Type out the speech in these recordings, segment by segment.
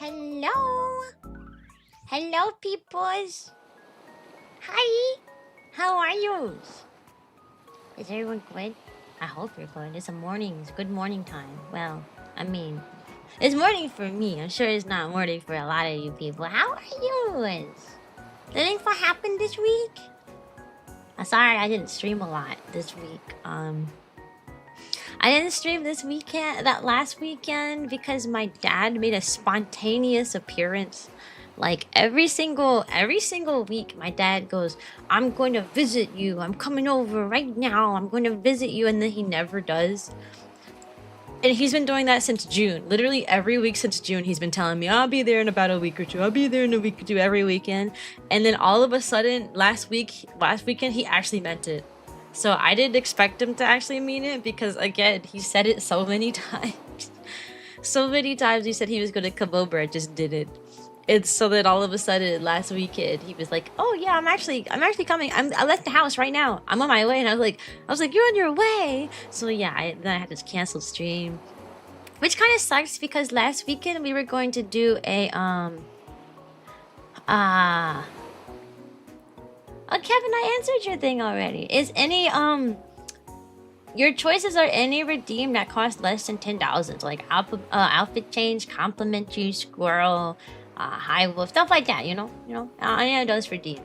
Hello. Hello, peoples. Hi. How are you? Is everyone good? I hope you're good. It's a morning. It's good morning time. Well, I mean, it's morning for me. I'm sure it's not morning for a lot of you people. How are you? Did anything happen this week? I'm sorry I didn't stream a lot this week. I didn't stream this weekend, that last weekend, because my dad made a spontaneous appearance. Like every single week, my dad goes, "I'm going to visit you. I'm coming over right now. I'm going to visit you," and then he never does. And he's been doing that since June. Literally every week since June, he's been telling me, "I'll be there in about a week or two. I'll be there in a week or two," every weekend. And then all of a sudden, last weekend, he actually meant it. So I didn't expect him to actually mean it because, again, he said it so many times. So many times he said he was going to come over. I just didn't. It's so that all of a sudden last weekend he was like, "Oh yeah, I'm actually coming. I left the house right now. I'm on my way." And I was like, "You're on your way?" So yeah, then I had to cancel stream, which kind of sucks because last weekend we were going to do a Oh, Kevin, I answered your thing already. Is any your choices are any redeemed that cost less than 10,000, so like outfit change, complimentary squirrel, high wolf, stuff like that. Any of those redeemed.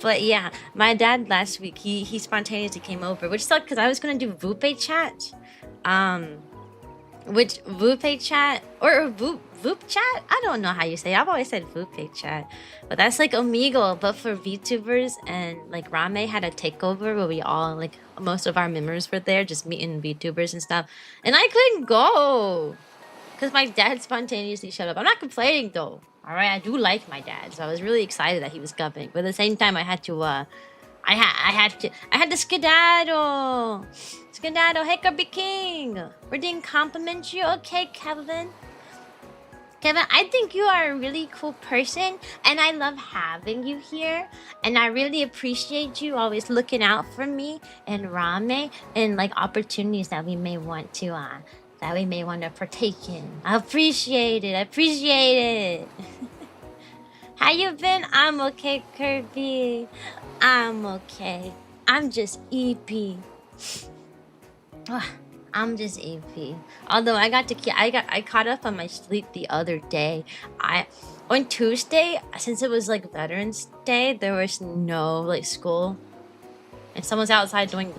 But yeah, my dad last week he spontaneously came over, which sucked because I was gonna do Vupe chat, which Vupe chat or Voop chat? I don't know how you say it. I've always said Vupe chat. But that's like Omegle, but for VTubers, and like Rame had a takeover where we all, like, most of our members were there just meeting VTubers and stuff. And I couldn't go because my dad spontaneously showed up. I'm not complaining though. Alright, I do like my dad, so I was really excited that he was coming. But at the same time I had to I had to skedaddle. Skedaddle, hey Kirby King. We're doing compliment you, okay, Kevin? Kevin, I think you are a really cool person, and I love having you here. And I really appreciate you always looking out for me and Rame and like opportunities that we may want to partake in. I appreciate it. I appreciate it. How you been? I'm okay, Kirby. I'm okay. I'm just EP. I'm just EP. Although I caught up on my sleep the other day. On Tuesday, since it was like Veterans Day, there was no like school, and someone's outside doing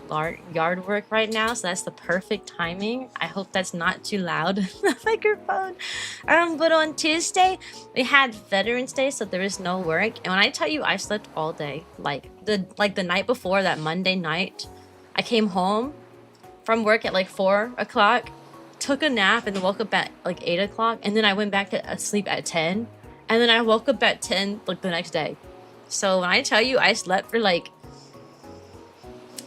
yard work right now, so that's the perfect timing. I hope that's not too loud the microphone. But on Tuesday we had Veterans Day, so there was no work. And when I tell you I slept all day, like the night before, that Monday night, I came home from work at like 4 o'clock, took a nap, and then woke up at like 8 o'clock, and then I went back to sleep at 10, and then I woke up at 10 like the next day. So when I tell you I slept for like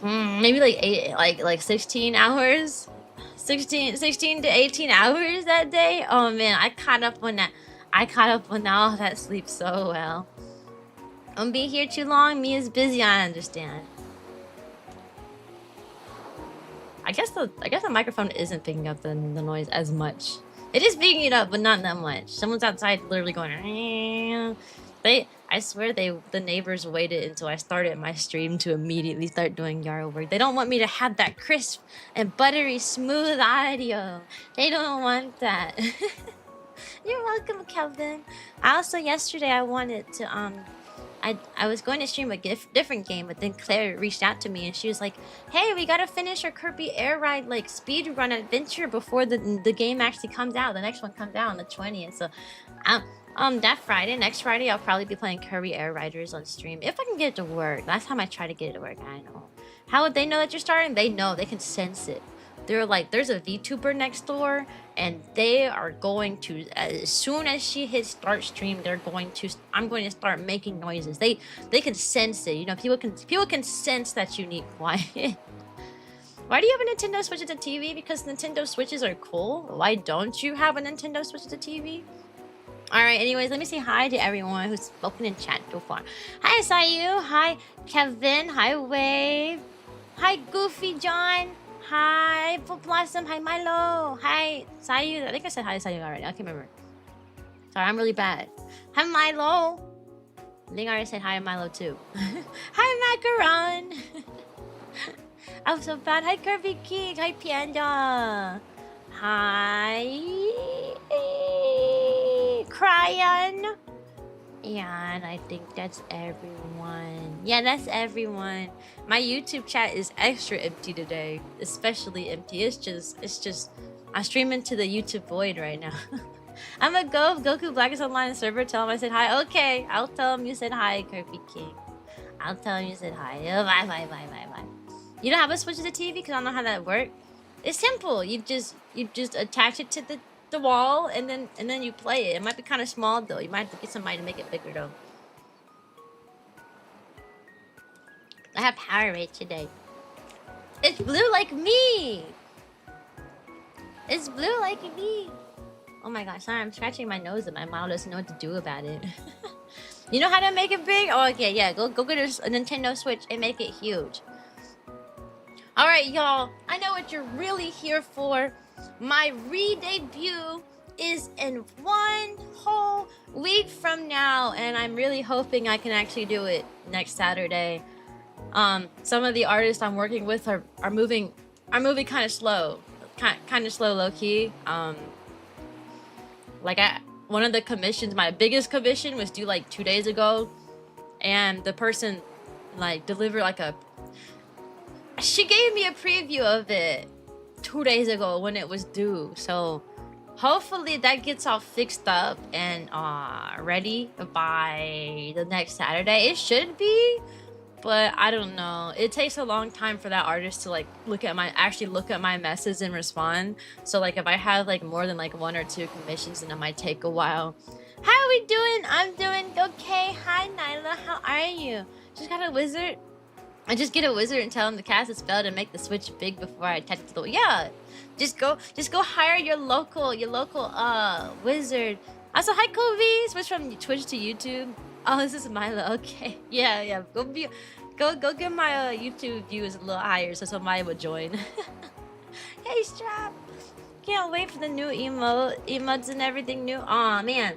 maybe like 8, like 16 hours, 16 to 18 hours that day. Oh man, I caught up on all that sleep so well. Don't be here too long. Me is busy, I understand. I guess the microphone isn't picking up the noise as much. It is picking it up, but not that much. Someone's outside literally going. I swear the neighbors waited until I started my stream to immediately start doing yard work. They don't want me to have that crisp and buttery smooth audio. They don't want that. You're welcome, Kelvin. Yesterday I wanted to I was going to stream a different game, but then Claire reached out to me and she was like, "Hey, we gotta finish our Kirby Air Ride like speed run adventure before the game actually comes out. The next one comes out on the 20th." So, next Friday, I'll probably be playing Kirby Air Riders on stream if I can get it to work. Last time I tried to get it to work, I know. How would they know that you're starting? They know. They can sense it. They're like, there's a VTuber next door, and they are going to, as soon as she hits start stream, I'm going to start making noises. They can sense it. You know, people can sense that you need quiet. Why do you have a Nintendo Switch as a TV? Because Nintendo Switches are cool. Why don't you have a Nintendo Switch as a TV? Alright, anyways, let me say hi to everyone who's spoken in chat so far. Hi, Sayu. Hi, Kevin. Hi, Wave. Hi, Goofy John. Hi, Full Blossom. Hi, Milo. Hi, Sayu. I think I said hi to Sayu already. I can't remember. Sorry, I'm really bad. Hi, Milo. I think I already said hi to Milo too. Hi, Macaron. I'm so bad. Hi, Kirby King. Hi, Panda. Hi, Cyan. Yeah, and I think that's everyone. Yeah, that's everyone. My YouTube chat is extra empty today, especially empty. It's just. I'm streaming to the YouTube void right now. I'm a go. Goku Black is online server. Tell him I said hi. Okay, I'll tell him you said hi, Kirby King. I'll tell him you said hi. Bye. You don't have a switch to the TV because I don't know how that works. It's simple. You just attach it to the wall and then you play it. It might be kind of small though. You might have to get somebody to make it bigger though. I have power rate today. It's blue like me. It's blue like me. Oh my gosh, sorry, I'm scratching my nose and my mouth doesn't know what to do about it. You know how to make it big? Oh, okay, yeah. Go get a Nintendo Switch and make it huge. Alright, y'all. I know what you're really here for. My re-debut is in 1 whole week from now, and I'm really hoping I can actually do it next Saturday. Some of the artists I'm working with are moving kind of slow. Kind of slow low-key. One of the commissions, my biggest commission was due like 2 days ago, and the person like delivered like she gave me a preview of it 2 days ago when it was due. So hopefully that gets all fixed up and ready by the next Saturday. It should be, but I don't know. It takes a long time for that artist to like look at my message and respond. So like if I have like more than like 1 or 2 commissions, then it might take a while. How are we doing? I'm doing okay. Hi Nyla, how are you? Just got a wizard. I just get a wizard and tell him to cast a spell to make the switch big before I attach it to the just go hire your local wizard. Also, hi Kobe. Switch from Twitch to YouTube. Oh, this is Milo. Okay, yeah. Go get my YouTube views a little higher so somebody would join. Hey Strap, can't wait for the new emotes and everything new. Aw man,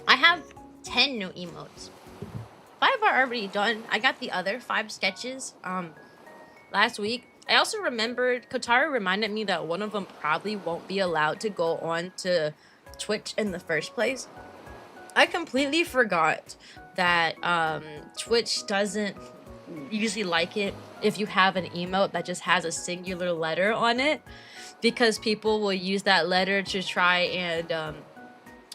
I have 10 new emotes. 5 are already done. I got the other 5 sketches last week. I also remembered, Kotaru reminded me that one of them probably won't be allowed to go on to Twitch in the first place. I completely forgot that Twitch doesn't usually like it if you have an emote that just has a singular letter on it, because people will use that letter to try and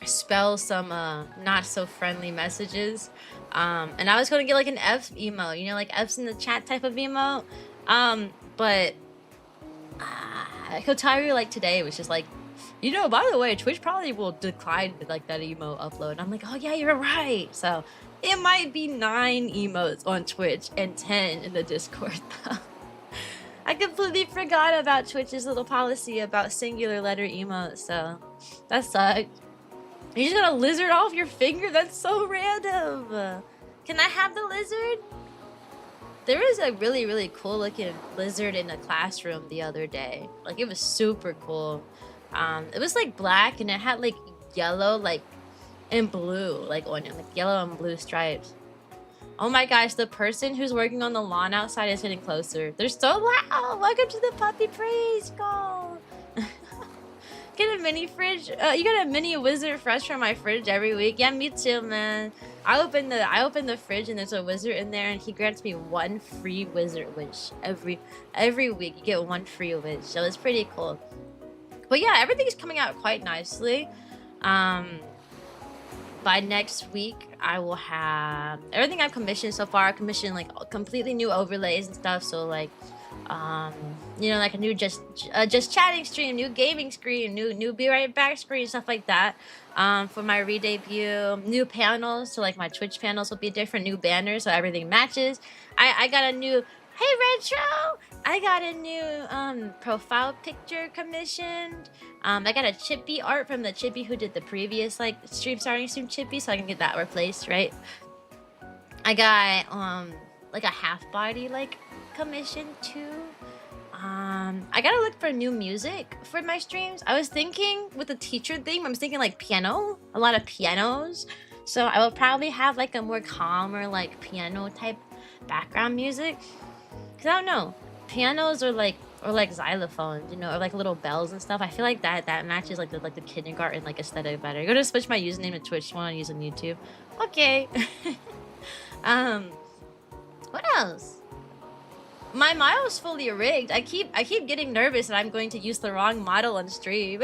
spell some not so friendly messages. And I was gonna get like an F emote, you know, like F's in the chat type of emote. But Kotaru like today was just like, you know, by the way, Twitch probably will decline like that emote upload. And I'm like, oh yeah, you're right. So it might be 9 emotes on Twitch and 10 in the Discord though. I completely forgot about Twitch's little policy about singular letter emotes, so that sucked. You just got a lizard off your finger? That's so random. Can I have the lizard? There was a really, really cool looking lizard in a classroom the other day. Like, it was super cool. It was like black and it had like yellow, like, and blue, like on it, like yellow and blue stripes. Oh my gosh, the person who's working on the lawn outside is getting closer. They're so loud. Welcome to the puppy praise call. Get a mini fridge. You get a mini wizard fresh from my fridge every week. Yeah, me too, man. I open the fridge and there's a wizard in there, and he grants me 1 free wizard wish every week. You get 1 free wish, so it's pretty cool. But yeah, everything's coming out quite nicely. By next week, I will have everything I've commissioned so far. I commissioned like completely new overlays and stuff. So like, you know, like a new just chatting stream, new gaming screen, new be right back screen, stuff like that. For my re-debut, new panels. So like my Twitch panels will be different, new banners, so everything matches. I got a new, hey Retro! I got a new profile picture commissioned. I got a Chippy art from the Chippy who did the previous like starting stream Chippy, so I can get that replaced, right? I got like a half body like commission too. I gotta look for new music for my streams. I was thinking with the teacher theme, I was thinking like piano, a lot of pianos. So I will probably have like a more calmer like piano type background music. Cause I don't know, pianos or like xylophones, you know, or like little bells and stuff. I feel like that matches like the kindergarten like aesthetic better. I'm gonna switch my username to Twitch one I use on YouTube. Okay. What else? My model's fully rigged. I keep getting nervous that I'm going to use the wrong model on stream.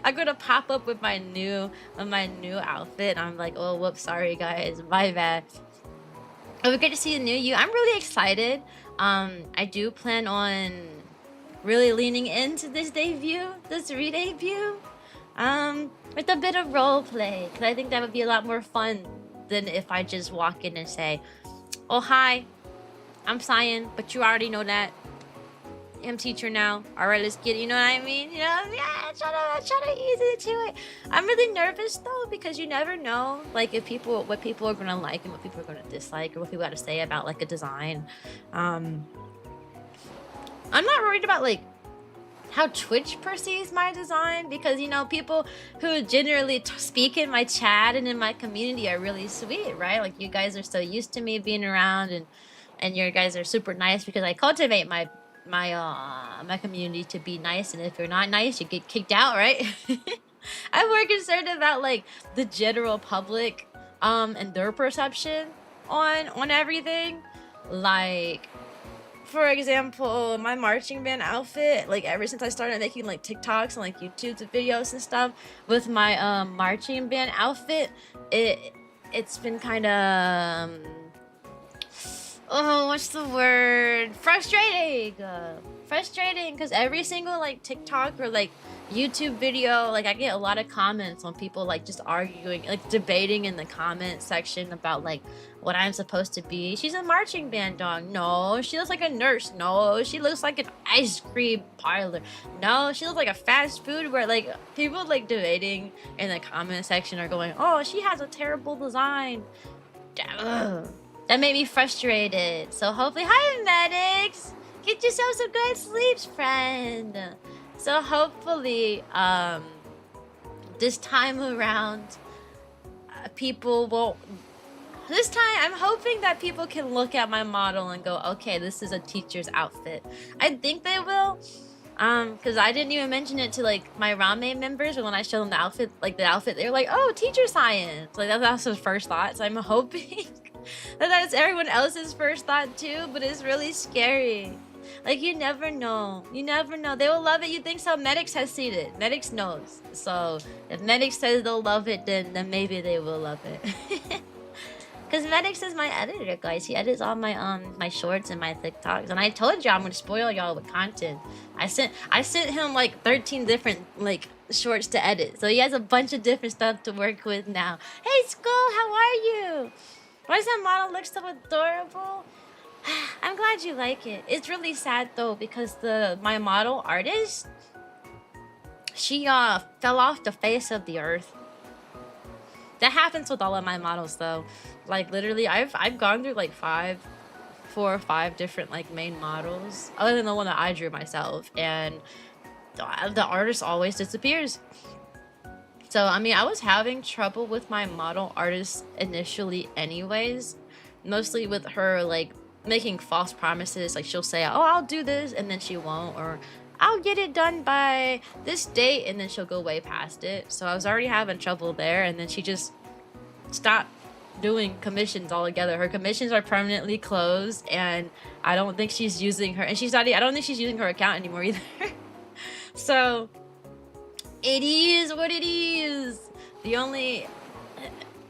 I'm gonna pop up with my new outfit. And I'm like, oh whoops, sorry guys, my bad. Oh, we get to see the new you. I'm really excited. I do plan on really leaning into this debut, this re-debut, with a bit of role play, because I think that would be a lot more fun than if I just walk in and say, oh hi, I'm Cyan, but you already know that. I'm teacher now. Alright, let's get it. You know what I mean? You know, yeah, try to ease into it. I'm really nervous though, because you never know like if what people are gonna like and what people are gonna dislike, or what people got to say about like a design. I'm not worried about like how Twitch perceives my design, because you know, people who generally speak in my chat and in my community are really sweet, right? Like you guys are so used to me being around, and you guys are super nice because I cultivate my community to be nice, and if you're not nice, you get kicked out, right? I'm more concerned about like the general public and their perception on everything. Like, for example, my marching band outfit, like ever since I started making like TikToks and like YouTube videos and stuff with my marching band outfit, it's been kind of oh, what's the word? Frustrating. Frustrating, because every single like TikTok or like YouTube video, like I get a lot of comments on people like just arguing, like debating in the comment section about like what I'm supposed to be. She's a marching band dog. No, she looks like a nurse. No, she looks like an ice cream parlor. No, she looks like a fast food, where like people like debating in the comment section are going, oh, she has a terrible design. Ugh. That made me frustrated. So hopefully, hi medics, get yourself some good sleeps, friend. So hopefully, this time around, people won't. This time, I'm hoping that people can look at my model and go, okay, this is a teacher's outfit. I think they will, because I didn't even mention it to like my ramen members, but when I showed them the outfit, they were like, oh, teacher science. Like that's the first thought. So I'm hoping that's everyone else's first thought too, but it's really scary. Like you never know. You never know. They will love it. You think so? Medics has seen it. Medics knows. So if Medics says they'll love it, then maybe they will love it. Cause Medics is my editor, guys. He edits all my my shorts and my TikToks. And I told y'all I'm gonna spoil y'all with content. I sent him like 13 different like shorts to edit. So he has a bunch of different stuff to work with now. Hey Skull, how are you? Why does that model look so adorable? I'm glad you like it. It's really sad though, because my model artist, she fell off the face of the earth. That happens with all of my models though. Like literally, I've gone through like 4 or 5 different like main models, other than the one that I drew myself, and the artist always disappears. So, I mean, I was having trouble with my model artist initially anyways. Mostly with her, like, making false promises. Like, she'll say, oh, I'll do this, and then she won't. Or, I'll get it done by this date, and then she'll go way past it. So I was already having trouble there, and then she just stopped doing commissions altogether. Her commissions are permanently closed, and I don't think she's using her... And I don't think she's using her account anymore either. So... it is what it is. The only,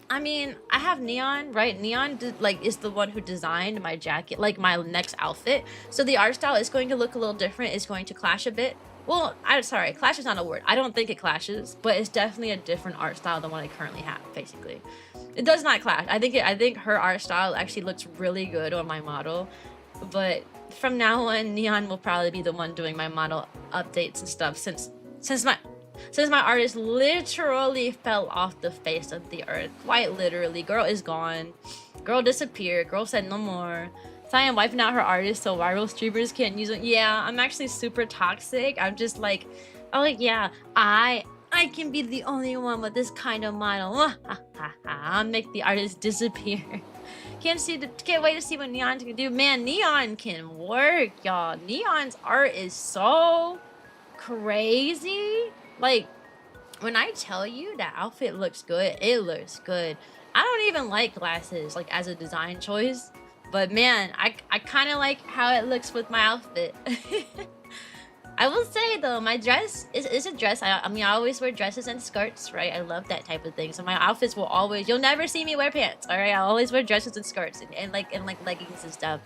I mean, I have Neon, right? Neon is the one who designed my jacket, like my next outfit. So the art style is going to look a little different. It's going to clash a bit. Well, sorry, clash is not a word. I don't think it clashes, but it's definitely a different art style than what I currently have. Basically, it does not clash. I think her art style actually looks really good on my model, but from now on, Neon will probably be the one doing my model updates and stuff since my artist literally fell off the face of the earth. Quite literally. Girl is gone. Girl disappeared. Girl said no more. Cyan wiping out her artist so viral streamers can't use it. Yeah, I'm actually super toxic. I'm just like, oh yeah, I can be the only one with this kind of model. I'll make the artist disappear. Can't wait to see what Neon can do. Man, Neon can work, y'all. Neon's art is so crazy. Like, when I tell you that outfit looks good, it looks good. I don't even like glasses, like, as a design choice. But man, I kind of like how it looks with my outfit. I will say though, my dress is a dress. I mean, I always wear dresses and skirts, right? I love that type of thing. So my outfits will always, you'll never see me wear pants, all right? I'll always wear dresses and skirts and like leggings and stuff.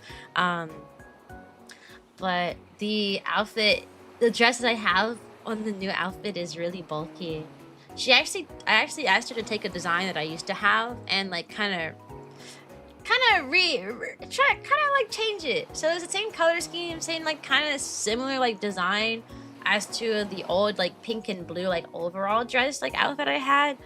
But the outfit, the dress that I have on the new outfit is really bulky. I actually asked her to take a design that I used to have and like kind of like change it. So it's the same color scheme, same like kind of similar like design as to the old like pink and blue like overall dress like outfit I had,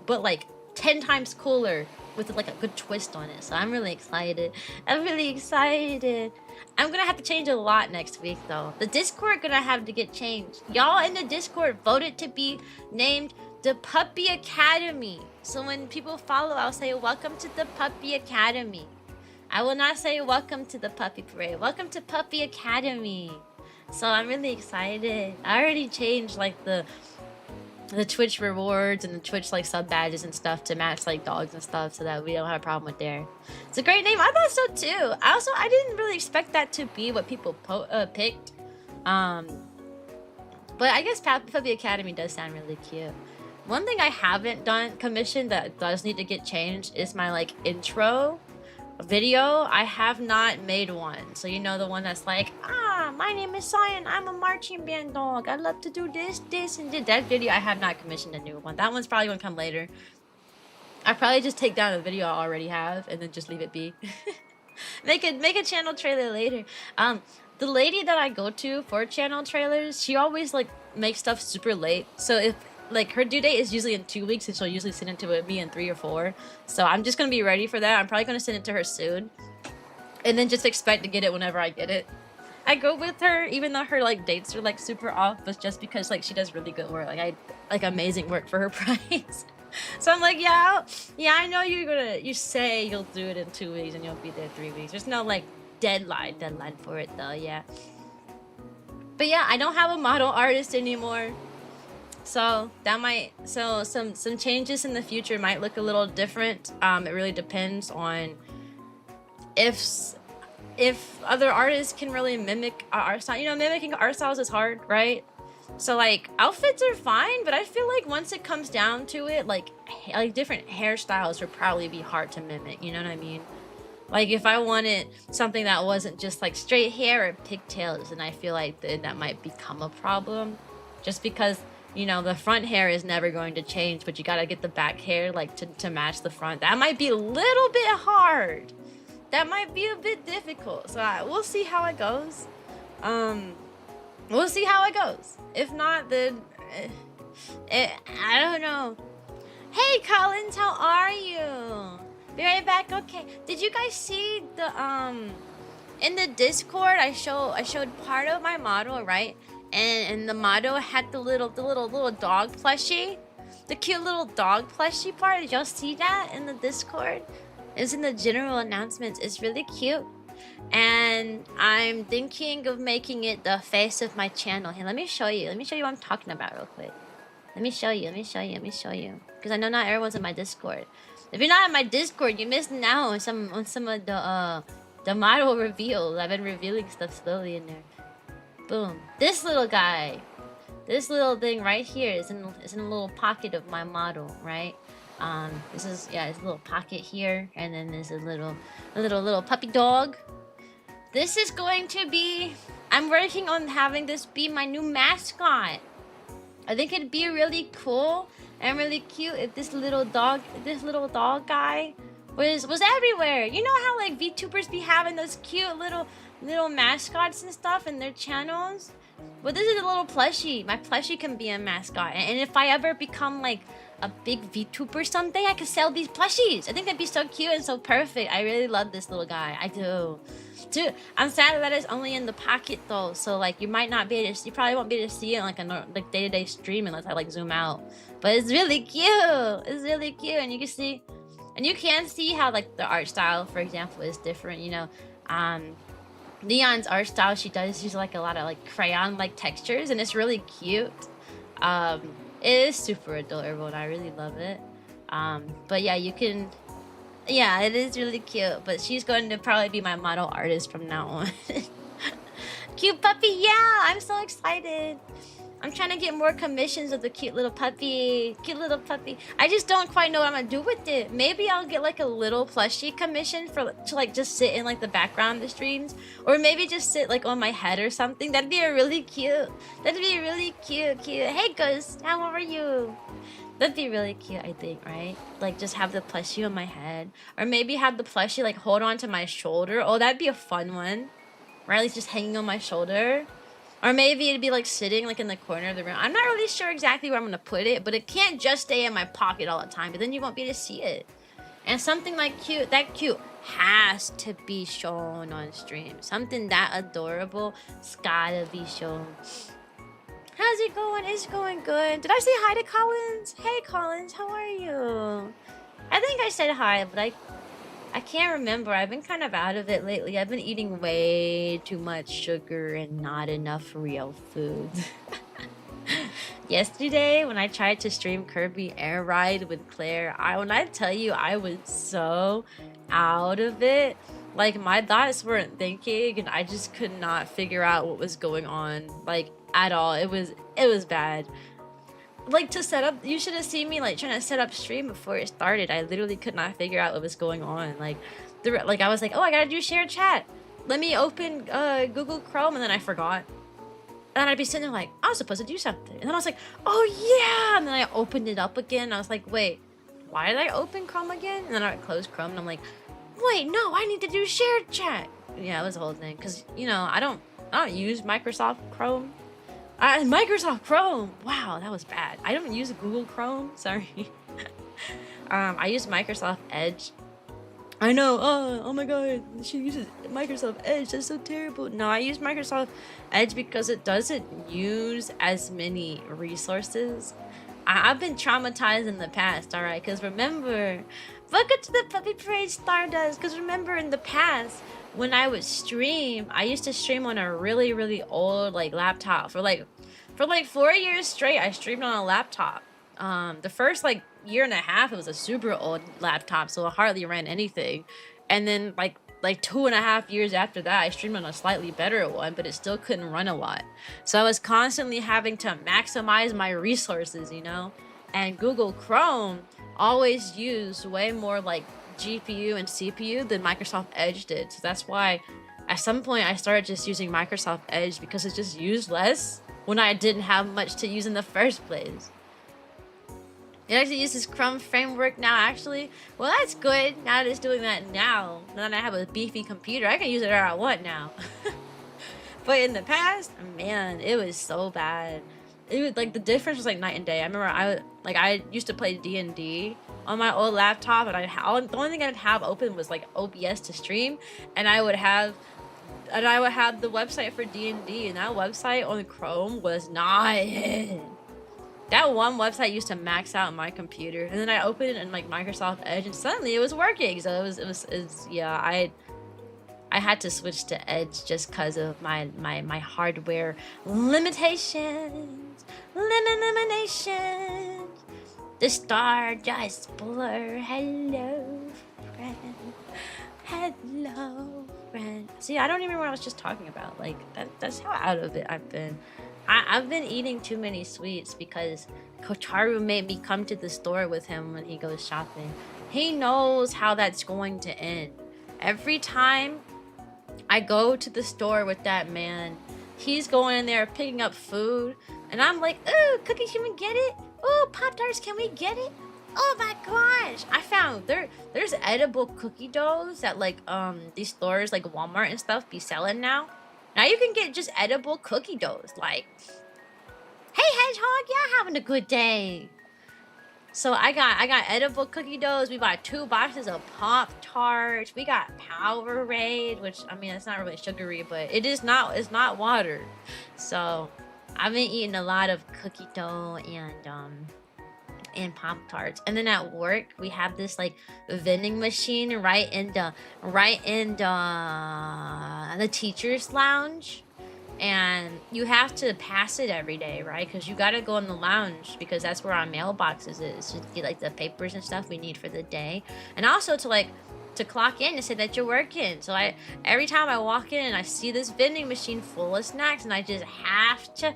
but like 10 times cooler with like a good twist on it. So I'm really excited. I'm gonna have to change a lot next week though. The Discord gonna have to get changed. Y'all in the Discord voted to be named the Puppy Academy. So when people follow, I'll say, welcome to the Puppy Academy. I will not say, welcome to the Puppy Parade. Welcome to Puppy Academy. So I'm really excited. I already changed like the Twitch rewards and the Twitch like sub badges and stuff to match like dogs and stuff so that we don't have a problem with there. It's a great name. I thought so too. I didn't really expect that to be what people picked. But I guess Puppy Academy does sound really cute. One thing I haven't commissioned that does need to get changed is my like intro video. I have not made one. So you know, the one that's like, my name is Cyan, I'm a marching band dog, I love to do this and did that video. I have not commissioned a new one. That one's probably gonna come later. I probably just take down a video I already have and then just leave it be. make a channel trailer later. The lady that I go to for channel trailers, she always like makes stuff super late. So if like her due date is usually in 2 weeks and she'll usually send it to me in 3 or 4. So I'm just gonna be ready for that. I'm probably gonna send it to her soon. And then just expect to get it whenever I get it. I go with her even though her like dates are like super off, but just because like she does really good work. Like amazing work for her price. So I'm like, yeah, I know you say you'll do it in 2 weeks and you'll be there 3 weeks. There's no like deadline for it though, yeah. But yeah, I don't have a model artist anymore. So that might, some changes in the future might look a little different. It really depends on if other artists can really mimic our art style. You know, mimicking art styles is hard, right? So like outfits are fine, but I feel like once it comes down to it, like different hairstyles would probably be hard to mimic. You know what I mean? Like if I wanted something that wasn't just like straight hair or pigtails, then I feel like that might become a problem, just because, you know, the front hair is never going to change, but you gotta get the back hair like to match the front. That might be a little bit hard. That might be a bit difficult. So we'll see how it goes. We'll see how it goes. If not, then I don't know. Hey Collins, how are you? Be right back. Okay. Did you guys see the in the Discord? I showed part of my model, right? And the model had the little dog plushie, the cute little dog plushie part. Did y'all see that in the Discord? It's in the general announcements. It's really cute, and I'm thinking of making it the face of my channel. Here, let me show you. Let me show you what I'm talking about real quick. Let me show you. Because I know not everyone's in my Discord. If you're not in my Discord, you're missing out on some of the model reveals. I've been revealing stuff slowly in there. Boom. This little guy, this little thing right here is in a little pocket of my model, right? This is, yeah, it's a little pocket here, and then there's a little puppy dog. This is going to be, I'm working on having this be my new mascot. I think it'd be really cool and really cute if this little dog guy was everywhere. You know how like VTubers be having those cute little mascots and stuff in their channels? Well, this is a little plushie. My plushie can be a mascot. And if I ever become like a big VTuber someday, I could sell these plushies. I think that'd be so cute and so perfect. I really love this little guy. I do. Dude, I'm sad that it's only in the pocket though. So like you might not be able to, you probably won't be able to see it in like a like day-to-day stream unless I like zoom out. But it's really cute. It's really cute, and you can see how like the art style, for example, is different. You know, Neon's art style, she does use like a lot of like crayon-like textures, and it's really cute. It is super adorable, and I really love it. But yeah, you can. Yeah, it is really cute, but she's going to probably be my model artist from now on. Cute puppy, yeah! I'm so excited. I'm trying to get more commissions of the cute little puppy. Cute little puppy. I just don't quite know what I'm gonna do with it. Maybe I'll get like a little plushie commission to like just sit in like the background of the streams. Or maybe just sit like on my head or something. That'd be a really cute. That'd be really cute. Hey Ghost, how are you? That'd be really cute, I think, right? Like, just have the plushie on my head. Or maybe have the plushie, like, hold on to my shoulder. Oh, that'd be a fun one. Or at least just hanging on my shoulder. Or maybe it'd be, like, sitting, like, in the corner of the room. I'm not really sure exactly where I'm gonna put it, but it can't just stay in my pocket all the time, but then you won't be able to see it. And something like that cute, has to be shown on stream. Something that adorable, it's gotta be shown. How's it going? It's going good. Did I say hi to Collins? Hey Collins, how are you? I think I said hi, but I can't remember. I've been kind of out of it lately. I've been eating way too much sugar and not enough real food. Yesterday, when I tried to stream Kirby Air Ride with Claire, when I tell you I was so out of it, like my thoughts weren't thinking, and I just could not figure out what was going on, like at all. It was bad. Like to set up, you should have seen me like trying to set up stream before it started. I literally could not figure out what was going on. Like I was like, oh, I gotta do share chat. Let me open Google Chrome, and then I forgot. And then I'd be sitting there like, I was supposed to do something. And then I was like, oh yeah! And then I opened it up again. I was like, wait, why did I open Chrome again? And then I closed Chrome, and I'm like, wait, no, I need to do shared chat. Yeah, it was a whole thing. Cause you know, I don't use Microsoft Chrome. Microsoft Chrome. Wow, that was bad. I don't use Google Chrome. Sorry. I use Microsoft Edge. I know. Oh my God. She uses Microsoft Edge. That's so terrible. No, I use Microsoft Edge because it doesn't use as many resources. I've been traumatized in the past. All right, because remember, welcome to the Puppy Parade Stardust. Because remember, in the past, when I would stream, I used to stream on a really, really old like laptop for like 4 years straight. I streamed on a laptop. The first like year and a half, it was a super old laptop, so it hardly ran anything. And then like 2.5 years after that, I streamed on a slightly better one, but it still couldn't run a lot. So I was constantly having to maximize my resources, you know. And Google Chrome always used way more like GPU and CPU than Microsoft Edge did. So that's why at some point I started just using Microsoft Edge, because it just used less when I didn't have much to use in the first place. It actually uses Chrome framework now, actually. Well, that's good. Now that it's doing that now that I have a beefy computer, I can use it where I want now. But in the past, man, it was so bad. It was like the difference was like night and day. I remember I used to play D&D on my old laptop, and the only thing I'd have open was like OBS to stream, and I would have the website for D&D, and that website on Chrome was not it. That one website used to max out my computer, and then I opened it in like Microsoft Edge, and suddenly it was working. So it was yeah. I had to switch to Edge just because of my hardware limitations. Eliminations. The star just blur. Hello, friend. Hello, friend. See, I don't even remember what I was just talking about. Like that's how out of it I've been. I've been eating too many sweets because Kotaru made me come to the store with him when he goes shopping. He knows how that's going to end. Every time I go to the store with that man, he's going in there picking up food, and I'm like, ooh, cookies, can we get it? Ooh, Pop-Tarts, can we get it? Oh my gosh, I found there's edible cookie doughs that like these stores like Walmart and stuff be selling now. Now you can get just edible cookie doughs. Like, hey Hedgehog, y'all having a good day? So I got edible cookie doughs. We bought 2 boxes of Pop-Tarts. We got Powerade, which I mean it's not really sugary, but it's not water. So I've been eating a lot of cookie dough and Pop-Tarts. And then at work we have this like vending machine right in the teachers lounge. And you have to pass it every day, right? Because you gotta go in the lounge because that's where our mailboxes is to get like the papers and stuff we need for the day, and also to clock in to say that you're working. So every time I walk in and I see this vending machine full of snacks, and I just have to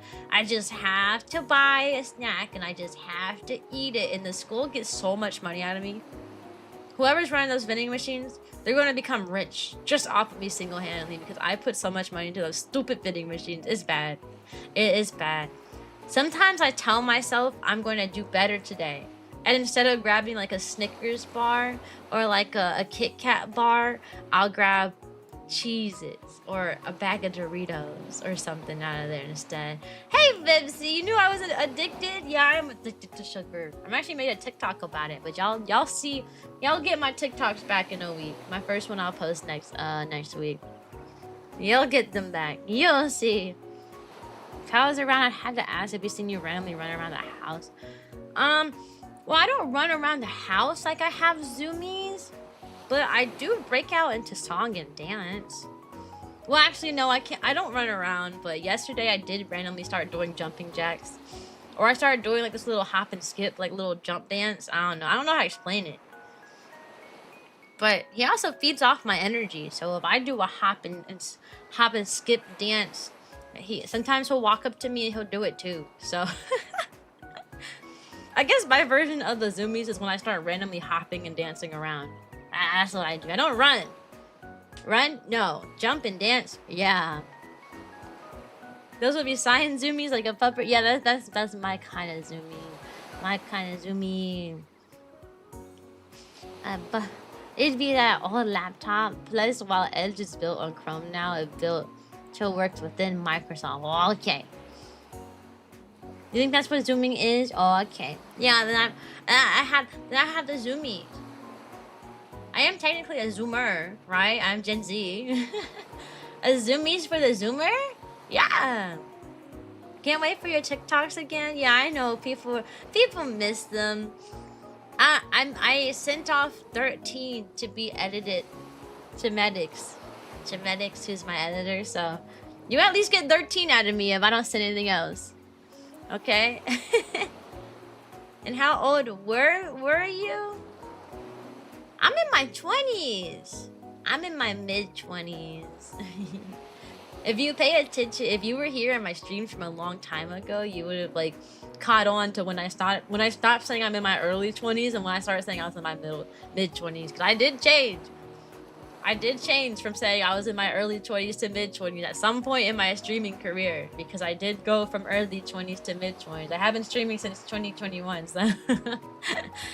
buy a snack, and I just have to eat it. And the school gets so much money out of me. Whoever's running those vending machines, they're going to become rich just off of me single-handedly because I put so much money into those stupid vending machines. It's bad. It is bad. Sometimes I tell myself I'm going to do better today. And instead of grabbing like a Snickers bar or like a Kit Kat bar, I'll grab Cheez-Its or a bag of Doritos or something out of there instead. Hey, Vibsy, you knew I was addicted? Yeah, I'm addicted to sugar. I'm actually made a TikTok about it, but y'all get my TikToks back in a week. My first one I'll post next week. You'll get them back. You'll see. If I was around, I'd have to ask if you seen you randomly run around the house. Well, I don't run around the house like I have zoomies. But I do break out into song and dance. Well, actually, no, I can't. I don't run around. But yesterday, I did randomly start doing jumping jacks, or I started doing like this little hop and skip, like little jump dance. I don't know. I don't know how to explain it. But he also feeds off my energy. So if I do a hop and skip dance, sometimes he'll walk up to me and he'll do it too. So I guess my version of the zoomies is when I start randomly hopping and dancing around. That's what I do. I don't run. Run? No. Jump and dance? Yeah. Those would be Cyan zoomies, like a puppet. Yeah, that's my kind of zoomie. My kind of zoomie. But it'd be that old laptop. Plus, while Edge is built on Chrome now, it works within Microsoft. Oh, okay. You think that's what zooming is? Oh, okay. Yeah. Then I have the zoomies. I am technically a zoomer, right? I'm Gen Z. A zoomies for the zoomer? Yeah. Can't wait for your TikToks again. Yeah, I know people miss them. I sent off 13 to be edited to Medix. To Medix, who's my editor. So you at least get 13 out of me if I don't send anything else. Okay. And how old were you? I'm in my 20s. I'm in my mid-20s. If you pay attention, if you were here in my streams from a long time ago, you would have like caught on to when I stopped saying I'm in my early 20s and when I started saying I was in my mid-20s. Because I did change. I did change from saying I was in my early 20s to mid-20s at some point in my streaming career, because I did go from early 20s to mid-20s. I haven't streaming since 2021, so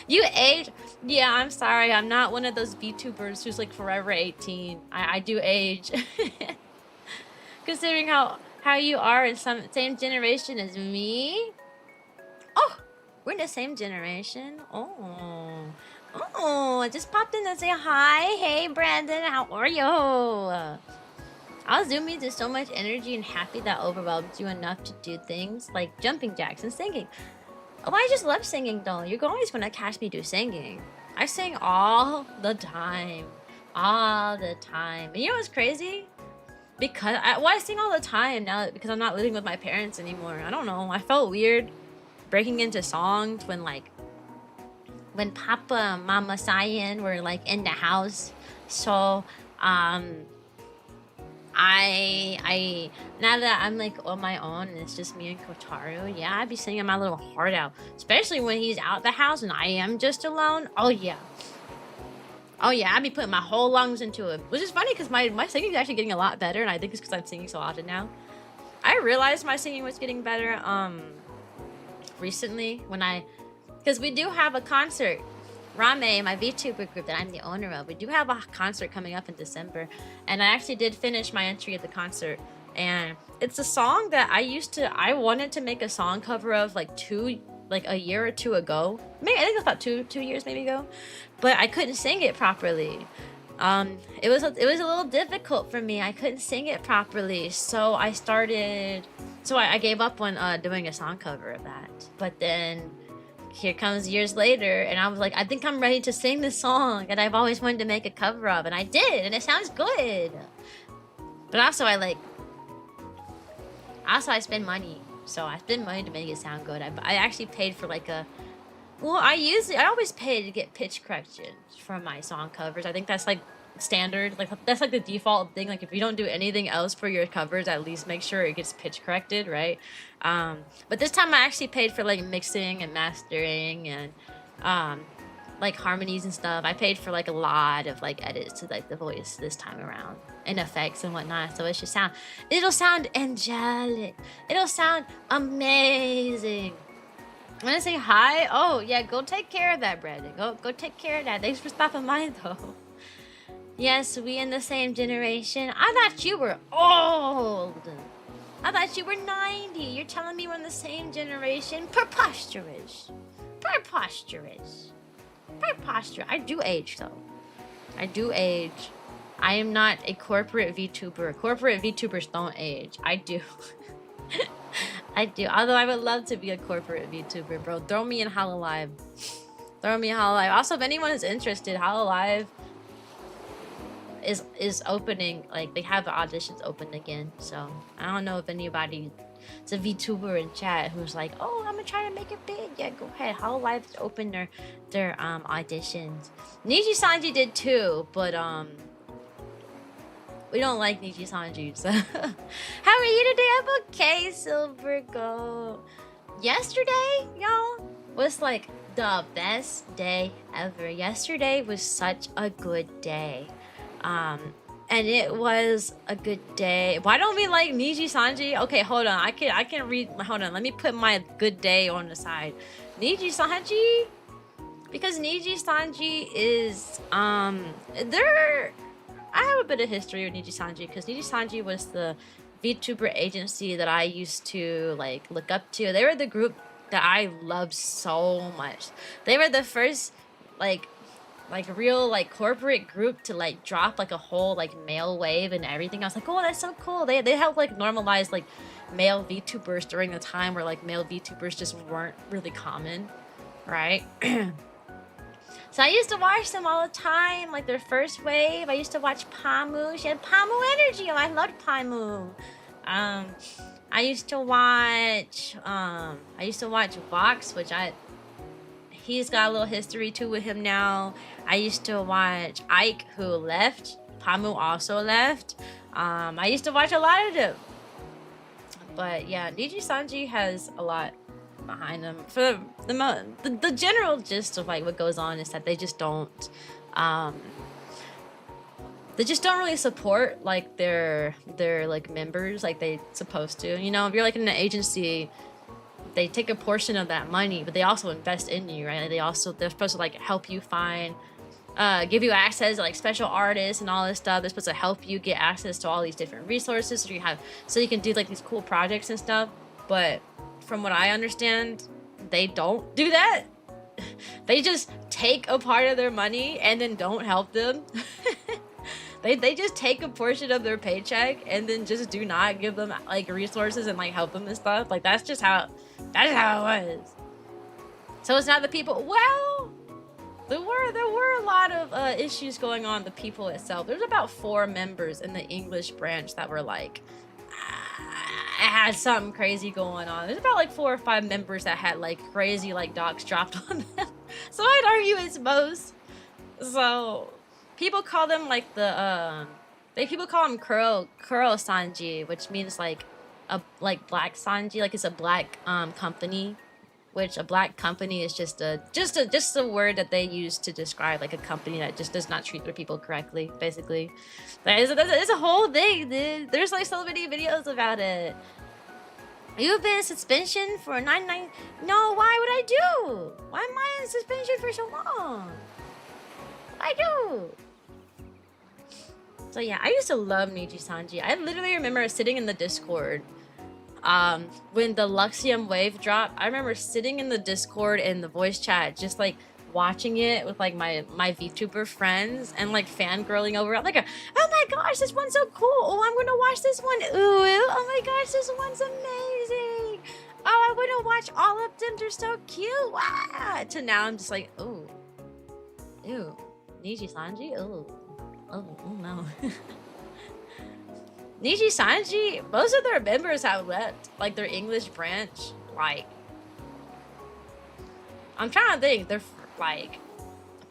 you age. Yeah, I'm sorry. I'm not one of those VTubers who's like forever 18. I do age. Considering how you are in some same generation as me. Oh, we're in the same generation. Oh, I just popped in to say hi. Hey, Brandon, how are you? Our zoomies is so much energy and happy that overwhelms you enough to do things like jumping jacks and singing. Oh, I just love singing though. You're always gonna catch me do singing. I sing all the time. All the time. And you know what's crazy? Because I sing all the time now because I'm not living with my parents anymore. I don't know. I felt weird breaking into songs when Papa and Mama Cyan were like in the house. So I now that I'm like on my own and it's just me and Kotaro, yeah, I'd be singing my little heart out. Especially when he's out the house and I am just alone. Oh yeah, I'd be putting my whole lungs into it. Which is funny because my singing is actually getting a lot better, and I think it's because I'm singing so often now. I realized my singing was getting better recently because we do have a concert. Rame, my VTuber group that I'm the owner of, we do have a concert coming up in December, and I actually did finish my entry at the concert, and it's a song that I wanted to make a song cover of like like a year or two ago. Maybe I think it was about two years maybe ago, but I couldn't sing it properly. It was a little difficult for me. I couldn't sing it properly, so I gave up on doing a song cover of that. But then here comes years later, and I was like, I think I'm ready to sing this song that I've always wanted to make a cover of, and I did, and it sounds good. But also I spend money, so I spend money to make it sound good. I actually paid for like a, well, I always pay to get pitch corrections from my song covers. I think that's like standard, like that's like the default thing. Like if you don't do anything else for your covers, at least make sure it gets pitch corrected, right? But this time I actually paid for like mixing and mastering and like harmonies and stuff. I paid for like a lot of like edits to like the voice this time around and effects and whatnot. So it'll sound angelic. It'll sound amazing. I'm gonna say hi. Oh yeah, go take care of that, Brandon. Go take care of that. Thanks for stopping by though. Yes, we in the same generation. I thought you were old. I thought you were 90. You're telling me we're in the same generation? Preposterous. Preposterous. Preposterous. I do age though. I do age. I am not a corporate VTuber. Corporate VTubers don't age. I do. I do. Although I would love to be a corporate VTuber, bro. Throw me in Hololive. Throw me in Hololive. Also, if anyone is interested, Hololive is opening. Like, they have the auditions open again. So, I don't know if anybody... It's a VTuber in chat who's like, oh, I'm gonna try to make it big. Yeah, go ahead. Hololive's open their auditions. Niji Sanji did too, but we don't like Niji Sanji, so. How are you today? I'm okay, Silver Go. Yesterday, y'all, was like the best day ever. Yesterday was such a good day. And it was a good day. Why don't we like Niji Sanji? Okay, hold on. I can read. Hold on. Let me put my good day on the side. Niji Sanji, because Niji Sanji is I have a bit of history with Niji Sanji because Niji Sanji was the VTuber agency that I used to like look up to. They were the group that I loved so much. They were the first like real like corporate group to like drop like a whole like male wave and everything. I was like, oh, that's so cool. They helped like normalize like male VTubers during the time where like male VTubers just weren't really common, right? So I used to watch them all the time, like their first wave. I used to watch Pamu. She had Pamu energy. Oh, I loved Pamu. I used to watch Vox, which he's got a little history too with him now. I used to watch Ike, who left. Pamu also left. I used to watch a lot of them. But yeah, Niji Sanji has a lot behind them. For the general gist of like what goes on is that they just don't really support like their like members like they supposed to. You know, if you're like in an agency, they take a portion of that money, but they also invest in you, right? They're supposed to like help you find give you access to like special artists and all this stuff. They're supposed to help you get access to all these different resources so you can do like these cool projects and stuff. But from what I understand, they don't do that. They just take a part of their money and then don't help them. They just take a portion of their paycheck and then just do not give them like resources and like help them and stuff. Like that's how it was. So it's not the people. Well, there were a lot of issues going on with the people itself. There's about 4 members in the English branch that were like had something crazy going on. There's about like 4 or 5 members that had like crazy like docs dropped on them. So I'd argue it's most. So people call them like people call them Kuro Sanji, which means like black Sanji, like it's a black company, which a black company is just a word that they use to describe like a company that just does not treat their people correctly, basically. It's a whole thing, dude. There's like so many videos about it. You've been in suspension for 99. No, why would I do? Why am I in suspension for so long? I do. So yeah, I used to love Niji Sanji. I literally remember sitting in the Discord when the Luxium wave dropped, I remember sitting in the Discord and the voice chat, just like watching it with like my VTuber friends and like fangirling over it. I'm like, oh my gosh, this one's so cool. Oh, I'm gonna watch this one. Ooh, oh my gosh, this one's amazing. Oh, I want to watch all of them. They're so cute. Wow. To now, I'm just like, ooh, ew, Niji Sanji. Ooh, oh no. Niji Sanji, most of their members have left, like their English branch. Like, I'm trying to think. They're like,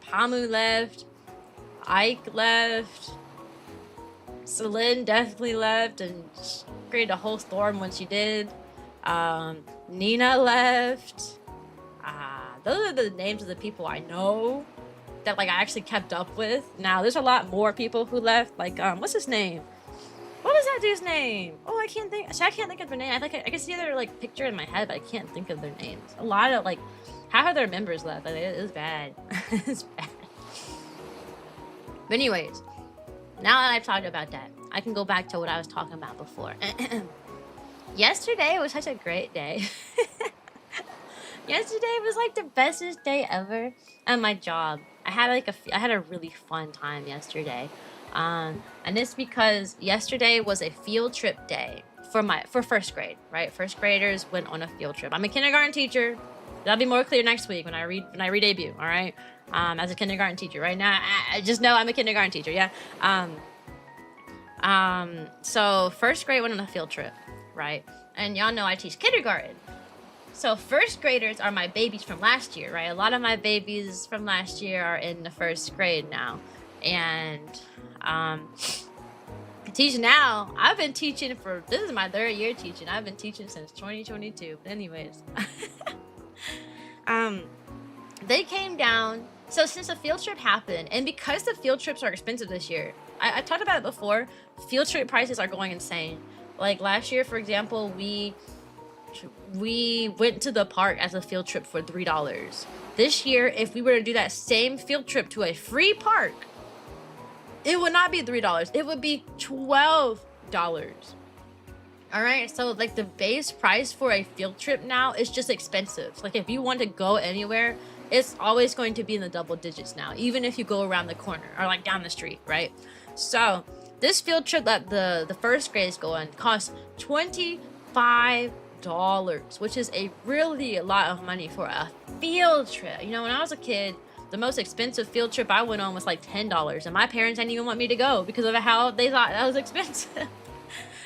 Pamu left, Ike left, Celine definitely left and created a whole storm when she did. Nina left. Those are the names of the people I know that like I actually kept up with. Now there's a lot more people who left. Like, what's his name? What was that dude's name? Oh, I can't think. I can't think of their name. I can see their like picture in my head, but I can't think of their names. A lot of like, half of their members left. Like, it was bad. It's bad. But anyways, now that I've talked about that, I can go back to what I was talking about before. Yesterday was such a great day. Yesterday was like the bestest day ever at my job. I had a really fun time yesterday. And it's because yesterday was a field trip day for first grade, right? First graders went on a field trip. I'm a kindergarten teacher. That'll be more clear next week when I re-debut, all right? As a kindergarten teacher. Right now, I just know I'm a kindergarten teacher, yeah? So first grade went on a field trip, right? And y'all know I teach kindergarten. So first graders are my babies from last year, right? A lot of my babies from last year are in the first grade now. And teach now. I've been teaching this is my 3rd year teaching. I've been teaching since 2022. But anyways, they came down. So since the field trip happened, and because the field trips are expensive this year, I talked about it before. Field trip prices are going insane. Like last year, for example, we went to the park as a field trip for $3. This year, if we were to do that same field trip to a free park, it would not be $3. It would be $12. All right. So like the base price for a field trip now is just expensive. Like if you want to go anywhere, it's always going to be in the double digits now, even if you go around the corner or like down the street, right? So this field trip that the first grades go on costs $25, which is really a lot of money for a field trip. You know, when I was a kid, the most expensive field trip I went on was like $10, and my parents didn't even want me to go because of how they thought that was expensive.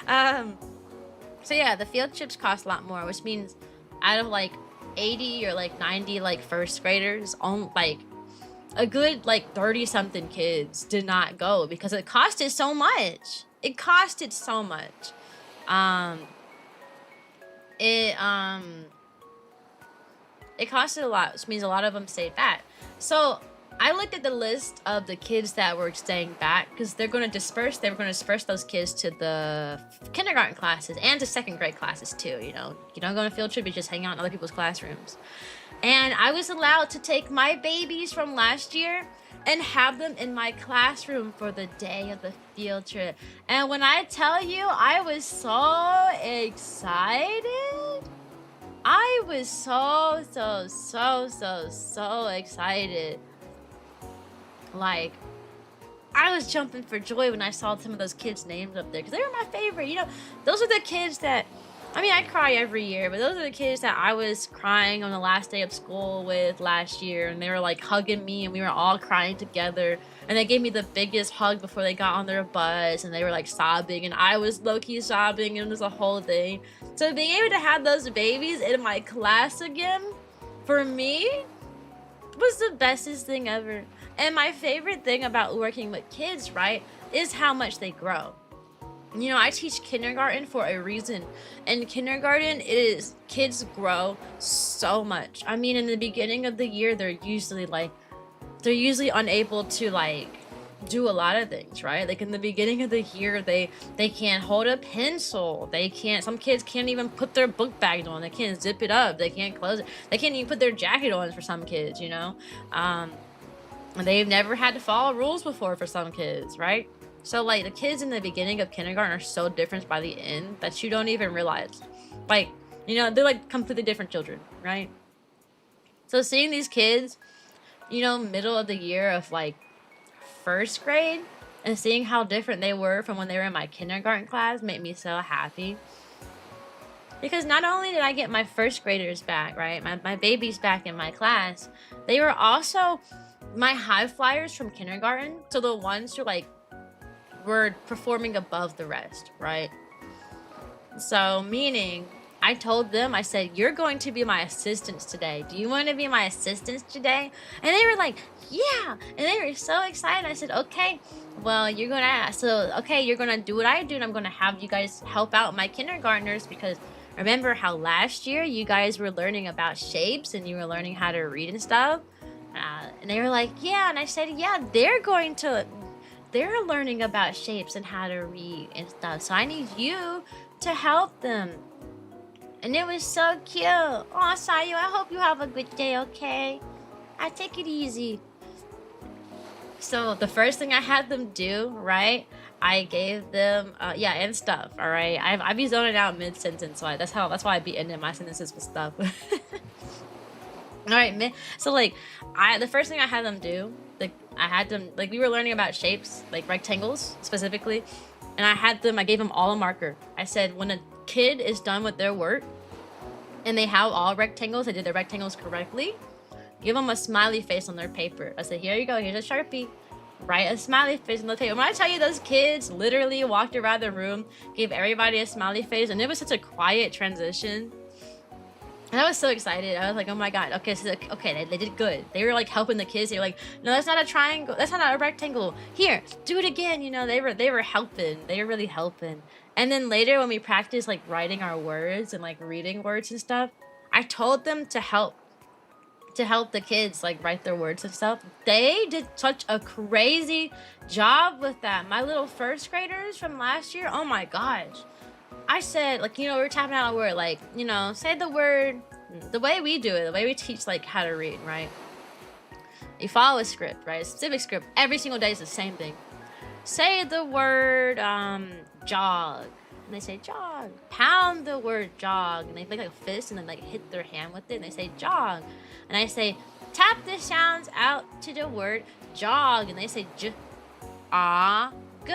So yeah, the field trips cost a lot more, which means out of like 80 or like 90 like first graders, on like a good like 30 something kids did not go because it costed so much. It costed so much. It costed a lot, which means a lot of them stayed back. So I looked at the list of the kids that were staying back because they're going to disperse. They were going to disperse those kids to the kindergarten classes and to 2nd grade classes too. You know, you don't go on a field trip, you just hang out in other people's classrooms. And I was allowed to take my babies from last year and have them in my classroom for the day of the field trip. And when I tell you, I was so excited. I was so excited. Like, I was jumping for joy when I saw some of those kids' names up there because they were my favorite. You know, those are the kids that, I mean, I cry every year, but those are the kids that I was crying on the last day of school with last year, and they were like hugging me, and we were all crying together. And they gave me the biggest hug before they got on their bus, and they were like sobbing, and I was low-key sobbing, and it was a whole thing. So being able to have those babies in my class again, for me, was the bestest thing ever. And my favorite thing about working with kids, right, is how much they grow. You know, I teach kindergarten for a reason. And kindergarten is, kids grow so much. I mean, in the beginning of the year, they're usually unable to like do a lot of things, right? Like in the beginning of the year, they can't hold a pencil. Some kids can't even put their book bags on. They can't zip it up. They can't close it. They can't even put their jacket on for some kids, you know? And they've never had to follow rules before for some kids, right? So like the kids in the beginning of kindergarten are so different by the end that you don't even realize. Like, you know, they're like completely different children, right? So seeing these kids, you know, middle of the year of like first grade and seeing how different they were from when they were in my kindergarten class made me so happy. Because not only did I get my first graders back, right? My babies back in my class, they were also my high flyers from kindergarten. So the ones who like were performing above the rest, right? So meaning I told them, I said, you're going to be my assistants today. Do you want to be my assistants today? And they were like, yeah. And they were so excited. I said, okay, well, you're going to do what I do. And I'm going to have you guys help out my kindergartners because remember how last year you guys were learning about shapes and you were learning how to read and stuff? And they were like, yeah. And I said, yeah, they're learning about shapes and how to read and stuff. So I need you to help them. And it was so cute. Oh, Sayu, I hope you have a good day, okay? I take it easy. So the first thing I had them do, right? I gave them, and stuff, all right? I be zoning out mid-sentence, so that's why I be ending my sentences with stuff. All right, so like, the first thing I had them do, like, we were learning about shapes, like rectangles specifically, and I gave them all a marker. I said, when a kid is done with their work and they have all rectangles, they did their rectangles correctly, give them a smiley face on their paper. I said, here you go, here's a Sharpie. Write a smiley face on the paper. When I tell you those kids literally walked around the room, gave everybody a smiley face, and it was such a quiet transition. And I was so excited. I was like, oh my god, okay, so they did good. They were like helping the kids. They were like, no, that's not a triangle, that's not a rectangle. Here, do it again. You know, they were helping. They were really helping. And then later when we practiced like writing our words and like reading words and stuff, I told them to help the kids like write their words and stuff. They did such a crazy job with that. My little first graders from last year, oh my gosh. I said, like, you know, we're tapping out a word, like, you know, say the word the way we do it, the way we teach like how to read, right? You follow a script, right? A specific script. Every single day is the same thing. Say the word jog. And they say jog. Pound the word jog. And they make like a fist and then like hit their hand with it and they say jog. And I say tap the sounds out to the word jog. And they say j, ah, g,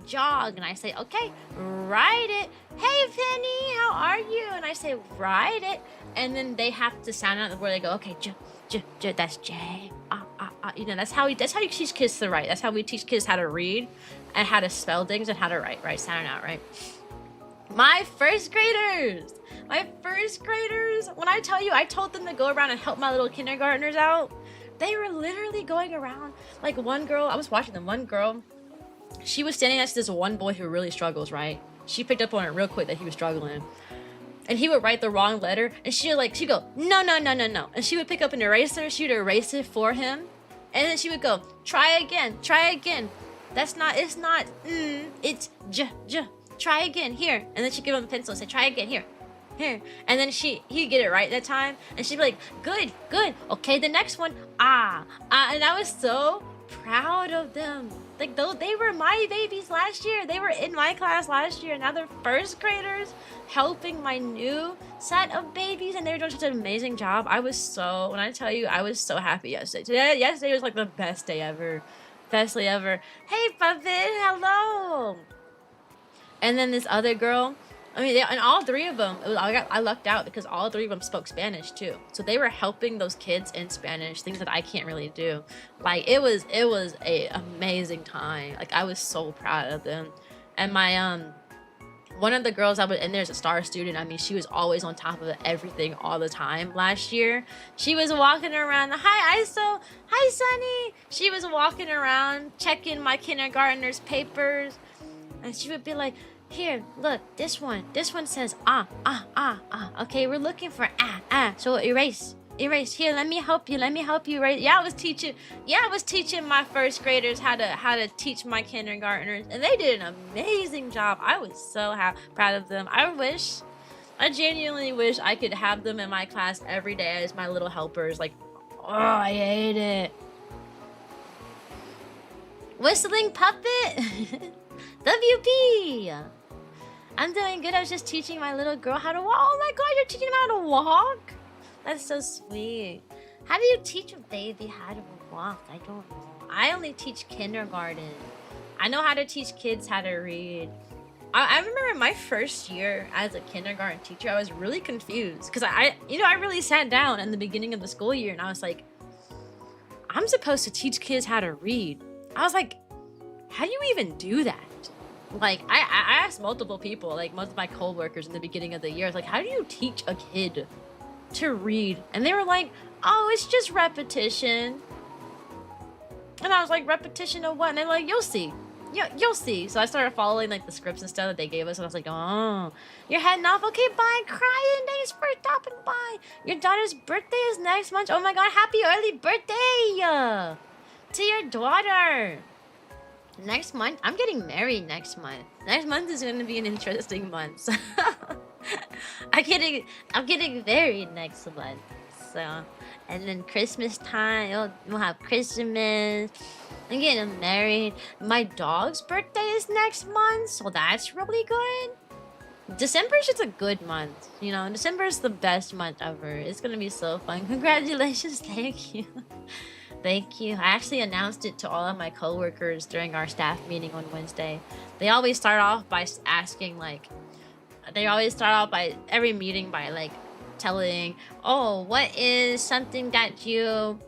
jog. And I say, okay, write it. Hey Penny, how are you? And I say, write it. And then they have to sound out the word. They go, okay, j, j, j, that's J. You know, that's how you teach kids to write. That's how we teach kids how to read and how to spell things and how to write, right? Sound out, right? My first graders, when I tell you, I told them to go around and help my little kindergartners out. They were literally going around. Like one girl, I was watching them, one girl, she was standing next to this one boy who really struggles, right? She picked up on it real quick that he was struggling. And he would write the wrong letter, and she'd go, no. And she would pick up an eraser, she would erase it for him. And then she would go, try again. It's not, it's j, try again, here. And then she'd give him the pencil and say, try again, here. And then he'd get it right that time. And she'd be like, good. Okay, the next one, and I was so proud of them. Like, though they were my babies last year. They were in my class last year. Now they're first graders helping my new set of babies. And they were doing such an amazing job. When I tell you, I was so happy yesterday. Yesterday was like the best day ever. Best day ever. Hey, Puppet, hello. And then this other girl, and all three of them, I lucked out because all three of them spoke Spanish too. So they were helping those kids in Spanish, things that I can't really do. Like it was a amazing time. Like I was so proud of them. And my one of the girls I was in there is a star student. She was always on top of everything all the time last year. She was walking around, hi Iso, hi Sunny. She was walking around checking my kindergartner's papers. And she would be like, here, look, this one says okay, we're looking for so erase, here, let me help you erase. I was teaching my first graders how to teach my kindergartners, and they did an amazing job. I was so proud of them. I genuinely wish I could have them in my class every day as my little helpers. Like, oh, I hate it. Whistling puppet. WP. I'm doing good. I was just teaching my little girl how to walk. Oh my god, you're teaching them how to walk? That's so sweet. How do you teach a baby how to walk? I don't know. I only teach kindergarten. I know how to teach kids how to read. I remember my first year as a kindergarten teacher, I was really confused because I really sat down in the beginning of the school year and I was like, I'm supposed to teach kids how to read. I was like, how do you even do that? Like, I asked multiple people, like most of my coworkers in the beginning of the year, I was like, how do you teach a kid to read? And they were like, oh, it's just repetition. And I was like, repetition of what? And they're like, you'll see. Yeah, you'll see. So I started following like the scripts and stuff that they gave us, and I was like, oh, you're heading off? Okay, bye. Crying. Thanks for stopping by. Your daughter's birthday is next month. Oh my god, happy early birthday to your daughter. Next month, I'm getting married next month. Next month is going to be an interesting month. So I'm getting married next month. So, and then Christmas time, we'll have Christmas. I'm getting married. My dog's birthday is next month, so that's really good. December is just a good month. You know, December is the best month ever. It's gonna be so fun. Congratulations, thank you. Thank you. I actually announced it to all of my coworkers during our staff meeting on Wednesday. They always start off by asking, like, every meeting by, like, telling, oh, what is something that you,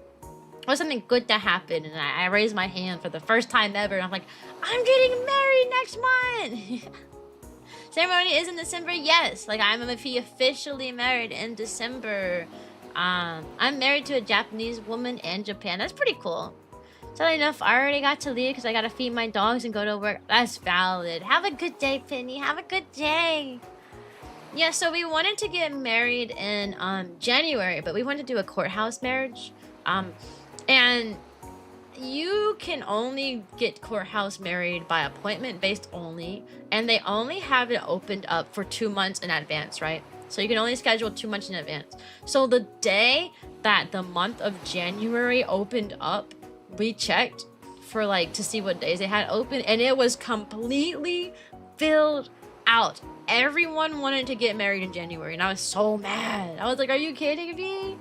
what's something good that happened? And I raised my hand for the first time ever. And I'm like, I'm getting married next month. Ceremony is in December, yes. Like, I'm officially married in December. I'm married to a Japanese woman in Japan. That's pretty cool. So enough, I already got to leave because I gotta feed my dogs and go to work. That's valid. Have a good day, Penny. Have a good day. Yeah, so we wanted to get married in January, but we wanted to do a courthouse marriage. And you can only get courthouse married by appointment based only, and they only have it opened up for 2 months in advance, right? So you can only schedule 2 months in advance. So the day that the month of January opened up, we checked for like to see what days they had open, and it was completely filled out. Everyone wanted to get married in January, and I was so mad. I was like, are you kidding me?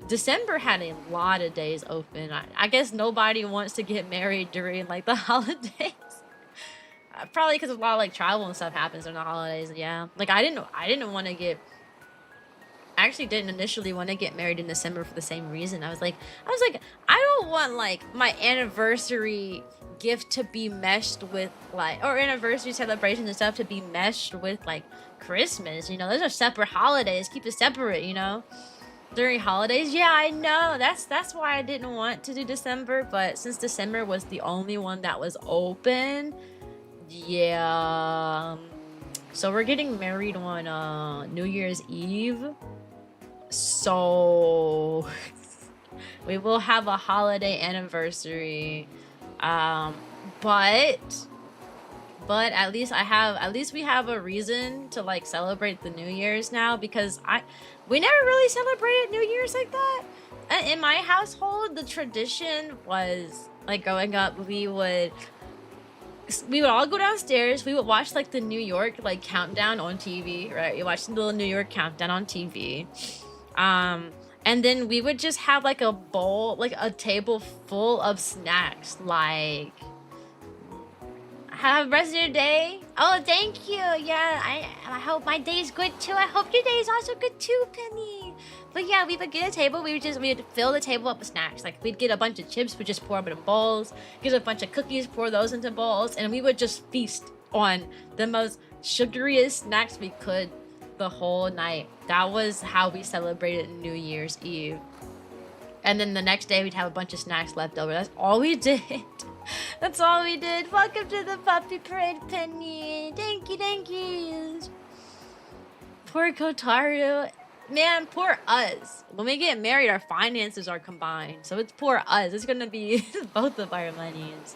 December had a lot of days open. I guess nobody wants to get married during like the holidays. Probably because a lot of like travel and stuff happens during the holidays. Yeah, like I didn't want to get. I actually didn't initially want to get married in December for the same reason. I was like, I don't want like my anniversary gift to be meshed with like, or anniversary celebrations and stuff to be meshed with like Christmas. You know, those are separate holidays. Keep it separate. You know, during holidays. Yeah, I know. That's why I didn't want to do December. But since December was the only one that was open. Yeah, so we're getting married on New Year's Eve, so we will have a holiday anniversary, but at least we have a reason to like celebrate the New Year's now, because we never really celebrated New Year's like that. In my household, the tradition was like growing up, we would all go downstairs. We would watch like the New York like countdown on TV, right? We watched the little New York countdown on TV. And then we would just have like a bowl, like a table full of snacks. Like, have a rest of your day. Oh, thank you. Yeah, I hope my day is good too. I hope your day is also good too, Penny. But yeah, we would get a table. We would fill the table up with snacks. Like we'd get a bunch of chips, we'd just pour them in bowls. Get a bunch of cookies, pour those into bowls, and we would just feast on the most sugariest snacks we could the whole night. That was how we celebrated New Year's Eve. And then the next day we'd have a bunch of snacks left over. That's all we did. That's all we did. Welcome to the puppy parade, Penny. Thank you, thank you. Poor Kotaru. Man, poor us. When we get married, our finances are combined. So it's poor us. It's gonna be both of our monies.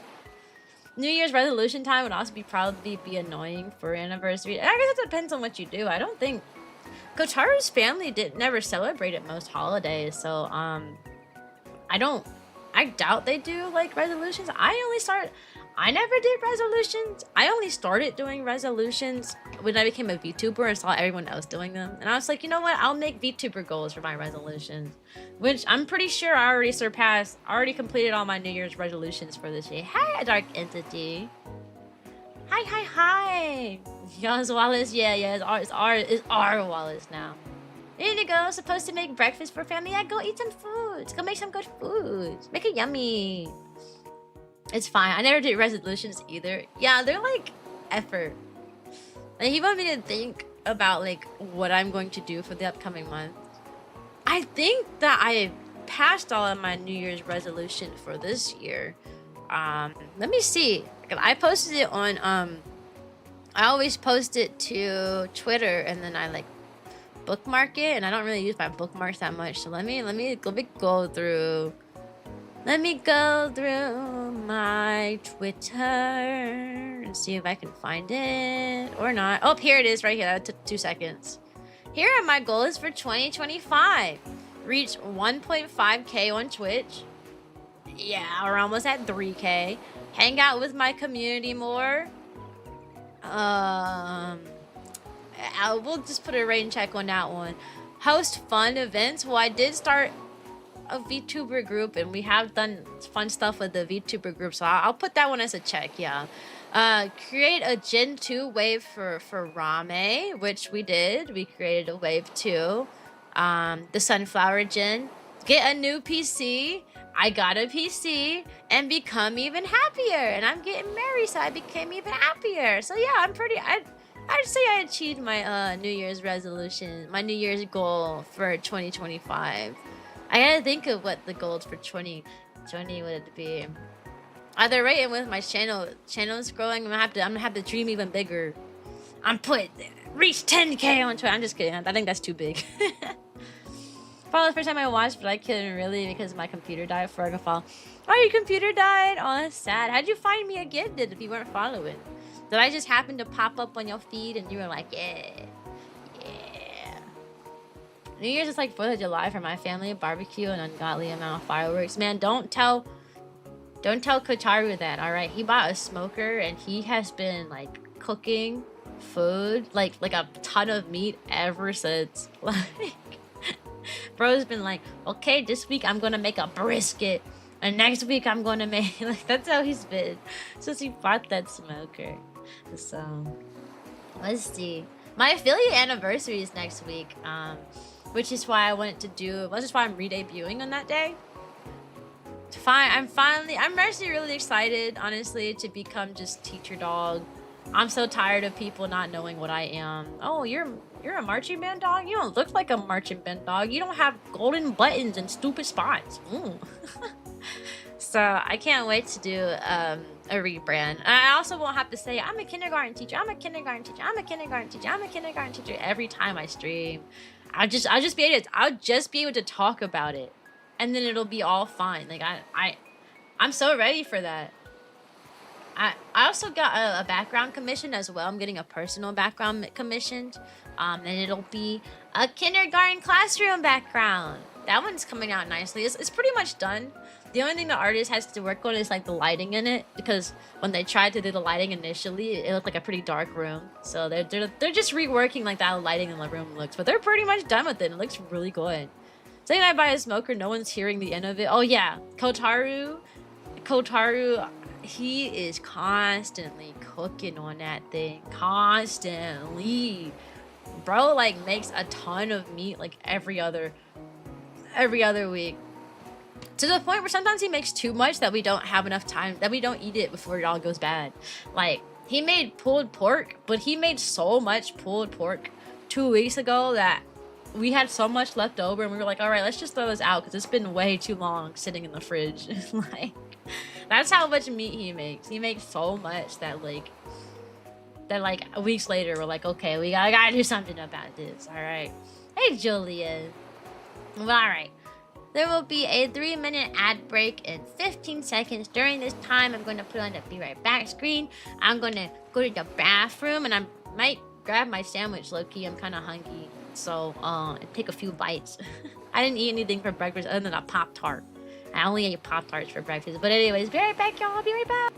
New Year's resolution time would also probably be annoying for anniversary. I guess it depends on what you do. I don't think Kotaru's family never celebrated most holidays, so I don't I doubt they do like resolutions. I never did resolutions. I only started doing resolutions when I became a VTuber and saw everyone else doing them. And I was like, you know what? I'll make VTuber goals for my resolutions, which I'm pretty sure I already surpassed. I already completed all my New Year's resolutions for this year. Hi, Dark Entity. Hi, hi, hi. Y'all's Wallace. Yeah, it's our Wallace now. There you go. Supposed to make breakfast for family. Yeah, go eat some food. Go make some good food. Make it yummy. It's fine. I never did resolutions either. Yeah, they're like effort. Like, he want me to think about like what I'm going to do for the upcoming month. I think that I passed all of my New Year's resolution for this year. Let me see. I posted it on I always post it to Twitter and then I like bookmark it, and I don't really use my bookmarks that much. So let me go through. Let me go through my Twitter and see if I can find it or not. Oh, here it is right here. That took 2 seconds. Here are my goals for 2025. Reach 1.5K on Twitch. Yeah, we're almost at 3K. Hang out with my community more. We'll just put a rating check on that one. Host fun events. Well, I did start a VTuber group, and we have done fun stuff with the VTuber group, so I'll put that one as a check. Yeah. Create a Gen 2 wave for Rame, which we did. We created a wave 2. The Sunflower Gen. Get a new PC. I got a PC and become even happier. And I'm getting married, so I became even happier. So yeah, I'd say I achieved my New Year's resolution, my New Year's goal for 2025. I gotta think of what the goals for 2020 would be. At the rate in with my channel's growing, I'm gonna have to dream even bigger. Reach 10K on Twitter. I'm just kidding. I think that's too big. Probably the first time I watched, but I couldn't really because my computer died before I could follow. Oh, your computer died? Oh, that's sad. How'd you find me again then if you weren't following? Did I just happen to pop up on your feed and you were like, yeah. New Year's is like 4th of July for my family, barbecue, an ungodly amount of fireworks. Man, don't tell Kotaru that, alright? He bought a smoker and he has been like cooking food, like a ton of meat ever since. Like, bro's been like, okay, this week I'm gonna make a brisket, and next week I'm gonna make like that's how he's been since he bought that smoker. So let's see. My affiliate anniversary is next week, which is why I'm re-debuting on that day. I'm actually really excited, honestly, to become just teacher dog. I'm so tired of people not knowing what I am. Oh, you're a marching band dog? You don't look like a marching band dog. You don't have golden buttons and stupid spots. So I can't wait to do a rebrand. I also won't have to say I'm a kindergarten teacher. I'm a kindergarten teacher. I'm a kindergarten teacher. I'm a kindergarten teacher every time I stream. I'll just be able to talk about it, and then it'll be all fine. Like I'm so ready for that. I also got a background commission as well. I'm getting a personal background commissioned, and it'll be a kindergarten classroom background. That one's coming out nicely. It's pretty much done. The only thing the artist has to work on is like the lighting in it, because when they tried to do the lighting initially, it looked like a pretty dark room. So they're just reworking like that lighting in the room looks, but they're pretty much done with it. It looks really good. Saying I buy a smoker, no one's hearing the end of it. Oh yeah, Kotaru, he is constantly cooking on that thing. Constantly. Bro like makes a ton of meat like every other week. To the point where sometimes he makes too much that we don't have enough time, that we don't eat it before it all goes bad. Like, he made pulled pork, but he made so much pulled pork 2 weeks ago that we had so much left over, and we were like, all right, let's just throw this out because it's been way too long sitting in the fridge. Like, that's how much meat he makes. He makes so much that weeks later we're like, okay, we gotta do something about this. All right. Hey, Julia. Well, all right. There will be a 3-minute ad break in 15 seconds. During this time, I'm going to put on the be right back screen. I'm going to go to the bathroom, and I might grab my sandwich, low-key. I'm kind of hungry, so take a few bites. I didn't eat anything for breakfast other than a Pop-Tart. I only ate Pop-Tarts for breakfast. But anyways, be right back, y'all. I'll be right back.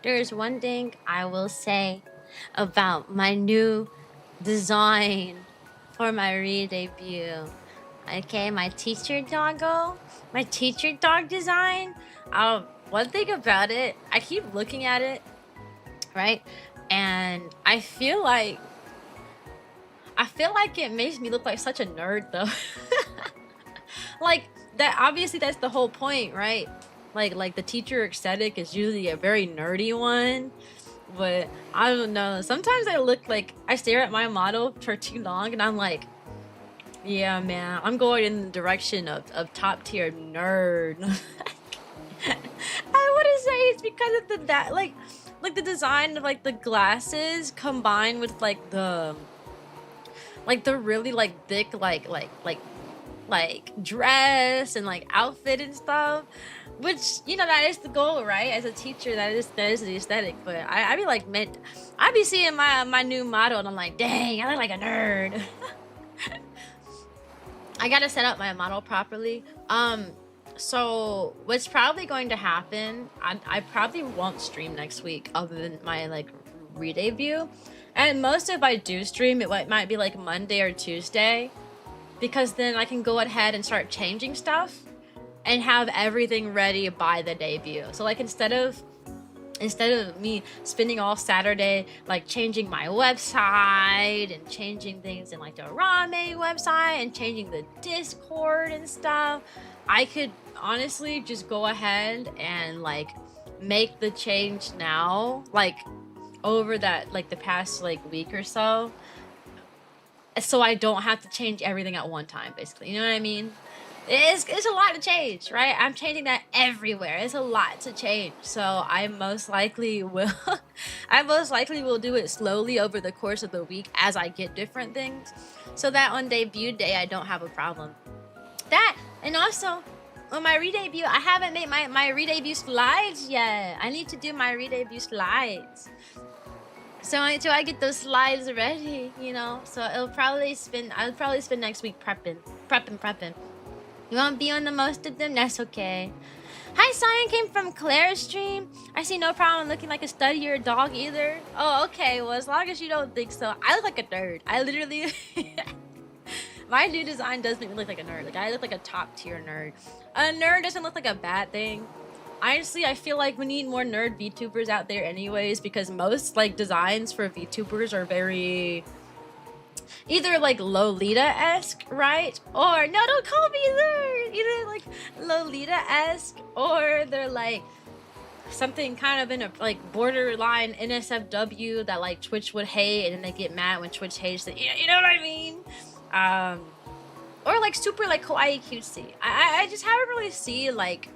There's one thing I will say about my new design for my re-debut. Okay, my teacher doggo, my teacher dog design. One thing about it, I keep looking at it, right? And I feel like it makes me look like such a nerd though. Like that obviously that's the whole point, right? Like the teacher aesthetic is usually a very nerdy one. But I don't know. Sometimes I stare at my model for too long and I'm like, yeah, man, I'm going in the direction of top tier nerd. I wouldn't say it's because of like the design of like the glasses combined with like the really like thick like dress and like outfit and stuff, which you know that is the goal, right? As a teacher, that is the aesthetic. But I be like I be seeing my new model and I'm like, dang, I look like a nerd. I gotta set up my model properly. So what's probably going to happen, I probably won't stream next week other than my like re-debut. And most if I do stream, it might be like Monday or Tuesday, because then I can go ahead and start changing stuff and have everything ready by the debut. So like instead of me spending all Saturday like changing my website and changing things in like the Rame website and changing the Discord and stuff, I could honestly just go ahead and like make the change now, like over that like the past like week or so I don't have to change everything at one time, basically. You know what I mean? It's a lot to change, right? I'm changing that everywhere. It's a lot to change. So I most likely will do it slowly over the course of the week as I get different things, so that on debut day I don't have a problem. That, and also on my re-debut, I haven't made my re-debut slides yet. I need to do my re-debut slides. So until I get those slides ready, you know, so I'll probably spend next week prepping. You won't be on the most of them? That's okay. Hi, Cyan came from Claire's stream. I see no problem looking like a study or a dog either. Oh, okay. Well, as long as you don't think so. I look like a nerd. I literally... My new design does make me look like a nerd. Like, I look like a top tier nerd. A nerd doesn't look like a bad thing. Honestly, I feel like we need more nerd VTubers out there anyways, because most like designs for VTubers are very either like Lolita-esque, right? Or no, don't call me nerd. Either like Lolita-esque, or they're like something kind of in a like borderline NSFW that like Twitch would hate, and then they get mad when Twitch hates it. You know what I mean? Or like super like kawaii cutesy. I just haven't really seen like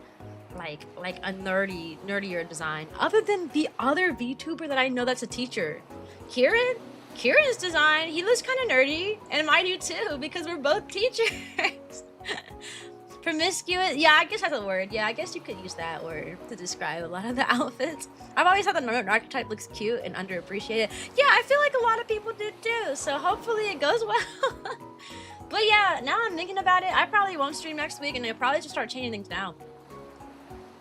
a nerdier design other than the other VTuber that I know that's a teacher. Kieran's design, he looks kind of nerdy, and mine do too, because we're both teachers. Promiscuous, yeah, I guess that's a word. Yeah, I guess you could use that word to describe a lot of the outfits. I've always thought the nerd archetype looks cute and underappreciated. Yeah, I feel like a lot of people did too, so hopefully it goes well. But yeah, now I'm thinking about it, I probably won't stream next week, and I'll probably just start changing things now.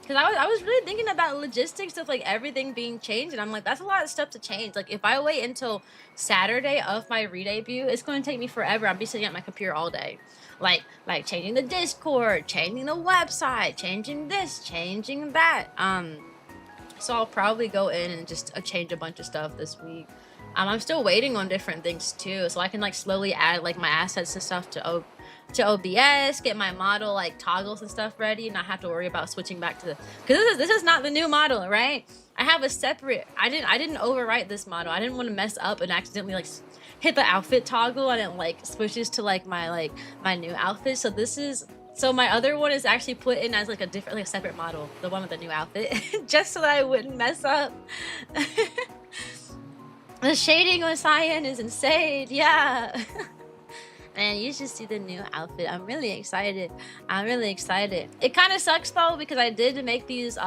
Because I was really thinking about logistics of like everything being changed, and I'm like, that's a lot of stuff to change. Like if I wait until Saturday of my re-debut, it's going to take me forever. I'll be sitting at my computer all day. Like changing the Discord, changing the website, changing this, changing that. So I'll probably go in and just change a bunch of stuff this week. I'm still waiting on different things too, so I can like slowly add like my assets and stuff to OBS, get my model like toggles and stuff ready, and not have to worry about switching back to the, because this is not the new model, right? I have a separate, I didn't overwrite this model. I didn't want to mess up and accidentally like hit the outfit toggle and it like switches to like my new outfit. So this is, so my other one is actually put in as like a different, like a separate model, the one with the new outfit, just so that I wouldn't mess up. The shading on Cyan is insane, yeah. Man, you should see the new outfit. I'm really excited. It kind of sucks though, because I did make these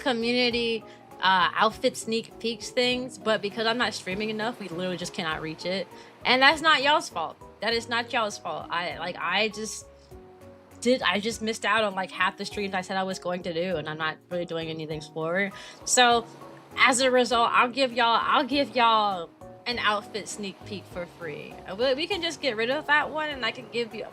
community outfit sneak peeks things, but because I'm not streaming enough, we literally just cannot reach it. And that's not y'all's fault. That is not y'all's fault. just missed out on like half the streams I said I was going to do, and I'm not really doing anything forward. So as a result, I'll give y'all an outfit sneak peek for free. We can just get rid of that one, and I can give you.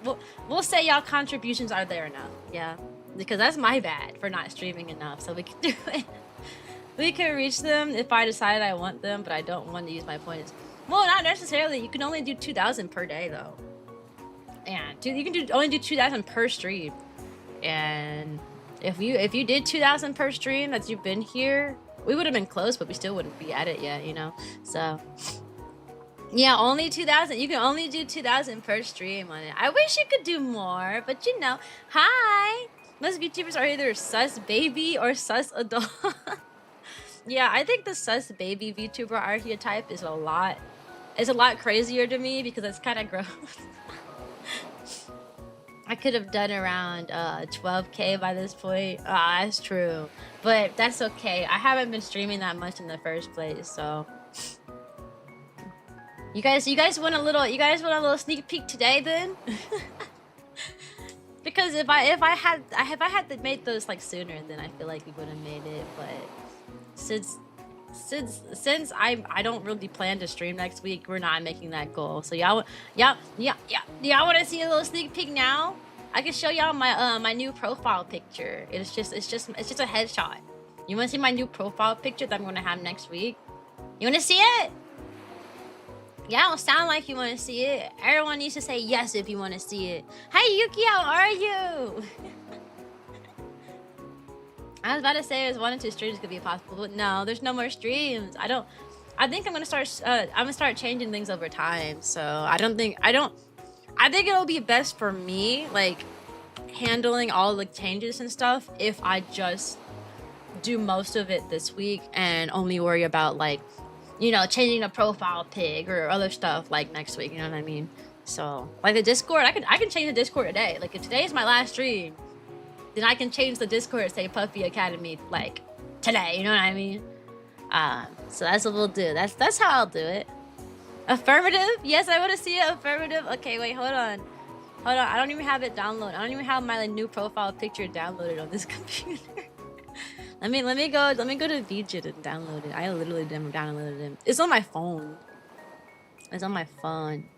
We'll say y'all contributions are there enough. Yeah, because that's my bad for not streaming enough. So we can do it. We can reach them if I decide I want them, but I don't want to use my points. Well, not necessarily. You can only do 2,000 per day though. And you can only do 2,000 per stream. And if you did 2,000 per stream that you've been here, we would have been close, but we still wouldn't be at it yet, you know. So yeah, only 2,000. You can only do 2,000 per stream on it. I wish you could do more, but you know, hi. Most VTubers are either sus baby or sus adult. Yeah, I think the sus baby VTuber archetype is a lot crazier to me because it's kind of gross. I could have done around 12K by this point. That's true, but that's okay. I haven't been streaming that much in the first place, so you guys want a little sneak peek today then? Because if I had to make those like sooner, then I feel like we would have made it, but since I don't really plan to stream next week, we're not making that goal. So y'all want to see a little sneak peek now? I can show y'all my my new profile picture. It's just a headshot. You want to see my new profile picture that I'm gonna have next week? You want to see it? Yeah, don't sound like you want to see it. Everyone needs to say yes if you want to see it. Hey Yuki, how are you? I was about to say there's 1 or 2 streams could be possible, but no, there's no more streams. I think I'm gonna start changing things over time. So I think it'll be best for me, like handling all the changes and stuff, if I just do most of it this week and only worry about like, you know, changing a profile pic or other stuff like next week. You know what I mean? So like the Discord, I can change the Discord today. Like if today is my last stream, then I can change the Discord to say Puffy Academy like today, you know what I mean? So that's what we'll do. That's how I'll do it. Affirmative? Yes, I want to see it. Affirmative. Okay, wait, hold on. I don't even have it downloaded. I don't even have my like, new profile picture downloaded on this computer. let me go to VJit and download it. I literally downloaded it. It's on my phone. It's on my phone.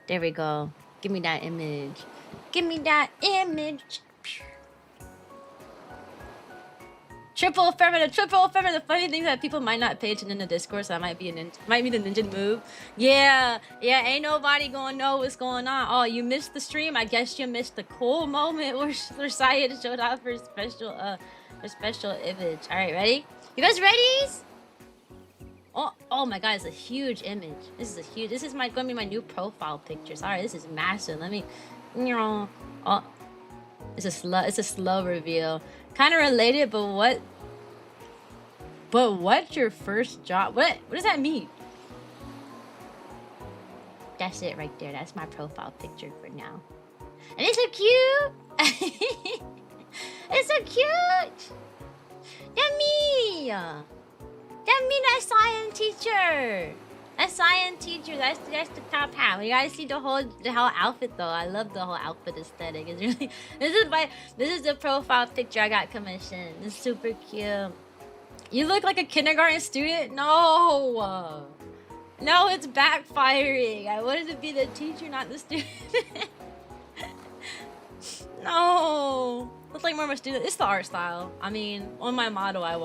There we go. Give me that image. Give me that image. Triple affirmative. The funny thing is that people might not pay attention to Discord, so that might be the ninja move. Yeah, ain't nobody gonna know what's going on. Oh, you missed the stream? I guess you missed the cool moment where Cyan showed off her special image. Alright, ready? You guys ready? Oh my god, it's a huge image. This is gonna be my new profile picture. Sorry, this is massive. Let me it's a slow reveal. Kind of related, but what's your first job? What does that mean? That's it right there. That's my profile picture for now. And it's so cute. It's so cute. That Cyan teacher. That Cyan teacher. That's the top half. You guys see the whole outfit though. I love the whole outfit aesthetic. It's really this is the profile picture I got commissioned. It's super cute. You look like a kindergarten student. No, it's backfiring. I wanted to be the teacher, not the student. No. Looks like more of a student. It's the art style. I mean, on my model, it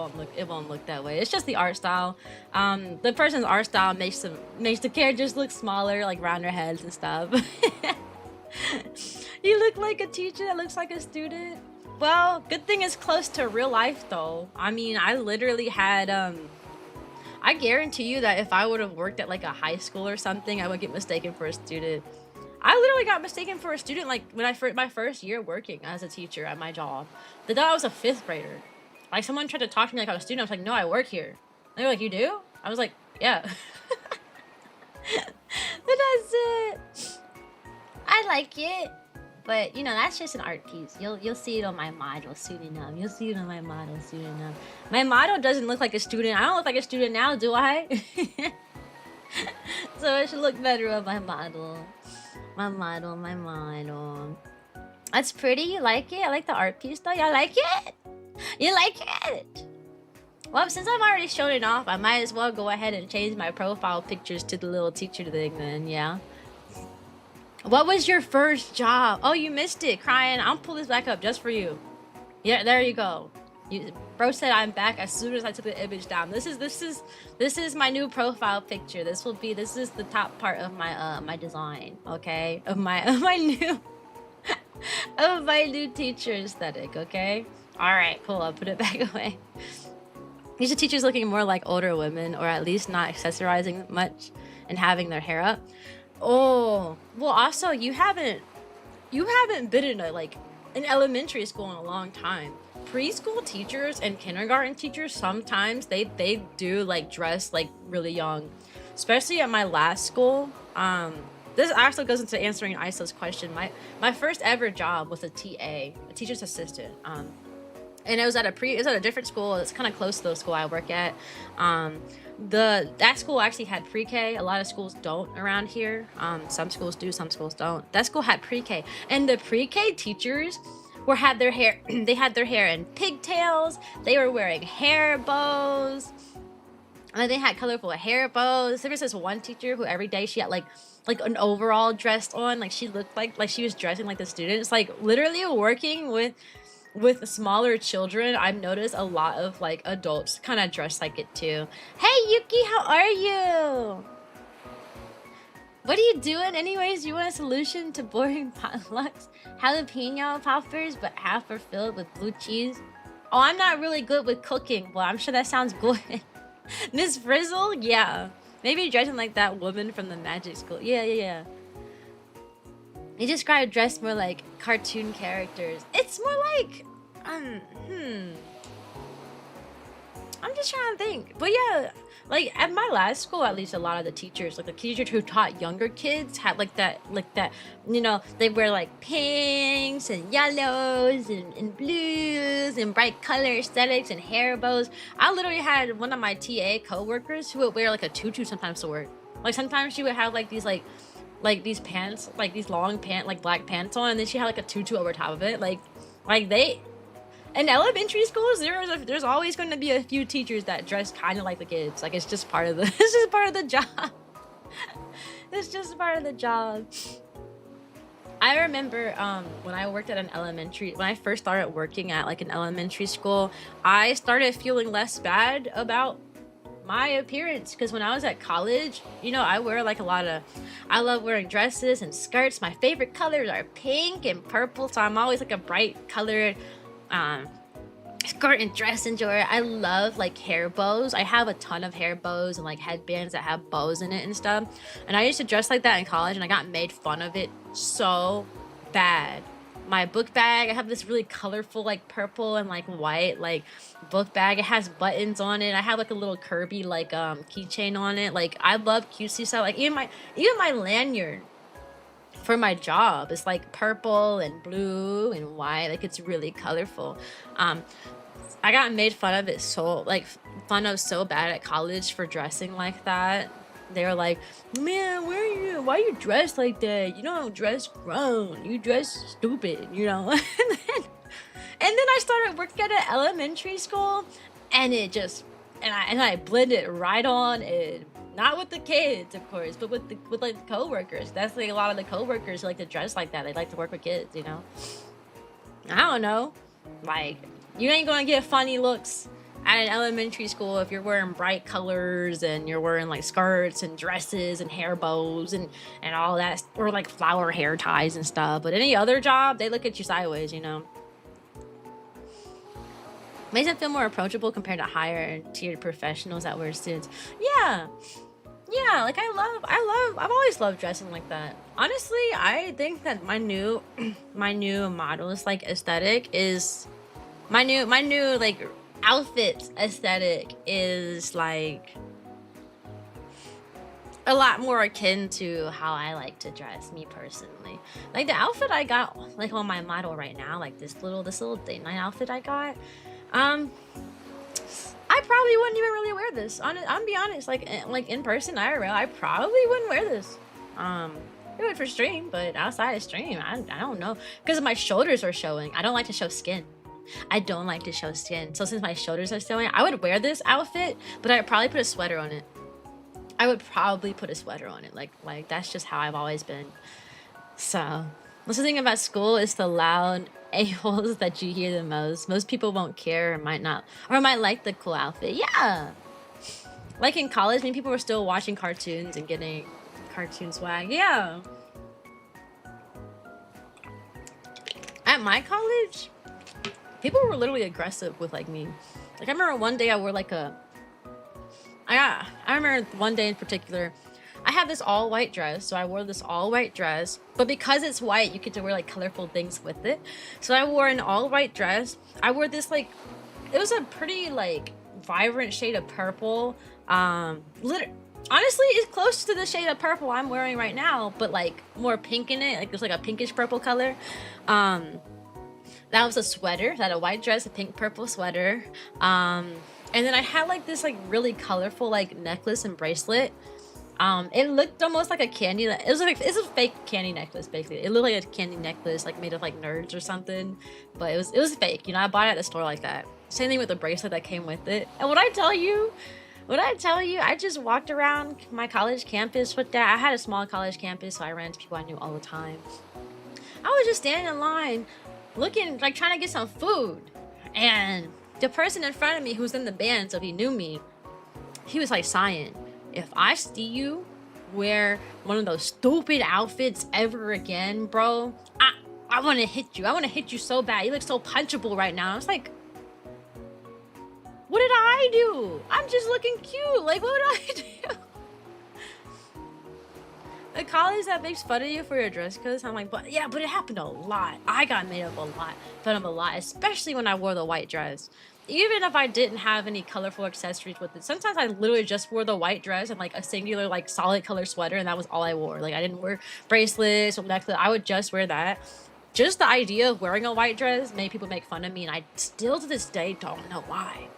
won't look that way. It's just the art style. The person's art style makes the characters look smaller, like rounder heads and stuff. You look like a teacher that looks like a student. Well, good thing it's close to real life though. I mean, I literally had I guarantee you that if I would have worked at like a high school or something, I would get mistaken for a student. I literally got mistaken for a student like when my first year working as a teacher at my job. They thought I was a 5th grader. Like someone tried to talk to me like I was a student. I was like, no, I work here. And they were like, you do? I was like, yeah. But that's it. I like it. But you know, that's just an art piece. You'll see it on my model soon enough. My model doesn't look like a student. I don't look like a student now, do I? So it should look better on my model. My model. That's pretty. You like it? I like the art piece though. You like it? You like it? Well, since I've already shown it off, I might as well go ahead and change my profile pictures to the little teacher thing then, yeah. What was your first job? Oh, you missed it, crying. I'll pull this back up just for you. Yeah, there you go. Bro said I'm back as soon as I took the image down. This is my new profile picture. This is the top part of my my design, okay? Of my new of my new teacher aesthetic, okay? Alright, cool, I'll put it back away. These are teachers looking more like older women, or at least not accessorizing much and having their hair up. Oh, well, also you haven't been in an elementary school in a long time. Preschool teachers and kindergarten teachers sometimes they do like dress like really young, especially at my last school. This actually goes into answering Isa's question. My first ever job was a TA, a teacher's assistant. And it was at a different school. It's kind of close to the school I work at. That school actually had pre-K. A lot of schools don't around here. Some schools do, some schools don't. That school had pre-K, and the pre-K teachers had their hair. They had their hair in pigtails. They were wearing hair bows. And they had colorful hair bows. There was this one teacher who every day she had like an overall dressed on. Like she looked like she was dressing like the students. Like literally working with smaller children, I've noticed a lot of like adults kind of dress like it too. Hey Yuki, how are you? What are you doing anyways? You want a solution to boring potlucks? Jalapeno poppers, but half are filled with blue cheese. Oh, I'm not really good with cooking. Well, I'm sure that sounds good. Miss Frizzle? Yeah. Maybe dressing like that woman from the magic school. Yeah. They describe dress more like cartoon characters. It's more like, I'm just trying to think. But yeah, like at my last school, at least a lot of the teachers, like the teachers who taught younger kids had like that, you know, they wear like pinks and yellows and blues and bright color aesthetics and hair bows. I literally had one of my TA co-workers who would wear like a tutu sometimes to work. Like sometimes she would have like these these pants, like these long like black pants on, and then she had like a tutu over top of it. Like they, in elementary schools, there's always going to be a few teachers that dress kind of like the kids. Like it's just part of the, it's just part of the job. It's just part of the job. I remember when I worked at when I first started working at like an elementary school, I started feeling less bad about my appearance, because when I was at college, you know, I wear like I love wearing dresses and skirts. My favorite colors are pink and purple, so I'm always like a bright colored skirt and dress enjoyer. I love like hair bows. I have a ton of hair bows and like headbands that have bows in it and stuff, and I used to dress like that in college, and I got made fun of it so bad. My book bag, I have this really colorful like purple and like white like book bag. It has buttons on it. I have like a little Kirby like keychain on it. Like I love cutesy stuff. Like even my lanyard for my job is like purple and blue and white. Like it's really colorful. I got made fun of it so bad at college for dressing like that. They were like, man, why are you dressed like that? You don't dress grown, you dress stupid, you know? And then I started working at an elementary school, and it just, and I blended right on, and not with the kids, of course, but with like the coworkers. That's like a lot of the coworkers like to dress like that. They like to work with kids, you know? I don't know. Like, you ain't gonna get funny looks at an elementary school if you're wearing bright colors and you're wearing like skirts and dresses and hair bows and all that, or like flower hair ties and stuff. But any other job, they look at you sideways, you know. Makes it feel more approachable compared to higher tiered professionals that wear suits. Yeah, like I've always loved dressing like that. Honestly, I think that my new models like aesthetic is my new like outfit aesthetic is like a lot more akin to how I like to dress, me personally. Like the outfit I got like on my model right now, like this little date night outfit I got, I probably wouldn't even really wear this. I'm be honest, like in person IRL, I probably wouldn't wear this. do it for stream, but outside of stream, I don't know. Because my shoulders are showing. I don't like to show skin. I don't like to show skin. So since my shoulders are showing, I would wear this outfit, but I'd probably put a sweater on it. I would probably put a sweater on it. Like that's just how I've always been. So what's the thing about school is the loud a-holes that you hear the most. Most people won't care or might not, or might like the cool outfit. Yeah. Like in college, many people were still watching cartoons and getting cartoon swag. Yeah. At my college, people were literally aggressive with like me. Like I remember one day I wore like I remember one day in particular, I have this all white dress. So I wore this all white dress, but because it's white, you get to wear like colorful things with it. So I wore an all white dress. I wore this like, it was a pretty like vibrant shade of purple. Honestly, it's close to the shade of purple I'm wearing right now, but like more pink in it. Like there's like a pinkish purple color. That was a sweater, that a white dress, a pink purple sweater. And then I had like this like really colorful like necklace and bracelet. It looked almost like a candy. It was like, it's a fake candy necklace basically. It looked like a candy necklace like made of like nerds or something, but it was fake. You know, I bought it at the store like that. Same thing with the bracelet that came with it. And when I tell you, I just walked around my college campus with that. I had a small college campus, so I ran into people I knew all the time. I was just standing in line, looking, like trying to get some food. And the person in front of me who's in the band, so if he knew me, he was like, Cyan, if I see you wear one of those stupid outfits ever again, bro, I want to hit you. I want to hit you so bad. You look so punchable right now. I was like, what did I do? I'm just looking cute. Like, what did I do? The college that makes fun of you for your dress codes, I'm like, but it happened a lot. I got made fun of a lot, especially when I wore the white dress. Even if I didn't have any colorful accessories with it, sometimes I literally just wore the white dress and like a singular like solid color sweater, and that was all I wore. Like I didn't wear bracelets or necklace. I would just wear that. Just the idea of wearing a white dress made people make fun of me, and I still to this day don't know why.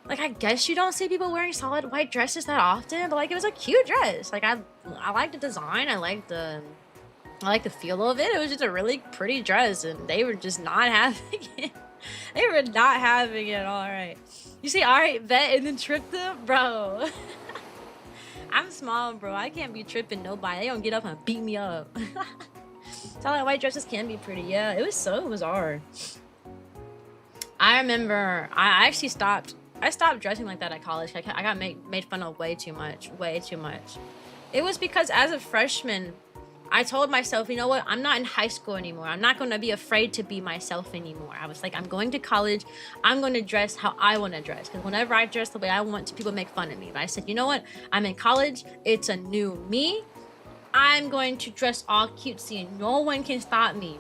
Like, I guess you don't see people wearing solid white dresses that often, but like, it was a cute dress. Like, I like the design. I like the feel of it. It was just a really pretty dress, and they were just not having it. They were not having it. All right. You say, all right, bet, and then trip them? Bro. I'm small, bro. I can't be tripping nobody. They don't get up and beat me up. Solid white dresses can be pretty. Yeah, it was so bizarre. I remember I stopped dressing like that at college. I got made fun of way too much. It was because as a freshman, I told myself, you know what? I'm not in high school anymore. I'm not going to be afraid to be myself anymore. I was like, I'm going to college. I'm going to dress how I want to dress. Because whenever I dress the way I want to, people make fun of me. But I said, you know what? I'm in college. It's a new me. I'm going to dress all cutesy and no one can stop me.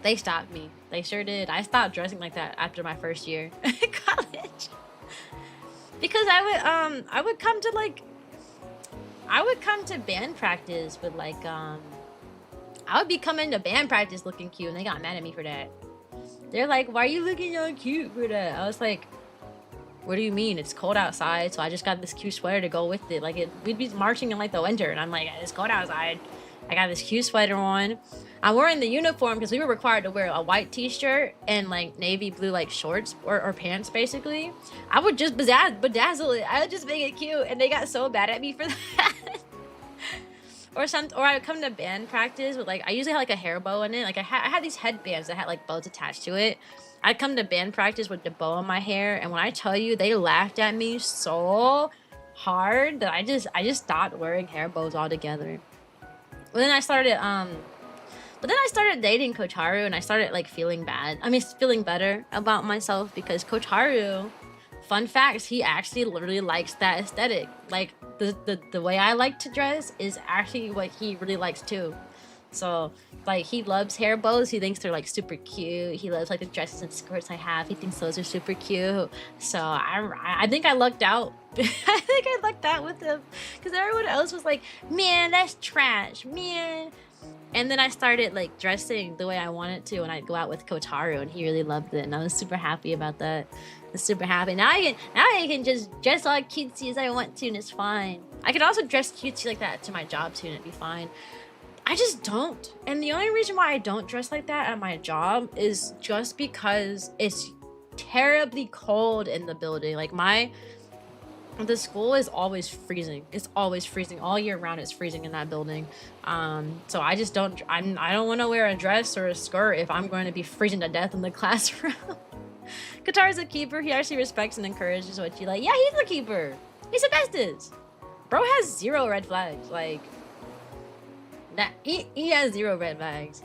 They stopped me. They sure did. I stopped dressing like that after my first year in college. Because I would come to band practice with like I would be coming to band practice looking cute, and they got mad at me for that. They're like, why are you looking so cute for that? I was like, what do you mean? It's cold outside, so I just got this cute sweater to go with it. Like we'd be marching in like the winter, and I'm like, it's cold outside. I got this cute sweater on. I'm wearing the uniform because we were required to wear a white t-shirt and like navy blue like shorts or pants basically. I would just bedazzle it. I would just make it cute, and they got so mad at me for that. Or I would come to band practice with like, I usually had like a hair bow in it. Like I had these headbands that had like bows attached to it. I'd come to band practice with the bow in my hair, and when I tell you, they laughed at me so hard that I just stopped wearing hair bows altogether. But then I started dating Coach Haru, and I started like feeling better about myself because Coach Haru, fun facts, he actually literally likes that aesthetic. Like the way I like to dress is actually what he really likes too. So like he loves hair bows. He thinks they're like super cute. He loves like the dresses and skirts I have. He thinks those are super cute. So I think I lucked out. I think I lucked out with him because everyone else was like, man, that's trash, man. And then I started like dressing the way I wanted to, and I'd go out with Coach Haru, and he really loved it, and I was super happy about that. I was super happy. Now I can just dress all cutesy as I want to, and it's fine. I could also dress cutesy like that to my job too, and it'd be fine. I just don't. And the only reason why I don't dress like that at my job is just because it's terribly cold in the building. Like the school is always freezing. It's always freezing all year round. It's freezing in that building. So I just don't. I don't want to wear a dress or a skirt if I'm going to be freezing to death in the classroom. Qatar's a keeper. He actually respects and encourages what you like. Yeah, he's the keeper. He's the bestest. Bro has 0 red flags. Like that. He has 0 red flags.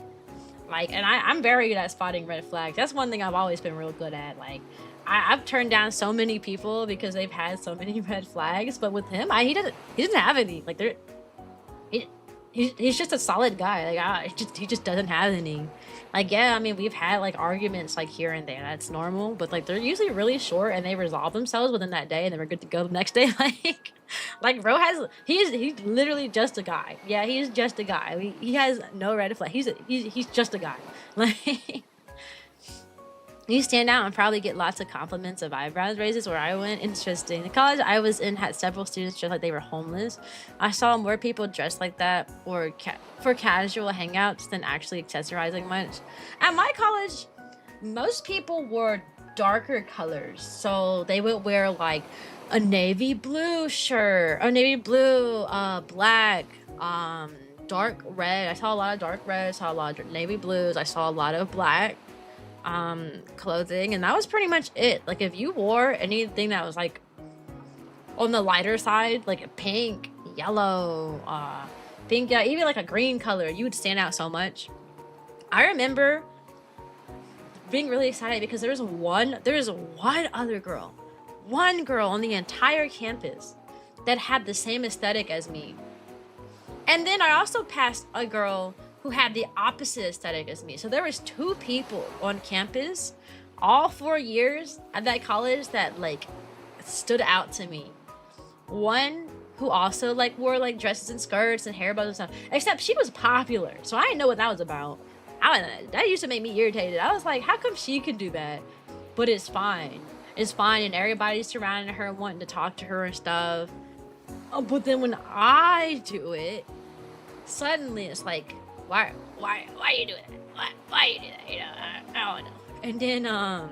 Like, and I'm very good at spotting red flags. That's one thing I've always been real good at. Like, I've turned down so many people because they've had so many red flags. But with him, he doesn't have any. Like, he's just a solid guy. Like, he just doesn't have any. Like, yeah, I mean, we've had like arguments like here and there. That's normal. But like, they're usually really short and they resolve themselves within that day and then we're good to go the next day. Like bro he's literally just a guy. Yeah, he's just a guy. He has no red flag. He's just a guy. Like, you stand out and probably get lots of compliments of eyebrows raises. Where I went, interesting. The college I was in had several students dressed like they were homeless. I saw more people dressed like that or for casual hangouts than actually accessorizing much. At my college, most people wore darker colors, so they would wear like a navy blue shirt, a navy blue, black, dark red. I saw a lot of dark red. I saw a lot of navy blues. I saw a lot of black clothing, and that was pretty much it. Like, if you wore anything that was like on the lighter side, like pink, yellow, yeah, even like a green color, you would stand out so much. I remember being really excited because there was one girl on the entire campus that had the same aesthetic as me. And then I also passed a girl who had the opposite aesthetic as me. So there was 2 people on campus all 4 years at that college that like stood out to me. One who also like wore like dresses and skirts and hair bows and stuff, except she was popular. So I didn't know what that was about. That used to make me irritated. I was like, how come she can do that? But it's fine. It's fine, and everybody's surrounding her, wanting to talk to her and stuff. Oh, but then when I do it, suddenly it's like, why you do that? Why you do that? You know, I don't know.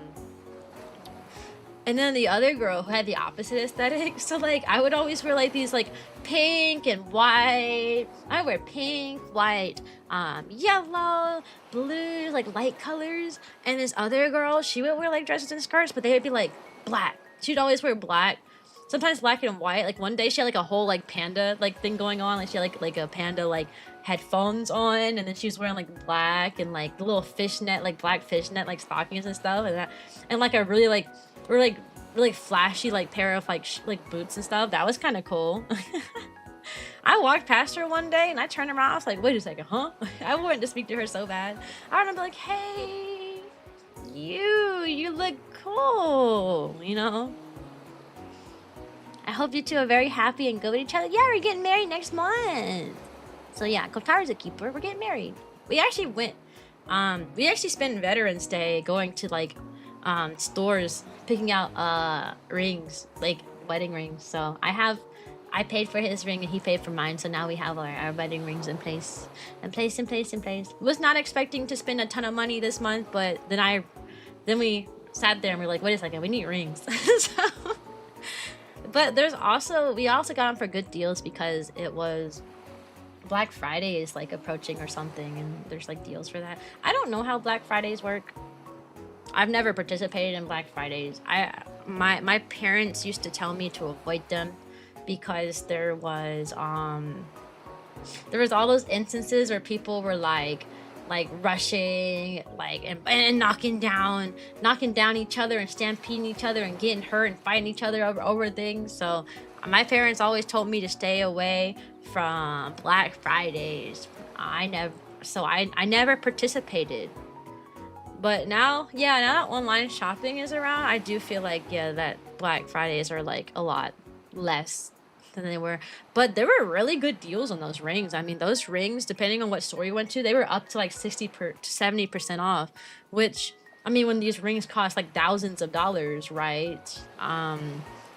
And then the other girl who had the opposite aesthetic. So like, I would always wear like these like pink and white. I wear pink, white, yellow, blue, like light colors. And this other girl, she would wear like dresses and skirts, but they would be like black. She'd always wear black. Sometimes black and white. Like one day she had like a whole like panda like thing going on. Like she had like a panda like headphones on, and then she was wearing like black and like the little fishnet, like black fishnet like stockings and stuff, and like a really flashy like pair of like boots and stuff. That was kind of cool. I walked past her one day and I turned around. I was like, wait a second, huh? I wanted to speak to her so bad. I remember like, hey, you look cool, you know? I hope you two are very happy and good with each other. Yeah, we're getting married next month. So yeah, Kotar's a keeper. We're getting married. We actually spent Veterans Day going to like stores picking out rings, like wedding rings. So I paid for his ring and he paid for mine. So now we have our wedding rings in place. Was not expecting to spend a ton of money this month, but then we sat there and we're like, wait a second, we need rings. So, but we also got them for good deals because it was Black Friday is like approaching or something, and there's like deals for that. I don't know how Black Fridays work. I've never participated in Black Fridays. My parents used to tell me to avoid them because there was all those instances where people were like rushing and knocking down each other and stampeding each other and getting hurt and fighting each other over things. So my parents always told me to stay away from Black Fridays. I never participated. But now that online shopping is around, I do feel like that Black Fridays are like a lot less than they were. But there were really good deals on those rings. I mean, those rings, depending on what store you went to, they were up to like 60 to 70% off, which, I mean, when these rings cost like thousands of dollars, right?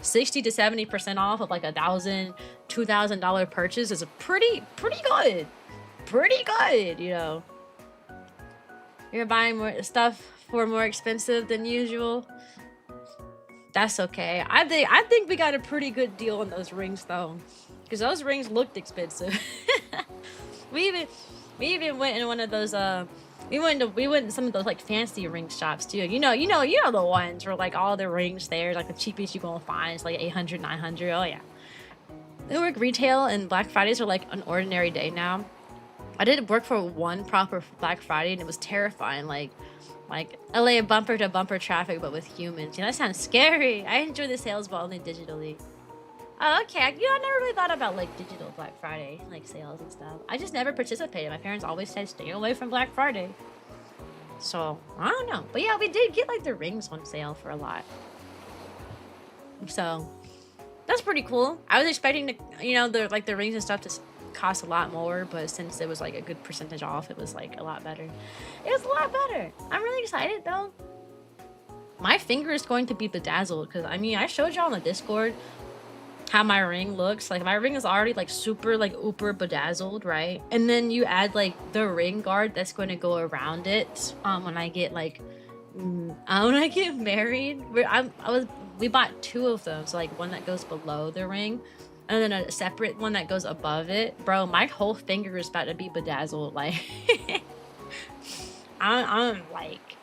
60 to 70% off of like $1,000, $2,000 purchase is a pretty good. pretty good, you know. You're buying more stuff for more expensive than usual. That's okay. I think we got a pretty good deal on those rings though, because those rings looked expensive. we even went in one of those we went in some of those like fancy ring shops too. You know the ones where like all the rings there, like the cheapest you gonna find is like 800, 900. Oh yeah. They work retail and Black Fridays are like an ordinary day now. I did work for one proper Black Friday and it was terrifying. Like LA bumper to bumper traffic, but with humans. You know, that sounds scary. I enjoy the sales, but only digitally. Oh, okay. You know, I never really thought about like digital Black Friday, like sales and stuff. I just never participated. My parents always said stay away from Black Friday. So I don't know, but yeah, we did get like the rings on sale for a lot. So that's pretty cool. I was expecting to, you know, the rings and stuff to cost a lot more, but since it was like a good percentage off, it was like a lot better. It was a lot better. I'm really excited though. My finger is going to be bedazzled because I mean I showed y'all on the Discord how my ring looks. Like my ring is already like super like uber bedazzled, right? And then you add like the ring guard that's going to go around it when I get like when I get married. We bought two of them, so like one that goes below the ring and then a separate one that goes above it. Bro, my whole finger is about to be bedazzled. Like I'm like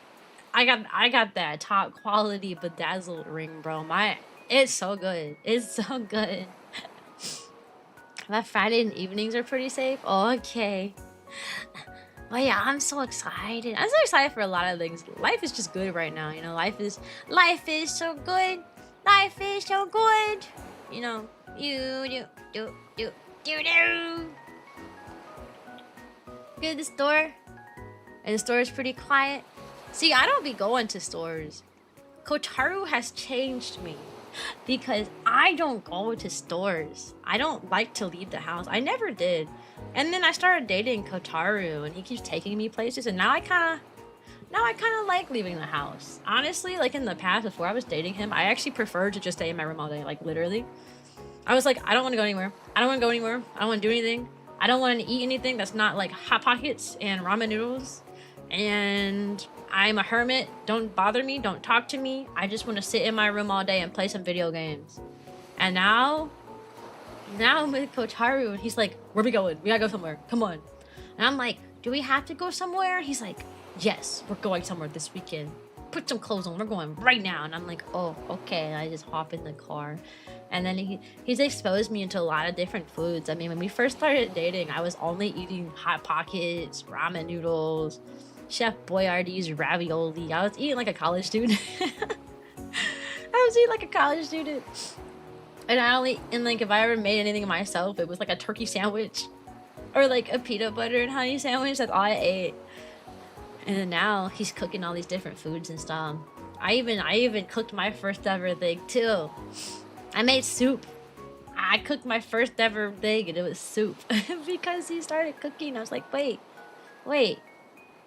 I got that top quality bedazzled ring, bro. It's so good. It's so good. That Friday and evenings are pretty safe. Oh, okay. But yeah, I'm so excited. I'm so excited for a lot of things. Life is just good right now, you know. Life is so good. Life is so good. You know, do. Go to the store. And the store is pretty quiet. See, I don't be going to stores. Kotaru has changed me because I don't go to stores. I don't like to leave the house. I never did. And then I started dating Kotaru and he keeps taking me places and now I kind of like leaving the house. Honestly, like in the past before I was dating him, I actually preferred to just stay in my room all day, like literally. I was like, I don't want to go anywhere. I don't want to go anywhere. I don't want to do anything. I don't want to eat anything that's not like Hot Pockets and ramen noodles. And I'm a hermit. Don't bother me. Don't talk to me. I just want to sit in my room all day and play some video games. And now I'm with Kotaru and he's like, where we going? We gotta go somewhere. Come on. And I'm like, do we have to go somewhere? He's like, yes, we're going somewhere this weekend. Put some clothes on. We're going right now. And I'm like, oh, okay. And I just hop in the car. And then he's exposed me into a lot of different foods. I mean, when we first started dating, I was only eating Hot Pockets, ramen noodles, Chef Boyardee's ravioli. I was eating like a college student. And like if I ever made anything myself, it was like a turkey sandwich or like a peanut butter and honey sandwich. That's all I ate. And then now he's cooking all these different foods and stuff. I even cooked my first ever thing too. I made soup. I cooked my first ever thing and it was soup because he started cooking. I was like, wait.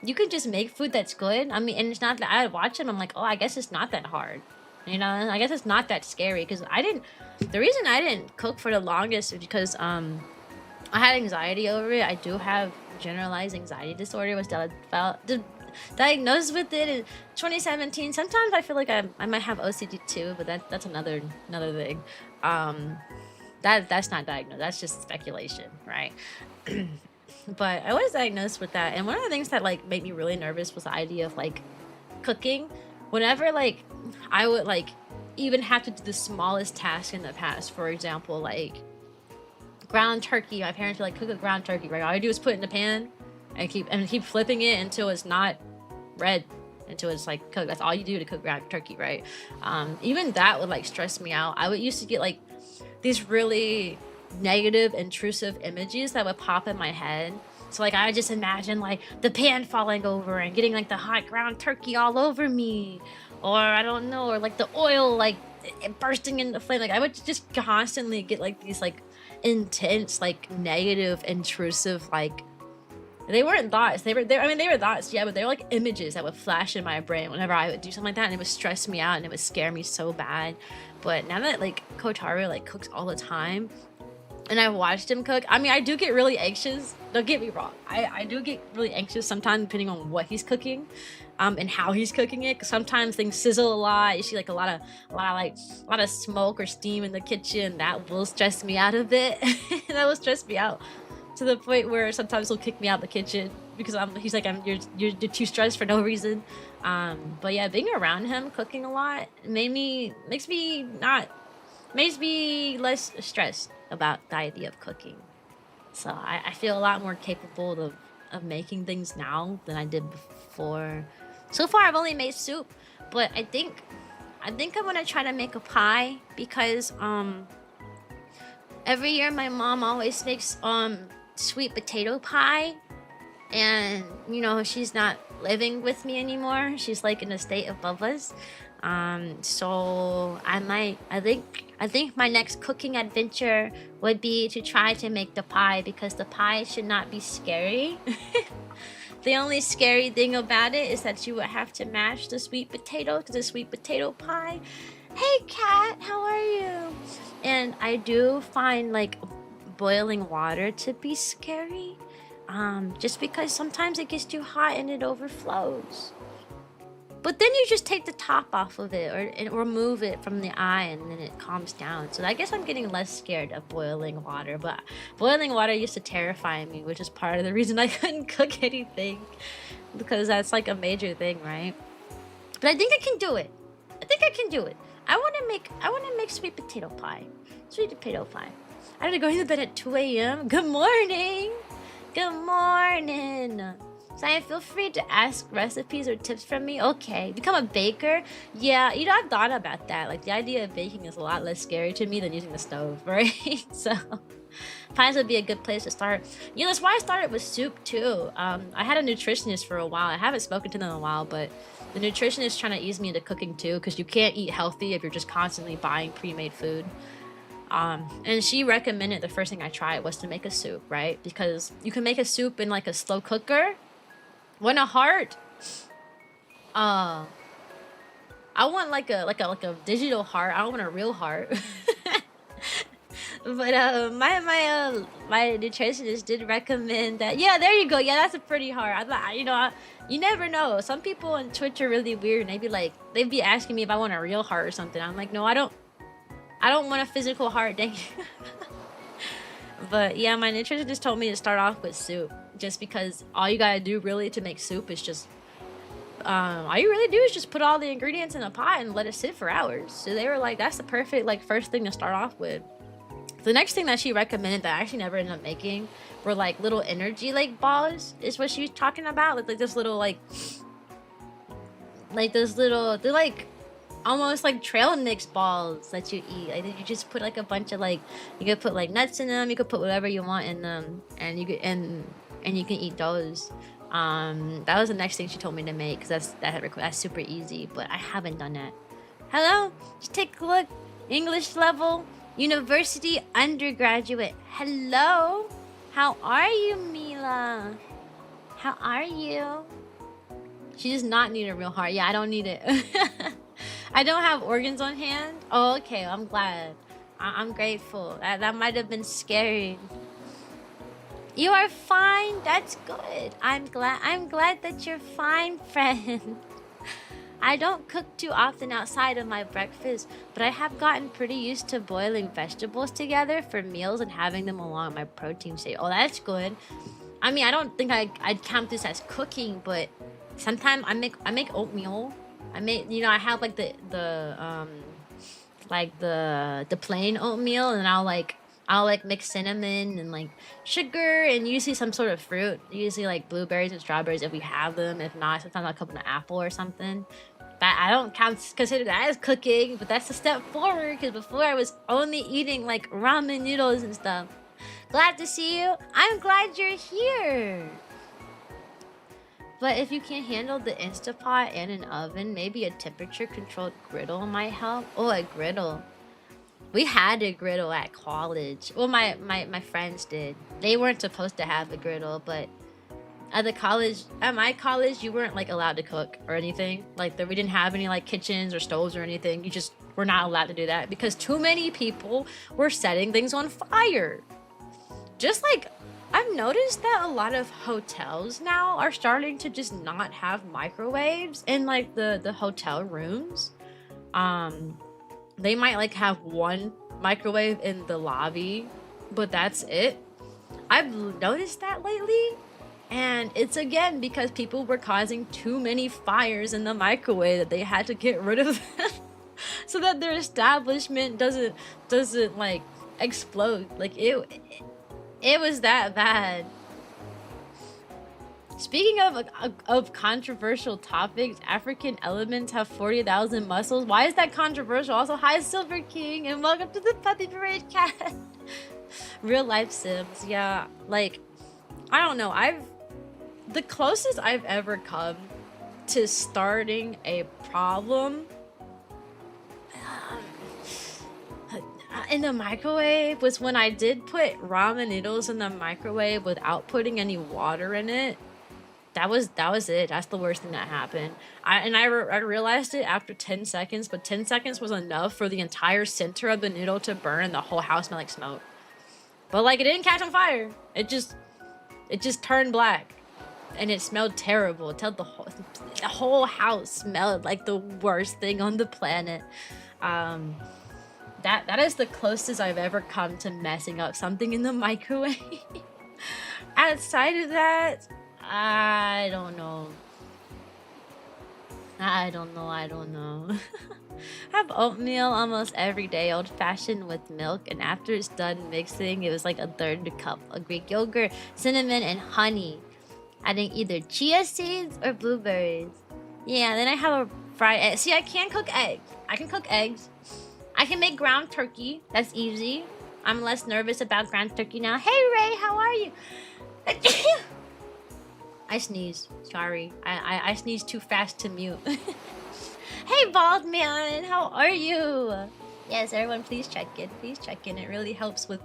You can just make food that's good. I mean, and it's not that I watch him. I'm like, oh, I guess it's not that hard. You know, I guess it's not that scary because the reason I didn't cook for the longest is because I had anxiety over it. I do have generalized anxiety disorder. Was diagnosed with it in 2017. Sometimes I feel like I might have OCD too, but that's another thing. That's not diagnosed. That's just speculation, right? But I was diagnosed with that, and one of the things that like made me really nervous was the idea of like cooking. Whenever like I would like even have to do the smallest task in the past, for example, like ground turkey. My parents would like cook a ground turkey, right? All I do is put it in the pan and keep flipping it until it's not red, until it's like cooked. That's all you do to cook ground turkey, right? Even that would like stress me out. I would used to get like these really negative intrusive images that would pop in my head. So like I would just imagine like the pan falling over and getting like the hot ground turkey all over me, or I don't know, or like the oil like bursting into flame. Like I would just constantly get like these like intense like negative intrusive like, they weren't thoughts, they were thoughts, yeah, but they were like images that would flash in my brain whenever I would do something like that, and it would stress me out and it would scare me so bad. But now that like Kotaru like cooks all the time, and I watched him cook. I mean, I do get really anxious. Don't get me wrong. I do get really anxious sometimes depending on what he's cooking, and how he's cooking it. 'Cause sometimes things sizzle a lot. You see like a lot of smoke or steam in the kitchen. That will stress me out a bit. That will stress me out to the point where sometimes he'll kick me out the kitchen because he's like, you're too stressed for no reason. But yeah, being around him cooking a lot makes me less stressed about the idea of cooking. So I feel a lot more capable of making things now than I did before. So far I've only made soup, but I think I'm gonna try to make a pie because every year my mom always makes sweet potato pie, and you know she's not living with me anymore. She's like in a state above us. So I think my next cooking adventure would be to try to make the pie because the pie should not be scary. The only scary thing about it is that you would have to mash the sweet potato to the sweet potato pie. Hey cat, how are you? And I do find like boiling water to be scary. Just because sometimes it gets too hot and it overflows. But then you just take the top off of it or remove it from the eye and then it calms down. So I guess I'm getting less scared of boiling water. But boiling water used to terrify me, which is part of the reason I couldn't cook anything. Because that's like a major thing, right? But I think I can do it. I want to make sweet potato pie. Sweet potato pie. I had to go to bed at 2 a.m. Good morning. Good morning. Cyan, feel free to ask recipes or tips from me. Okay, become a baker. Yeah, you know, I've thought about that. Like, the idea of baking is a lot less scary to me than using the stove, right? So, pies would be a good place to start. You know, that's why I started with soup, too. I had a nutritionist for a while. I haven't spoken to them in a while, but the nutritionist is trying to ease me into cooking, too, because you can't eat healthy if you're just constantly buying pre-made food. And she recommended the first thing I tried was to make a soup, right? Because you can make a soup in, like, a slow cooker. Want a heart? I want like a digital heart. I don't want a real heart. But my nutritionist did recommend that. Yeah, there you go. Yeah, that's a pretty heart. I thought, you know, you never know. Some people on Twitch are really weird. And they'd be asking me if I want a real heart or something. I'm like, no, I don't want a physical heart. Dang. But yeah, my nutritionist told me to start off with soup. Just because all you gotta do really to make soup is just all you really do is just put all the ingredients in a pot and let it sit for hours. So they were like, that's the perfect like first thing to start off with. The next thing that she recommended that I actually never ended up making were like little energy like balls, is what she was talking about. Like this little they're like almost like trail mix balls that you eat. Like you just put like a bunch of like, you could put like nuts in them, you could put whatever you want in them, and you can eat those. That was the next thing she told me to make because that's super easy, but I haven't done that. Hello, just take a look. English level, university, undergraduate. Hello, how are you, Mila? How are you? She does not need a real heart. Yeah, I don't need it. I don't have organs on hand. Oh, okay. I'm glad. I'm grateful. That might have been scary. You are fine. That's good. I'm glad that you're fine, friend. I don't cook too often outside of my breakfast, but I have gotten pretty used to boiling vegetables together for meals and having them along with my protein shake. Oh, that's good. I mean, I don't think I'd count this as cooking, but sometimes I make oatmeal. I have like the plain oatmeal, and I'll mix cinnamon and like sugar and usually some sort of fruit, usually like blueberries and strawberries if we have them. If not, sometimes I'll cook an apple or something. That I don't consider that as cooking, but that's a step forward because before I was only eating like ramen noodles and stuff. Glad to see you. I'm glad you're here. But if you can't handle the Instapot and an oven, maybe a temperature-controlled griddle might help. Oh, a griddle. We had a griddle at college. Well, my friends did. They weren't supposed to have a griddle, but at my college, you weren't like allowed to cook or anything. Like we didn't have any like kitchens or stoves or anything. You just were not allowed to do that because too many people were setting things on fire. Just like I've noticed that a lot of hotels now are starting to just not have microwaves in like the hotel rooms. They might like have one microwave in the lobby, but that's it. I've noticed that lately, and it's again because people were causing too many fires in the microwave that they had to get rid of them so that their establishment doesn't like explode. Like it was that bad. Speaking of controversial topics, African elements have 40,000 muscles. Why is that controversial? Also, hi Silver King, and welcome to the Puppy Parade Cat. Real life Sims, yeah. Like, I don't know. The closest I've ever come to starting a problem in the microwave was when I did put ramen noodles in the microwave without putting any water in it. That was it. That's the worst thing that happened. I realized it after 10 seconds, but 10 seconds was enough for the entire center of the noodle to burn and the whole house smelled like smoke. But like it didn't catch on fire. It just turned black. And it smelled terrible. It told the whole house smelled like the worst thing on the planet. That is the closest I've ever come to messing up something in the microwave. Outside of that, I don't know. I don't know. I have oatmeal almost every day, old-fashioned with milk, and after it's done mixing, it was like a third cup of Greek yogurt, cinnamon, and honey. Adding either chia seeds or blueberries. Yeah, then I have a fried egg. See, I can cook eggs. I can cook eggs. I can make ground turkey. That's easy. I'm less nervous about ground turkey now. Hey, Ray, how are you? I sneezed. Sorry. I sneezed too fast to mute. Hey, bald man, how are you? Yes, everyone, please check in. Please check in. It really helps with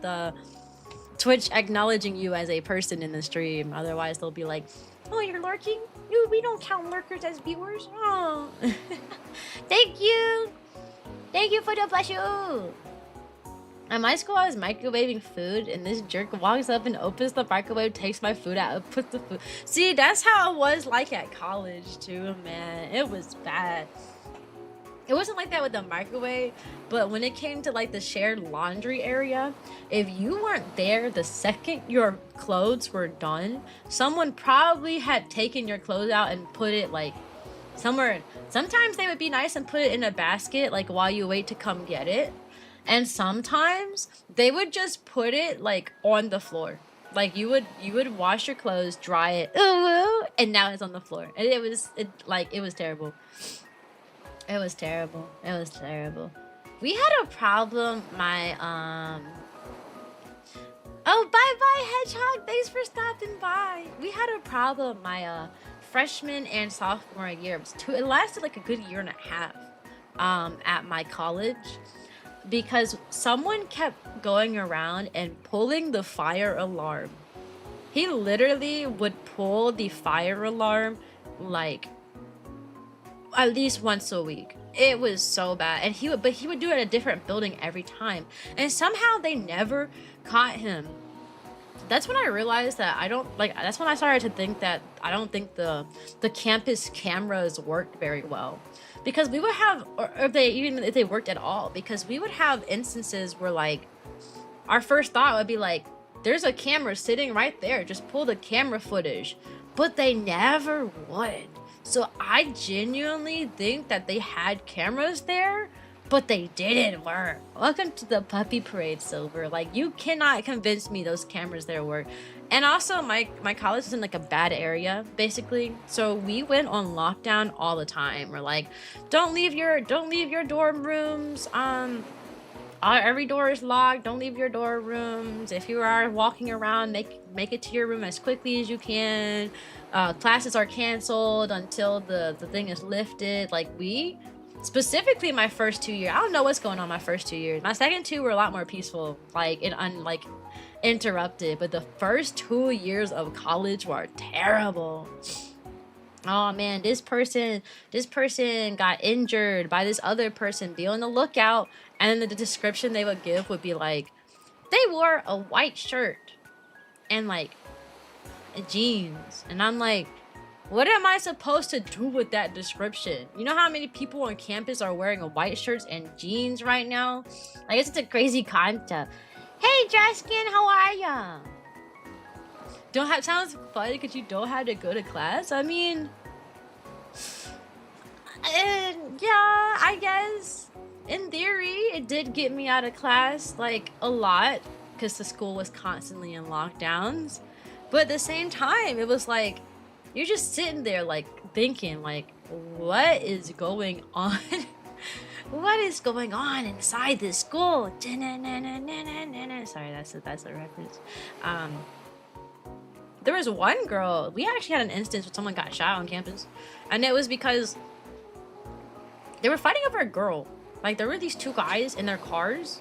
Twitch acknowledging you as a person in the stream. Otherwise, they'll be like, "Oh, you're lurking? We don't count lurkers as viewers." Oh, thank you. Thank you for the pleasure. At my school, I was microwaving food, and this jerk walks up and opens the microwave, takes my food out, and puts the food. See, that's how it was like at college too, man. It was bad. It wasn't like that with the microwave, but when it came to like the shared laundry area, if you weren't there the second your clothes were done, someone probably had taken your clothes out and put it like somewhere. Sometimes they would be nice and put it in a basket like while you wait to come get it. And sometimes they would just put it like on the floor. Like you would wash your clothes, dry it, and now it's on the floor. And it was terrible. It was terrible. It was terrible. We had a problem. Oh, bye Hedgehog. Thanks for stopping by. We had a problem my freshman and sophomore year. It lasted like a good year and a half at my college because someone kept going around and pulling the fire alarm. He literally would pull the fire alarm like at least once a week. It was so bad. And he would do it at a different building every time. And somehow they never caught him. That's when I realized that that's when I started to think that I don't think the campus cameras worked very well. Because we would have, or if they worked at all, because we would have instances where like our first thought would be like, there's a camera sitting right there, just pull the camera footage. But they never would. So I genuinely think that they had cameras there, but they didn't work. Welcome to the Puppy Parade, Silver. Like, you cannot convince me those cameras there work. And also, my college is in like a bad area, basically. So we went on lockdown all the time. We're like, don't leave your dorm rooms. Every door is locked. Don't leave your dorm rooms. If you are walking around, make it to your room as quickly as you can. Classes are canceled until the thing is lifted. Like specifically my first 2 years. I don't know what's going on my first 2 years. My second two were a lot more peaceful, like interrupted. But the first 2 years of college were terrible. Oh man, this person got injured by this other person. Be on the lookout. And then the description they would give would be like, they wore a white shirt and like jeans. And I'm like, what am I supposed to do with that description? You know how many people on campus are wearing a white shirts and jeans right now? I guess it's a crazy concept. Hey, Jaskin, how are ya? Sounds funny because you don't have to go to class. I mean, yeah, I guess in theory it did get me out of class like a lot because the school was constantly in lockdowns. But at the same time, it was like you're just sitting there like thinking like, what is going on? What is going on inside this school? Sorry, that's a reference. There was one girl, we actually had an instance where someone got shot on campus, and it was because they were fighting over a girl. Like, there were these two guys in their cars,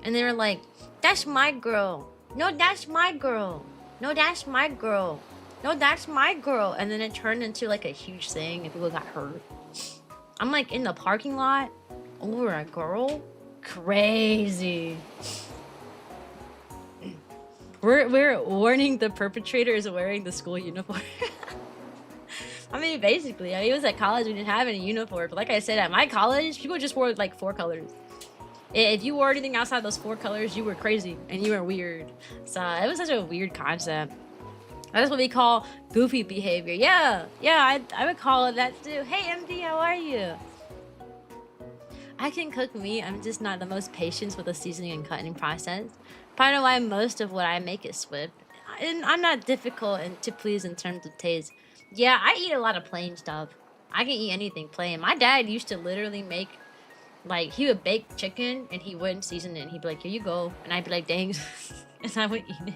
and they were like, that's my girl. No, that's my girl. No, that's my girl. No, that's my girl. And then it turned into like a huge thing and people got hurt. I'm like in the parking lot over a girl. Crazy. We're warning the perpetrator is wearing the school uniform. I mean, basically, it was at college, we didn't have any uniform. But like I said, at my college, people just wore like 4 colors. If you wore anything outside those 4 colors, you were crazy and you were weird. So it was such a weird concept. That's what we call goofy behavior. Yeah, I would call it that too. Hey, MD, how are you? I can cook meat. I'm just not the most patient with the seasoning and cutting process. Part of why most of what I make is swift. And I'm not difficult and to please in terms of taste. Yeah, I eat a lot of plain stuff. I can eat anything plain. My dad used to literally make, like, he would bake chicken and he wouldn't season it. And he'd be like, here you go. And I'd be like, dang. And I would eat it.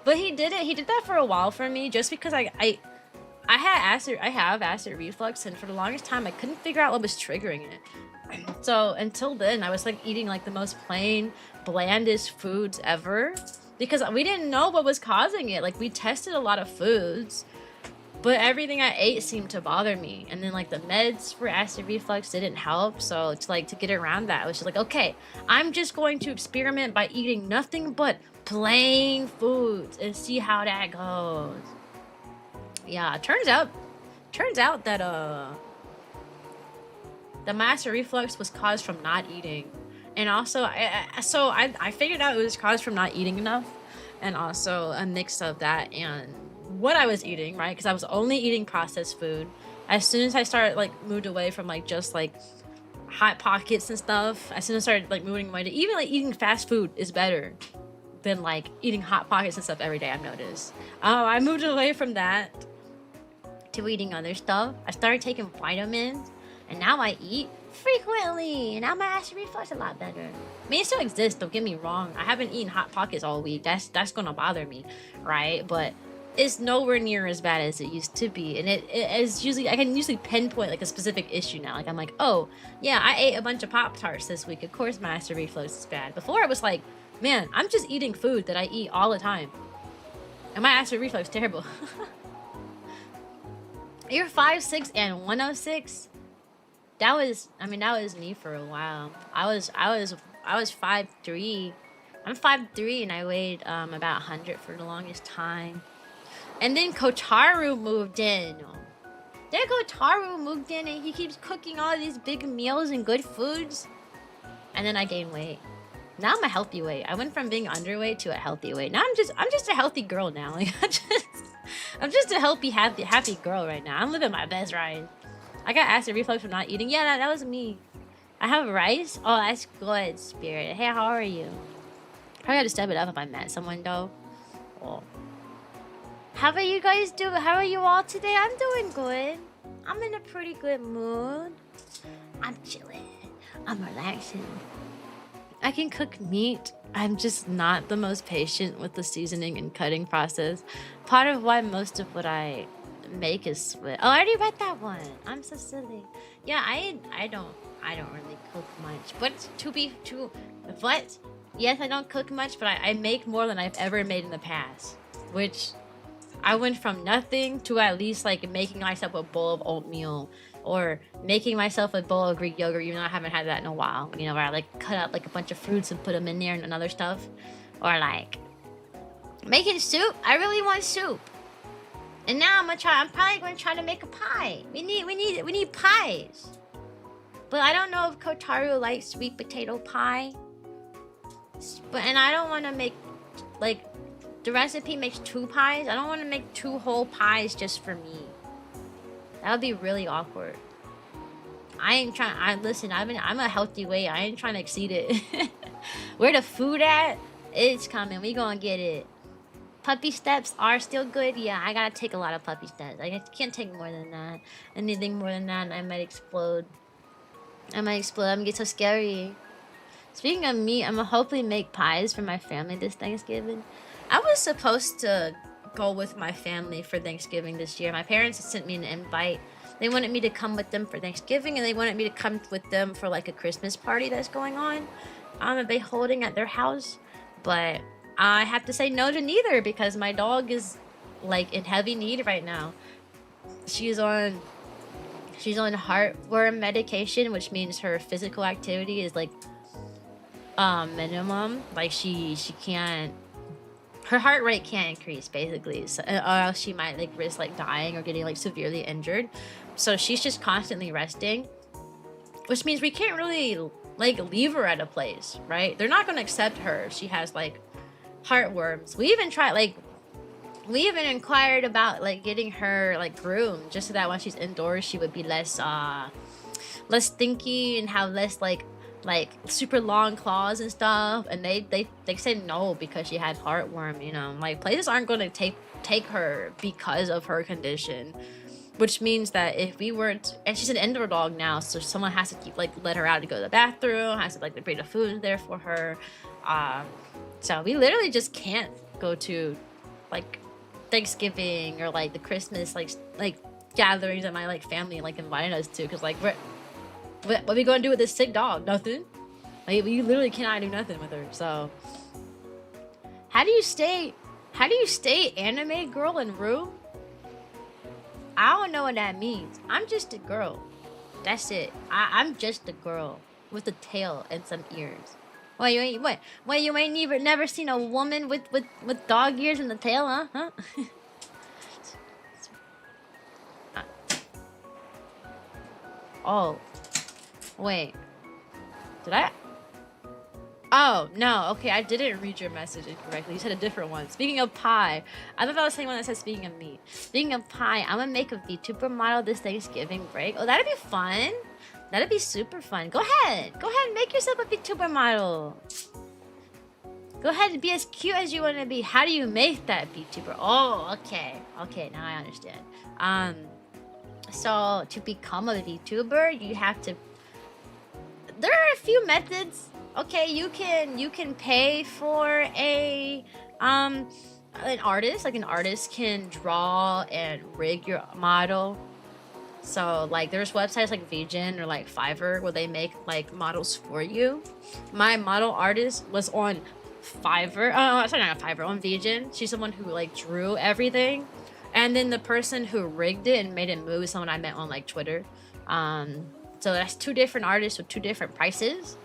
But he did it. He did that for a while for me just because I have acid reflux. And for the longest time, I couldn't figure out what was triggering it. So until then, I was like eating like the most plain, blandest foods ever because we didn't know what was causing it. Like, we tested a lot of foods, but everything I ate seemed to bother me. And then like the meds for acid reflux didn't help. So it's like to get around that, I was just like, okay, I'm just going to experiment by eating nothing but plain foods and see how that goes. Yeah, it turns out that the acid reflux was caused from not eating. And also I figured out it was caused from not eating enough, and also a mix of that and what I was eating, right? Because I was only eating processed food. As soon as I started like moved away from like just like Hot Pockets and stuff, as soon as I started like moving away to even like eating fast food is better than like eating Hot Pockets and stuff every day, I've noticed. I moved away from that to eating other stuff. I started taking vitamins, and now I eat frequently, and now my acid reflux is a lot better. I mean, it still exists, don't get me wrong. I haven't eaten Hot Pockets all week. That's gonna bother me, right? But it's nowhere near as bad as it used to be. And it is usually, I can usually pinpoint like a specific issue now. Like, I'm like, oh, yeah, I ate a bunch of Pop-Tarts this week. Of course my acid reflux is bad. Before I was like, man, I'm just eating food that I eat all the time. And my acid reflux is terrible. You're 5'6" and 106? That was me for a while. I was 5'3". I'm 5'3" and I weighed about 100 for the longest time. And then Kotaru moved in. Then Kotaru moved in and he keeps cooking all these big meals and good foods. And then I gained weight. Now I'm a healthy weight. I went from being underweight to a healthy weight. Now I'm just a healthy girl now. Like, I'm just a healthy, happy girl right now. I'm living my best ride. I got acid reflux from not eating. Yeah, that was me. I have rice. Oh, that's good, Spirit. Hey, how are you? Probably had to step it up if I met someone though. Oh. How are you guys doing? How are you all today? I'm doing good. I'm in a pretty good mood. I'm chilling. I'm relaxing. I can cook meat. I'm just not the most patient with the seasoning and cutting process. Part of why most of what I make is split. Oh, I already read that one. I'm so silly. Yeah, I don't really cook much. But yes, I don't cook much, but I make more than I've ever made in the past. Which I went from nothing to at least like making myself a bowl of oatmeal or making myself a bowl of Greek yogurt, even though I haven't had that in a while. You know, where I like cut out like a bunch of fruits and put them in there and other stuff. Or like making soup. I really want soup. And now I'm probably gonna try to make a pie. We need pies. But I don't know if Kotaru likes sweet potato pie. And I don't want to make, like, the recipe makes 2 pies. I don't want to make 2 whole pies just for me. That would be really awkward. I ain't trying. Listen. I'm a healthy weight. I ain't trying to exceed it. Where the food at? It's coming. We gonna get it. Puppy steps are still good. Yeah, I gotta take a lot of puppy steps. I can't take more than that. Anything more than that, I might explode. I'm gonna get so scary. Speaking of meat, I'm gonna hopefully make pies for my family this Thanksgiving. I was supposed to go with my family for Thanksgiving this year. My parents sent me an invite. They wanted me to come with them for Thanksgiving, and they wanted me to come with them for like a Christmas party that's going on. They holding at their house, but I have to say no to neither because my dog is like in heavy need right now. She's on heartworm medication, which means her physical activity is like minimum. Like she can't, her heart rate can't increase basically, so, or else she might like risk like dying or getting like severely injured. So she's just constantly resting, which means we can't really like leave her at a place, right? They're not gonna accept her if she has like heartworms. We even inquired about like getting her like groomed just so that when she's indoors she would be less stinky and have less like super long claws and stuff, and they said no because she had heartworm. You know, like places aren't going to take her because of her condition, which means that if we were and she's an indoor dog now, so someone has to keep like let her out to go to the bathroom, has to like bring the food there for her. So we literally just can't go to like Thanksgiving or like the Christmas like gatherings that my like family like invited us to, because like what are we gonna do with this sick dog? Nothing. Like you literally cannot do nothing with her. So how do you stay anime girl in room? I don't know what that means. I'm just a girl. That's it. I'm just a girl with a tail and some ears. Wait, you ain't never seen a woman with dog ears and the tail, huh? Oh. Wait. Did I? Oh, no. Okay, I didn't read your message incorrectly. You said a different one. Speaking of pie. I thought that was the same one that said speaking of meat. Speaking of pie, I'm gonna make a VTuber model this Thanksgiving break. Oh, that'd be fun. That'd be super fun. Go ahead and make yourself a VTuber model. Go ahead and be as cute as you want to be. How do you make that VTuber? Oh, okay. Okay, now I understand. So to become a VTuber, you have to... There are a few methods. Okay, you can pay for an artist. Like an artist can draw and rig your model. So like there's websites like Vgen or like Fiverr where they make like models for you. My model artist was on Fiverr. Sorry, not Fiverr, on Vgen. She's someone who like drew everything. And then the person who rigged it and made it move is someone I met on like Twitter. So that's 2 different artists with 2 different prices.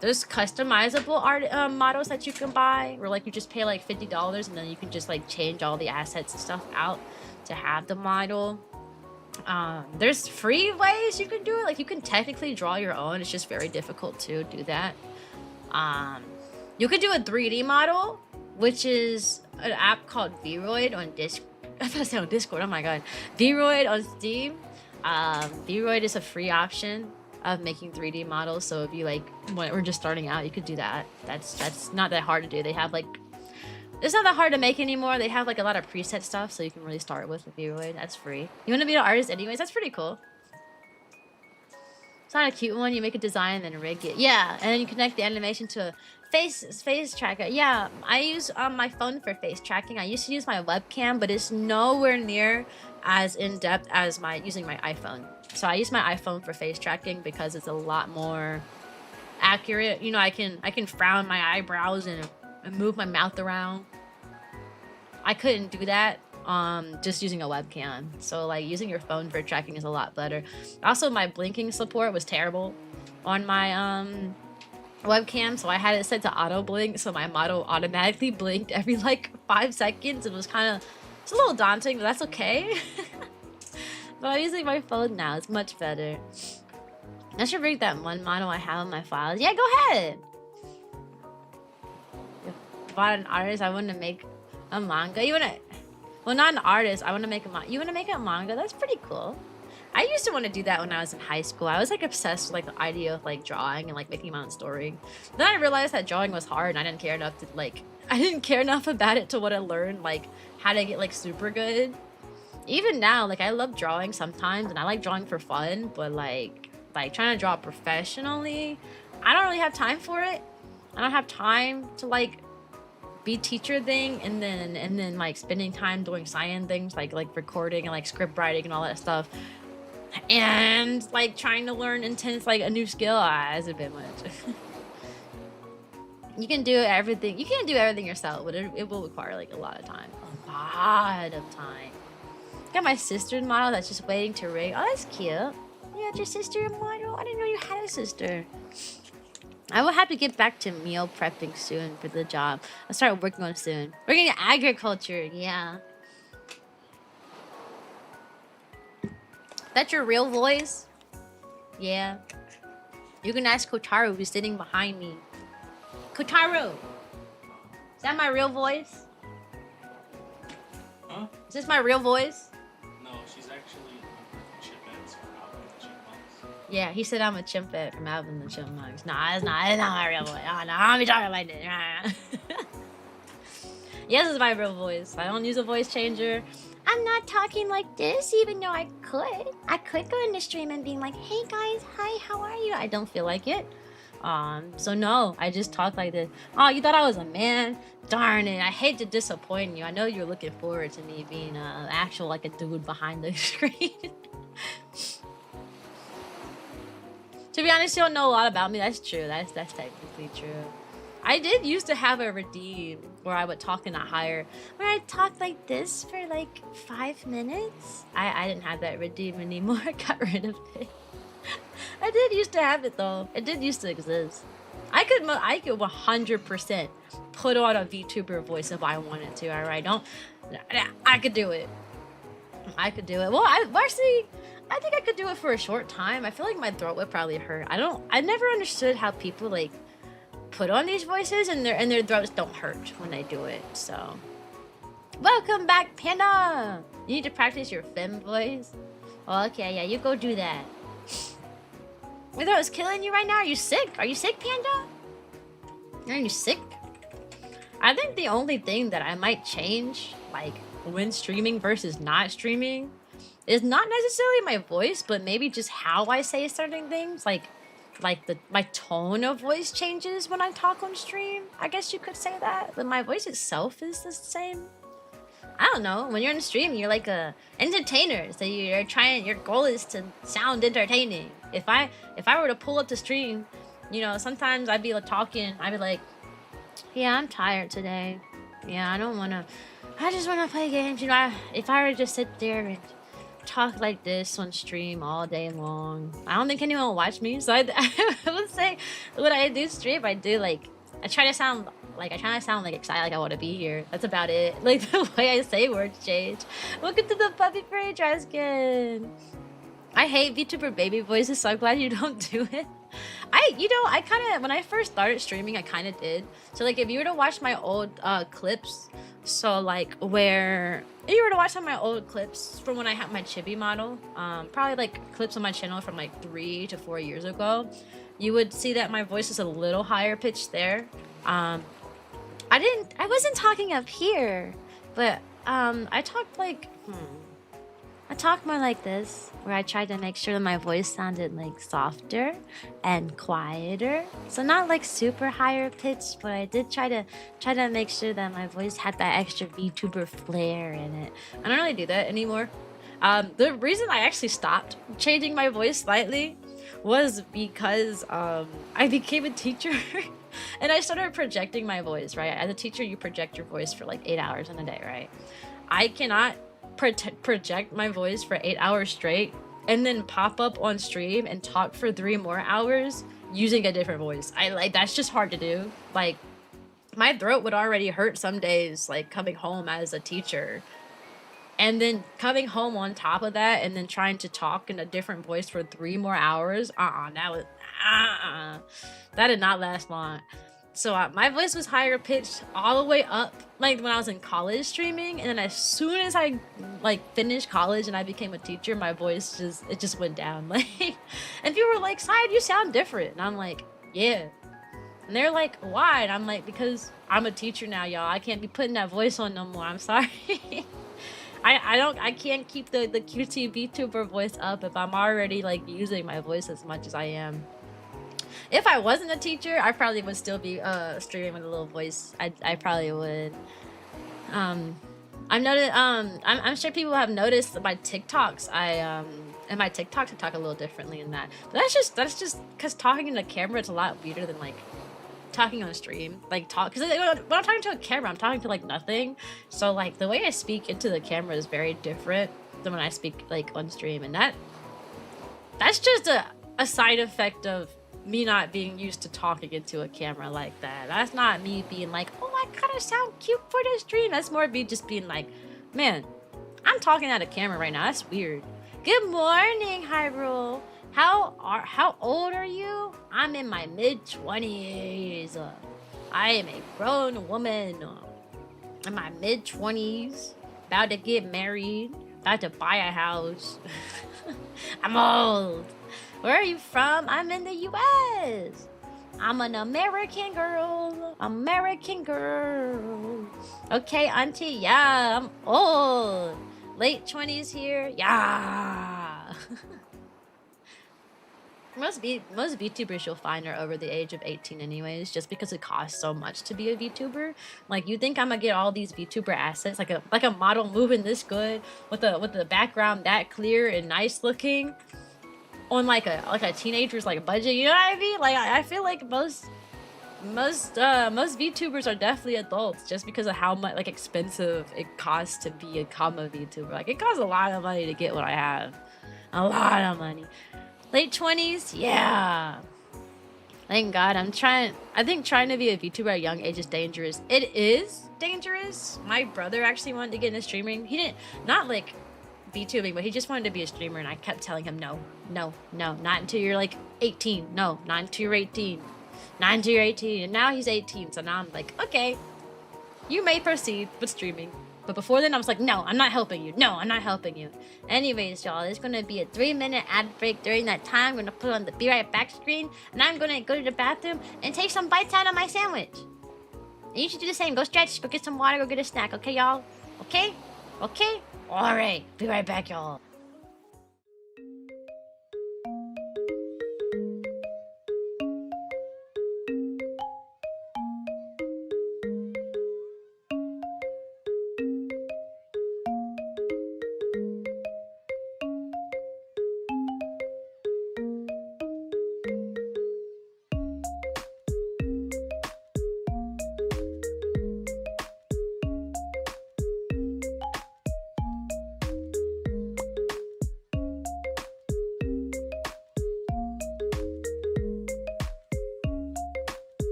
There's customizable art models that you can buy where like you just pay like $50 and then you can just like change all the assets and stuff out to have the model. There's free ways you can do it. Like you can technically draw your own. It's just very difficult to do that. You could do a 3D model, which is an app called Vroid on Discord. I thought I said on Discord. Oh my god, Vroid on Steam. Vroid is a free option of making 3D models. So if you like, when we're just starting out, you could do that. That's not that hard to do. They have like, it's not that hard to make anymore. They have like a lot of preset stuff, so you can really start with Vroid. That's free. You want to be an artist anyways? That's pretty cool. It's not a cute one. You make a design and then rig it. Yeah, and then you connect the animation to a face tracker. Yeah, I use my phone for face tracking. I used to use my webcam, but it's nowhere near as in depth as using my iPhone. So I use my iPhone for face tracking because it's a lot more accurate. You know, I can frown my eyebrows and move my mouth around. I couldn't do that just using a webcam. So like using your phone for tracking is a lot better. Also, my blinking support was terrible on my webcam, so I had it set to auto blink, so my model automatically blinked every like 5 seconds. It was kind of, it's a little daunting, but that's okay. But I'm using my phone now. It's much better. I should bring that one model I have on my files. Yeah, go ahead. If I an artist, I want to make a manga. You wanna? Well, not an artist. I want to make a manga. You want to make a manga? That's pretty cool. I used to want to do that when I was in high school. I was like obsessed with like the idea of like drawing and like making my own story. Then I realized that drawing was hard and I didn't care enough to like, I didn't care enough about it to want to learn like how to get like super good. Even now, like I love drawing sometimes and I like drawing for fun, but like trying to draw professionally, I don't really have time for it. I don't have time to like be teacher thing and then like spending time doing Cyan things like recording and like script writing and all that stuff, and like trying to learn intense like a new skill. It's a bit much. You can do everything. You can't do everything yourself, but it will require like a lot of time. A lot of time. Got my sister's model that's just waiting to rig. Oh, that's cute. You got your sister model? I didn't know you had a sister. I will have to get back to meal prepping soon for the job. I'll start working on it soon. Working in agriculture, yeah. That's your real voice? Yeah. You can ask Kotaru, who's sitting behind me. Kotaru! Is that my real voice? Huh? Is this my real voice? No, she's actually Chimpets from Alvin and the Chipmunks. Yeah, he said I'm a chimpet from Alvin and the Chipmunks. Nah, it's not my real voice. Oh, no, I'm talking like this. Yes, it's my real voice. I don't use a voice changer. I'm not talking like this, even though I could. I could go in the stream and be like, hey guys, hi, how are you? I don't feel like it. So no, I just talk like this. Oh, you thought I was a man? Darn it, I hate to disappoint you. I know you're looking forward to me being an actual, like a dude behind the screen. To be honest, you don't know a lot about me. That's true. That's technically true. I did used to have a redeem where I would talk in a higher, where I talked like this for like 5 minutes. I didn't have that redeem anymore. I got rid of it. I did used to have it though. It did used to exist. I could 100% put on a VTuber voice if I wanted to. Alright, I could do it. I could do it. Well, actually, I think I could do it for a short time. I feel like my throat would probably hurt. I never understood how people like put on these voices and their throats don't hurt when they do it. So, welcome back, Panda. You need to practice your femme voice. Oh, okay, yeah, you go do that. My throat is killing you right now. Are you sick? Are you sick, Panda? Are you sick? I think the only thing that I might change, like when streaming versus not streaming, is not necessarily my voice, but maybe just how I say certain things. Like my tone of voice changes when I talk on stream. I guess you could say that, but my voice itself is the same. I don't know. When you're in the stream, you're like a entertainer, so you're trying. Your goal is to sound entertaining. If I were to pull up the stream, you know, sometimes I'd be like talking. I'd be like, "Yeah, I'm tired today. Yeah, I don't wanna. I just wanna play games." You know, if I were to just sit there and talk like this on stream all day long, I don't think anyone will watch me. So I would say when I do stream, I try to sound like excited, like I want to be here. That's about it. Like the way I say words change. Welcome to the puppy fairy dry skin. I hate VTuber baby voices, so I'm glad you don't do it. I kind of, when I first started streaming, I kind of did. So like if you were to watch my old clips, so like where if you were to watch some of my old clips from when I had my chibi model, probably like clips on my channel from like 3 to 4 years ago, you would see that my voice is a little higher pitched there. I wasn't talking up here, but I talked like I talk more like this, where I tried to make sure that my voice sounded like softer and quieter. So not like super higher pitched, but I did try to make sure that my voice had that extra VTuber flair in it. I don't really do that anymore. The reason I actually stopped changing my voice slightly was because I became a teacher. And I started projecting my voice, right? As a teacher, you project your voice for like 8 hours in a day, right? I cannot project my voice for 8 hours straight and then pop up on stream and talk for 3 more hours using a different voice. I like, that's just hard to do. Like, my throat would already hurt some days, like coming home as a teacher. And then coming home on top of that and then trying to talk in a different voice for 3 more hours. That did not last long. So my voice was higher pitched all the way up, like when I was in college streaming, and then as soon as I like finished college and I became a teacher, my voice just went down. Like, and people were like, "Cyan, you sound different," and I'm like, "Yeah." And they're like, "Why?" And I'm like, "Because I'm a teacher now, y'all. I can't be putting that voice on no more. I'm sorry." I can't keep the QT VTuber voice up if I'm already like using my voice as much as I am. If I wasn't a teacher, I probably would still be streaming with a little voice. I probably would. I'm sure people have noticed my TikToks. In my TikToks I talk a little differently in that. But that's just because talking in the camera is a lot weirder than like talking on stream. Like because when I'm talking to a camera, I'm talking to like nothing. So like the way I speak into the camera is very different than when I speak like on stream, and that's just a side effect of me not being used to talking into a camera like that. That's not me being like, oh, I gotta sound cute for the stream. That's more me just being like, man, I'm talking at a camera right now. That's weird. Good morning, Hyrule. How old are you? I'm in my mid-20s. I am a grown woman in my mid-20s, about to get married, about to buy a house. I'm old. Where are you from? I'm in the US. I'm an American girl. American girl. Okay, auntie. Yeah, I'm old. Late 20s here. Yeah. Most VTubers you'll find are over the age of 18 anyways, just because it costs so much to be a VTuber. Like, you think I'm gonna get all these VTuber assets, like a model moving this good with the background that clear and nice looking on like a teenager's like budget, you know what I mean? Like, I feel like most VTubers are definitely adults just because of how much like expensive it costs to become a VTuber. Like, it costs a lot of money to get what I have. A lot of money. Late 20s? Yeah. Thank God. I think trying to be a VTuber at a young age is dangerous. It is dangerous. My brother actually wanted to get into streaming. He didn't, not like VTubing, but he just wanted to be a streamer, and I kept telling him, no, not until you're like 18. No, not until you're 18. Not until you're 18. And now he's 18, so now I'm like, okay, you may proceed with streaming. But before then, I was like, no, I'm not helping you. No, I'm not helping you. Anyways, y'all, there's going to be a 3-minute ad break. During that time, I'm going to put on the Be Right Back screen, and I'm going to go to the bathroom and take some bites out of my sandwich. And you should do the same. Go stretch, go get some water, go get a snack. Okay, y'all? Okay? Okay? All right. Be right back, y'all.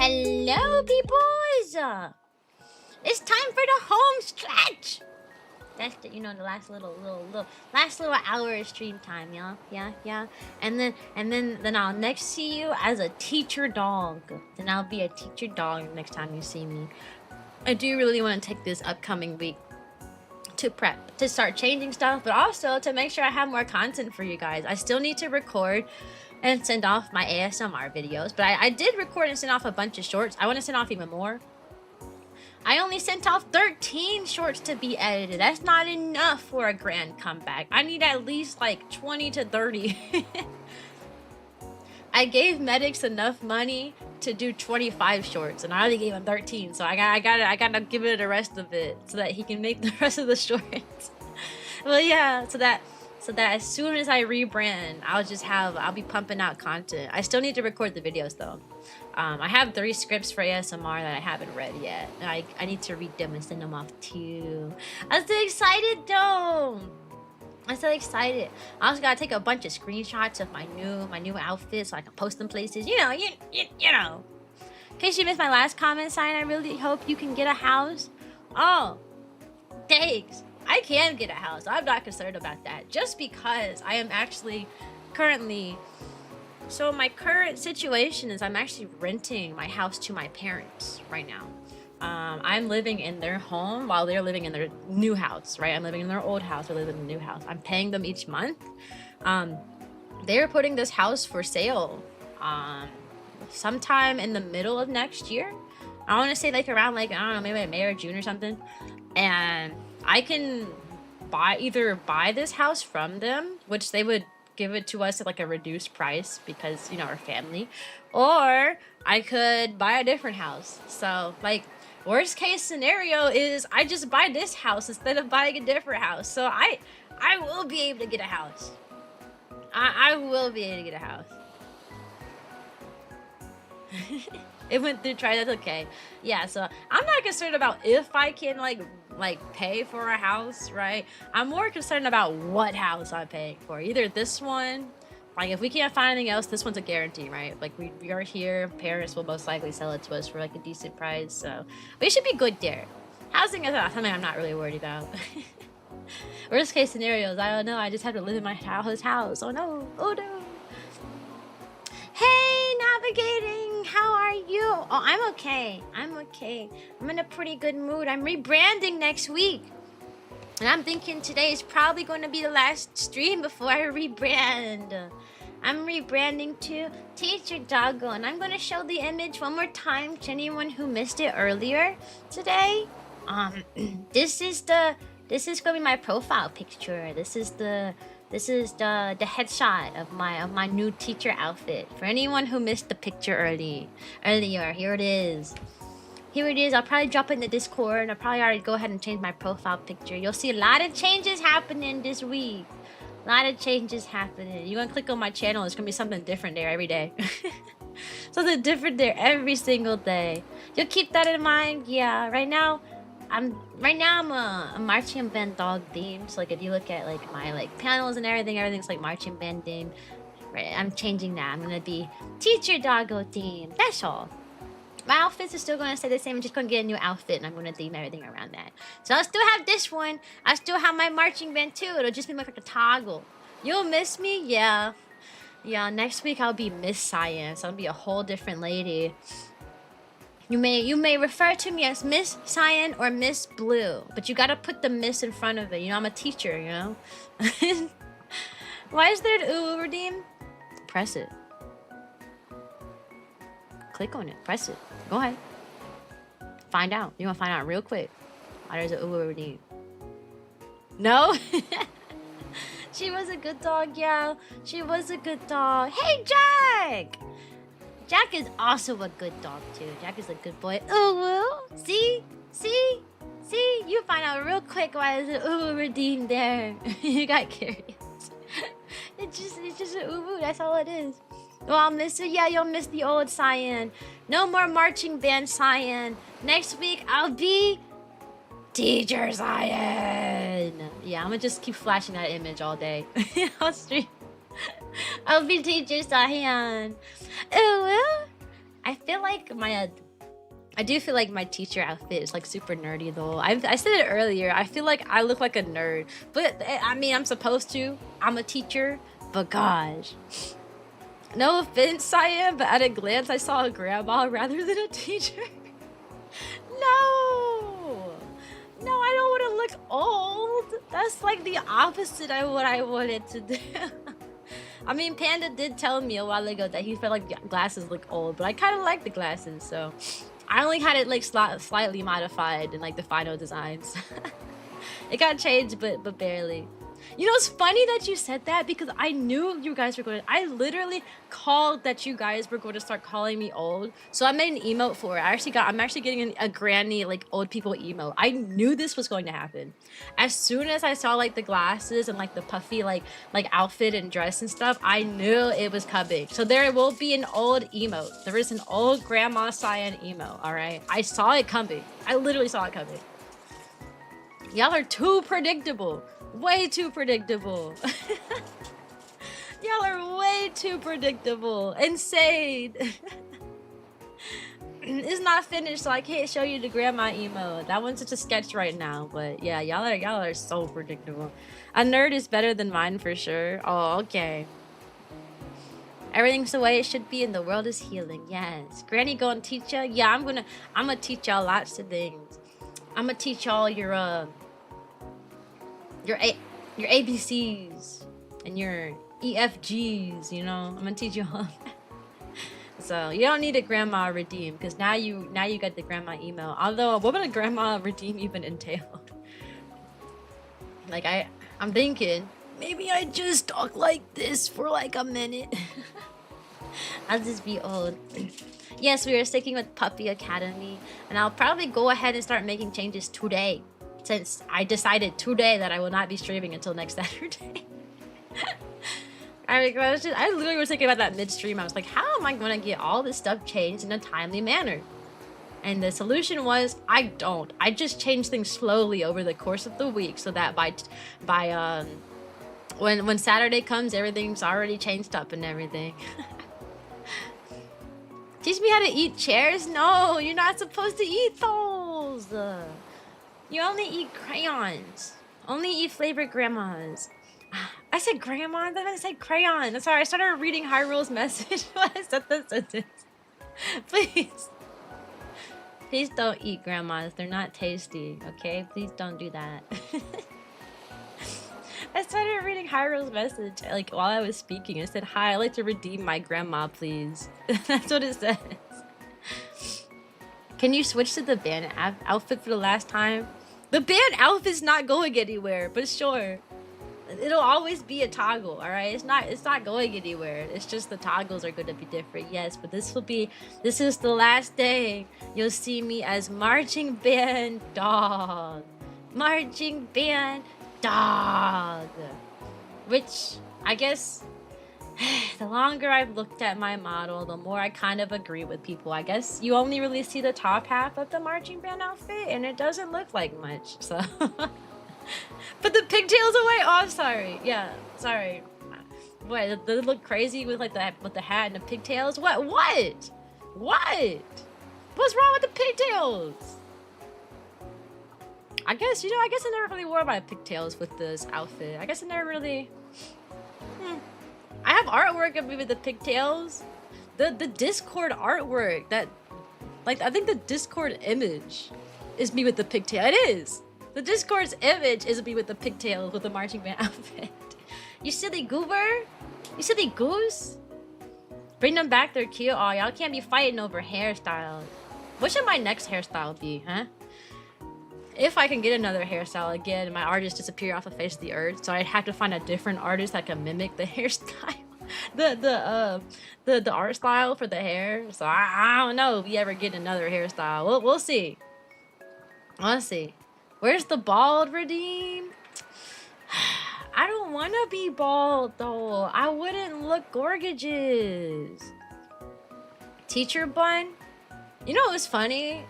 Hello, peoples! It's time for the home stretch! That's the, you know, the last little hour of stream time, yeah. And then I'll next see you as a teacher dog. Then I'll be a teacher dog next time you see me. I do really want to take this upcoming week to prep, to start changing stuff, but also to make sure I have more content for you guys. I still need to record and send off my ASMR videos, but I did record and send off a bunch of shorts. I want to send off even more. I only sent off 13 shorts to be edited. That's not enough for a grand comeback. I need at least like 20 to 30. I gave Medics enough money to do 25 shorts, and I only gave him 13. So I gotta give it the rest of it so that he can make the rest of the shorts. Well, yeah, so that as soon as I rebrand, I'll be pumping out content. I still need to record the videos though. I have 3 scripts for ASMR that I haven't read yet. I need to read them and send them off too. I'm so excited though. I'm so excited. I also gotta take a bunch of screenshots of my new outfit so I can post them places. You know. In case you missed my last comment, Cyan, I really hope you can get a house. Oh, thanks. I can get a house. I'm not concerned about that. Just because I am actually currently... So my current situation is I'm actually renting my house to my parents right now. I'm living in their home while they're living in their new house, right? I'm living in their old house, they're living in the new house. I'm paying them each month. They're putting this house for sale sometime in the middle of next year. I want to say like around like, I don't know, maybe like May or June or something. And I can either buy this house from them, which they would give it to us at like a reduced price because, you know, our family, or I could buy a different house. So like worst case scenario is I just buy this house instead of buying a different house. So I will be able to get a house. I will be able to get a house. It went through try, that's okay. Yeah, so I'm not concerned about if I can like pay for a house, right? I'm more concerned about what house I'm paying for. Either this one, like if we can't find anything else, this one's a guarantee, right? Like we are here, parents will most likely sell it to us for like a decent price, so we should be good there. Housing is something I'm not really worried about. Worst case scenarios, I don't know, I just have to live in my house. Oh no, oh no. Hey, navigating, how are you? Oh, I'm okay. I'm in a pretty good mood. I'm rebranding next week. And I'm thinking today is probably going to be the last stream before I rebrand. I'm rebranding to Teacher Doggo, and I'm going to show the image one more time to anyone who missed it earlier today. This is going to be my profile picture. This is the headshot of my new teacher outfit. For anyone who missed the picture earlier, here it is. I'll probably drop it in the Discord. I'll probably already go ahead and change my profile picture. You'll see a lot of changes happening this week. A lot of changes happening. You're gonna click on my channel, it's gonna be something different there every day. Something different there every single day. You'll keep that in mind. Yeah, right now I'm a marching band dog theme. So like if you look at like my like panels and everything's like marching band theme. Right, I'm changing that. I'm gonna be teacher doggo theme. That's all. My outfits are still gonna stay the same. I'm just gonna get a new outfit and I'm gonna theme everything around that. So I'll still have this one. I still have my marching band too. It'll just be like a toggle. You'll miss me? Yeah. Yeah, next week I'll be Miss Cyan. So I'll be a whole different lady. You may refer to me as Miss Cyan or Miss Blue, but you gotta put the Miss in front of it. You know, I'm a teacher, you know? Why is there an ooh redeem? Press it. Click on it. Press it. Go ahead. Find out. You wanna find out real quick. Why there's an ooh redeem. No? She was a good dog, yeah. She was a good dog. Hey, Jack! Jack is also a good dog too. Jack is a good boy. Ooh, see? You find out real quick why there's an ooh redeemed there. You got curious. It's just an ooh. That's all it is. Well, I'll miss it. Yeah, you'll miss the old Cyan. No more marching band Cyan. Next week I'll be Teacher Cyan. Yeah, I'm gonna just keep flashing that image all day. I'll stream. I'll be Teacher Cyan. Ooh, I feel like my I do feel like my teacher outfit is like super nerdy though. I said it earlier. I feel like I look like a nerd, but I mean I'm supposed to. I'm a teacher, but gosh, no offense, Cyan, but at a glance I saw a grandma rather than a teacher. No, no, I don't want to look old. That's like the opposite of what I wanted to do. I mean, Panda did tell me a while ago that he felt like glasses look old, but I kind of like the glasses, so I only had it like slightly modified in like the final designs. It got changed, but barely. You know, it's funny that you said that because I knew you guys were going to, I literally called that you guys were going to start calling me old. So I made an emote for it. I'm actually getting a granny, like old people emote. I knew this was going to happen. As soon as I saw like the glasses and like the puffy, like outfit and dress and stuff, I knew it was coming. So there will be an old emote. There is an old grandma Cyan emote. All right. I saw it coming. I literally saw it coming. Y'all are too predictable. Way too predictable. Y'all are way too predictable. Insane. It's not finished, so I can't show you the grandma emo. That one's just a sketch right now, but yeah, y'all are so predictable. A nerd is better than mine for sure. Oh, okay. Everything's the way it should be and the world is healing. Yes. Granny gonna teach ya? Yeah, I'm gonna teach y'all lots of things. I'm gonna teach y'all your ABCs and your EFGs, you know. I'm gonna teach you all. So you don't need a grandma redeem because now you got the grandma email. Although what would a grandma redeem even entail? Like I'm thinking maybe I just talk like this for like a minute. I'll just be old. Yes, we are sticking with Puppy Academy, and I'll probably go ahead and start making changes today. Since I decided today that I will not be streaming until next Saturday. I literally was thinking about that midstream. I was like, how am I going to get all this stuff changed in a timely manner? And the solution was, I just change things slowly over the course of the week so that when Saturday comes, everything's already changed up and everything. Teach me how to eat chairs? No, you're not supposed to eat those. You only eat crayons. Only eat flavored grandmas. I said grandmas? I said crayon. I'm sorry, I started reading Hyrule's message when I said the sentence. Please. Please don't eat grandmas. They're not tasty, okay? Please don't do that. I started reading Hyrule's message like while I was speaking. It said, hi, I'd like to redeem my grandma, please. That's what it says. Can you switch to the band outfit for the last time? The band outfit's not going anywhere, but sure. It'll always be a toggle, alright? It's not going anywhere. It's just the toggles are gonna be different, yes, but this is the last day you'll see me as marching band dog. Marching band dog. Which, I guess, the longer I've looked at my model, the more I kind of agree with people. I guess you only really see the top half of the marching band outfit, and it doesn't look like much, so... But the pigtails away? Oh, I'm sorry. Yeah, sorry. What, they look crazy with like with the hat and the pigtails? What? What's wrong with the pigtails? I guess I never really wore my pigtails with this outfit. I guess I never really... I have artwork of me with the pigtails. The Discord artwork that... Like, I think the Discord image is me with the pigtail. It is! The Discord's image is me with the pigtails with the marching band outfit. You silly goober? You silly goose? Bring them back, they're cute. Oh, y'all can't be fighting over hairstyles. What should my next hairstyle be, huh? If I can get another hairstyle again, my artist disappear off the face of the earth, so I'd have to find a different artist that can mimic the hairstyle. the art style for the hair. So I don't know if we ever get another hairstyle. We'll see. Let's see. Where's the bald redeem? I don't want to be bald though. I wouldn't look gorgeous. Teacher bun? You know what's funny?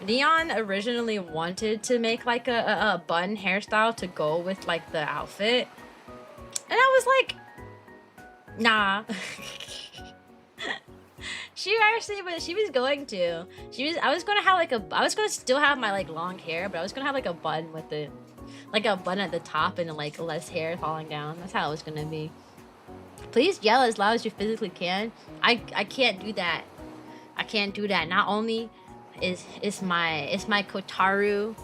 Neon originally wanted to make like a bun hairstyle to go with like the outfit. And I was like, nah. She actually, but she was going to. I was gonna have like I was gonna still have my like long hair, but I was gonna have like a bun with it, like a bun at the top and like less hair falling down. That's how it was gonna be. Please yell as loud as you physically can. I can't do that. I can't do that. Not only is my Kotaru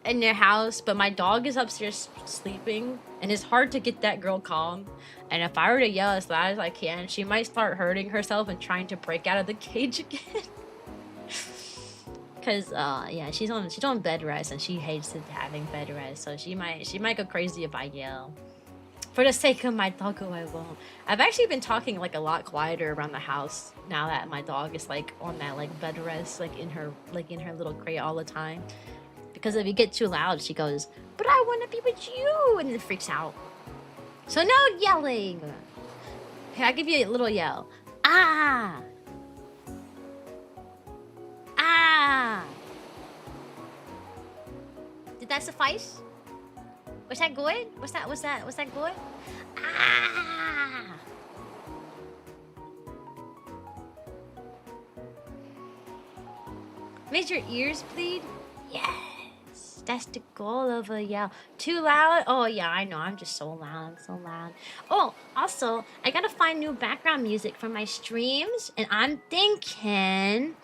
in their house, but my dog is upstairs sleeping, and it's hard to get that girl calm. And if I were to yell as loud as I can, she might start hurting herself and trying to break out of the cage again. Cause yeah, she's on bed rest and she hates having bed rest, so she might go crazy if I yell. For the sake of my doggo, I won't. I've actually been talking like a lot quieter around the house now that my dog is like on that like bed rest, like in her little crate all the time. Because if you get too loud, she goes, "But I want to be with you," and then freaks out. So no yelling. Here, I'll give you a little yell. Ah. Ah. Did that suffice? Was that good? Was that good? Ah! Made your ears bleed? Yes. That's the goal of a yell. Too loud? Oh yeah, I know. I'm just so loud. I'm so loud. Oh, also, I gotta find new background music for my streams, and I'm thinking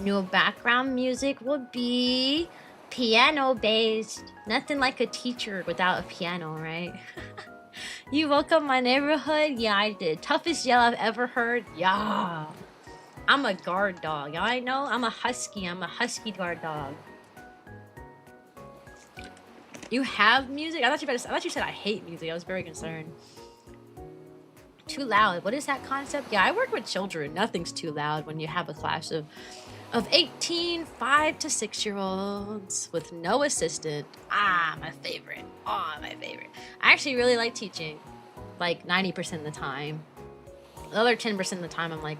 new background music would be piano based. Nothing like a teacher without a piano, right? You woke up my neighborhood? Yeah, I did. Toughest yell I've ever heard? Yeah. I'm a guard dog. Y'all know? I'm a husky. I'm a husky guard dog. You have music? I thought you said I hate music. I was very concerned. Too loud. What is that concept? Yeah, I work with children. Nothing's too loud when you have a class of 18 5 to 6-year-olds with no assistant. Ah, my favorite. Oh, my favorite. I actually really like teaching, like 90% of the time. The other 10% of the time, I'm like,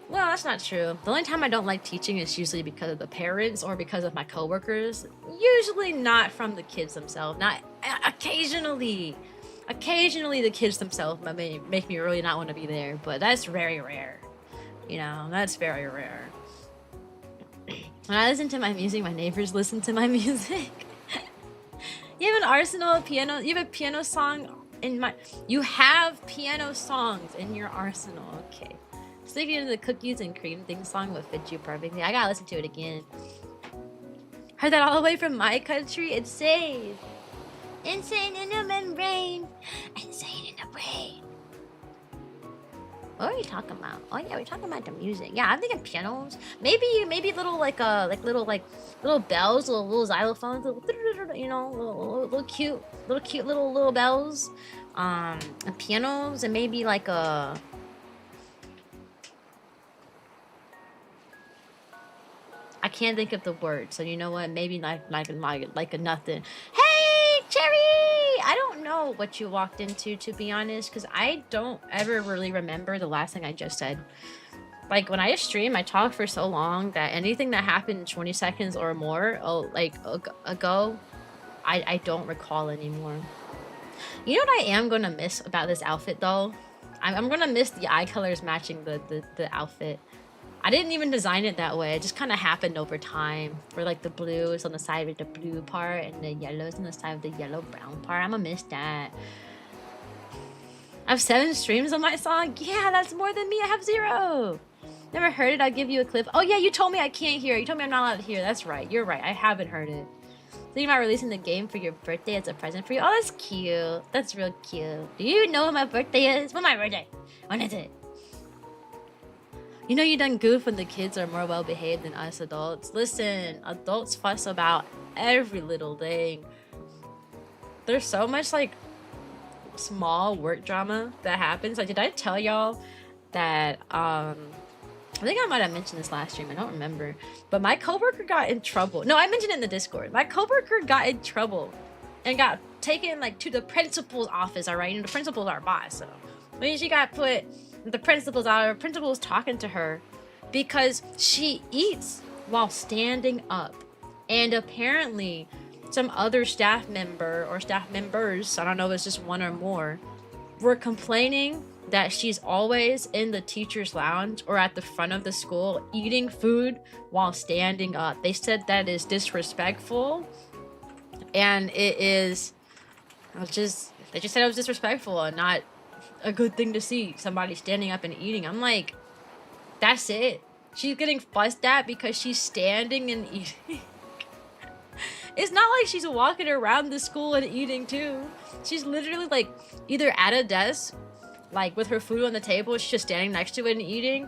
well, that's not true. The only time I don't like teaching is usually because of the parents or because of my coworkers. Usually not from the kids themselves. Not occasionally. Occasionally the kids themselves make me really not want to be there, but that's very rare. You know, that's very rare. When I listen to my music, my neighbors listen to my music. You have an arsenal of piano. You have a piano song in my. You have piano songs in your arsenal. Okay. Sleeping into the cookies and cream thing song would fit you perfectly. I gotta listen to it again. Heard that all the way from my country. It's safe. Insane in the membrane. Insane in the brain. What are we talking about? Oh yeah, we're talking about the music. Yeah, I'm thinking pianos. Maybe little little bells, little xylophones, little cute little bells. And pianos, and maybe like a. I can't think of the word, so you know what? Maybe like a nothing. Hey, Cherry! I don't know what you walked into, to be honest, because I don't ever really remember the last thing I just said. Like, when I stream, I talk for so long that anything that happened 20 seconds or more ago, I don't recall anymore. You know what I am going to miss about this outfit, though? I'm going to miss the eye colors matching the outfit. I didn't even design it that way. It just kind of happened over time. For like the blues on the side of the blue part and the yellows on the side of the yellow-brown part. I'm gonna miss that. I have 7 streams on my song? Yeah, that's more than me. I have 0. Never heard it. I'll give you a clip. Oh yeah, you told me I can't hear it. You told me I'm not allowed to hear. That's right. You're right. I haven't heard it. Thinking about releasing the game for your birthday as a present for you. Oh, that's cute. That's real cute. Do you know when my birthday is? When's my birthday? When is it? You know you done goof when the kids are more well behaved than us adults. Listen, adults fuss about every little thing. There's so much like small work drama that happens. Like, did I tell y'all that I think I might have mentioned this last stream, I don't remember. But my coworker got in trouble. No, I mentioned it in the Discord. My coworker got in trouble and got taken like to the principal's office, alright? And the principal's our boss, so when she got put, the principal's was talking to her because she eats while standing up. And apparently some other staff member or staff members, I don't know if it's just one or more, were complaining that she's always in the teacher's lounge or at the front of the school eating food while standing up. They said that is disrespectful, and they just said it was disrespectful and not a good thing to see somebody standing up and eating. I'm like, that's it? She's getting fussed at because she's standing and eating? It's not like she's walking around the school and eating too. She's literally like either at a desk, like with her food on the table, she's just standing next to it and eating,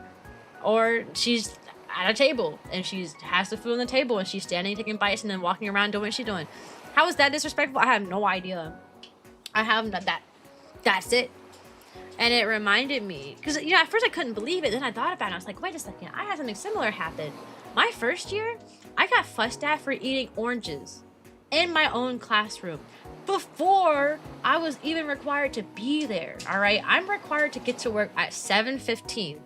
or she's at a table and she has the food on the table and she's standing taking bites and then walking around doing what she's doing. How is that disrespectful? I have no idea. I have that. That's it. And it reminded me, because at first I couldn't believe it. Then I thought about it. I was like, wait a second. I had something similar happen. My first year, I got fussed at for eating oranges in my own classroom before I was even required to be there. All right, I'm required to get to work at 7:15.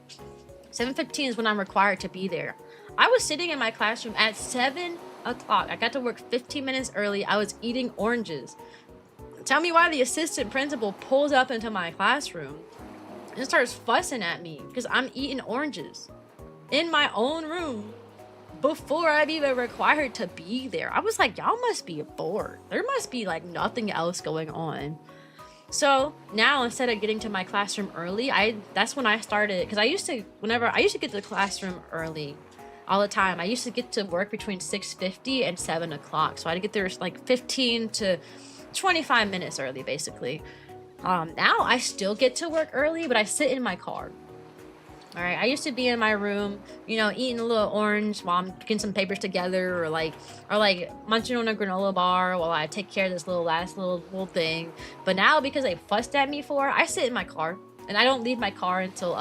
7:15 is when I'm required to be there. I was sitting in my classroom at 7 o'clock. I got to work 15 minutes early. I was eating oranges. Tell me why the assistant principal pulls up into my classroom and starts fussing at me because I'm eating oranges in my own room before I'm even required to be there. I was like, y'all must be bored. There must be like nothing else going on. So now instead of getting to my classroom early, that's when I started, because I used to get to the classroom early all the time. I used to get to work between 6:50 and 7 o'clock. So I had to get there like 15 to 25 minutes early, basically. Now I still get to work early, but I sit in my car. All right, I used to be in my room, eating a little orange while I'm getting some papers together, or like munching on a granola bar while I take care of this last little thing. But now, because they fussed at me for it, I sit in my car and I don't leave my car until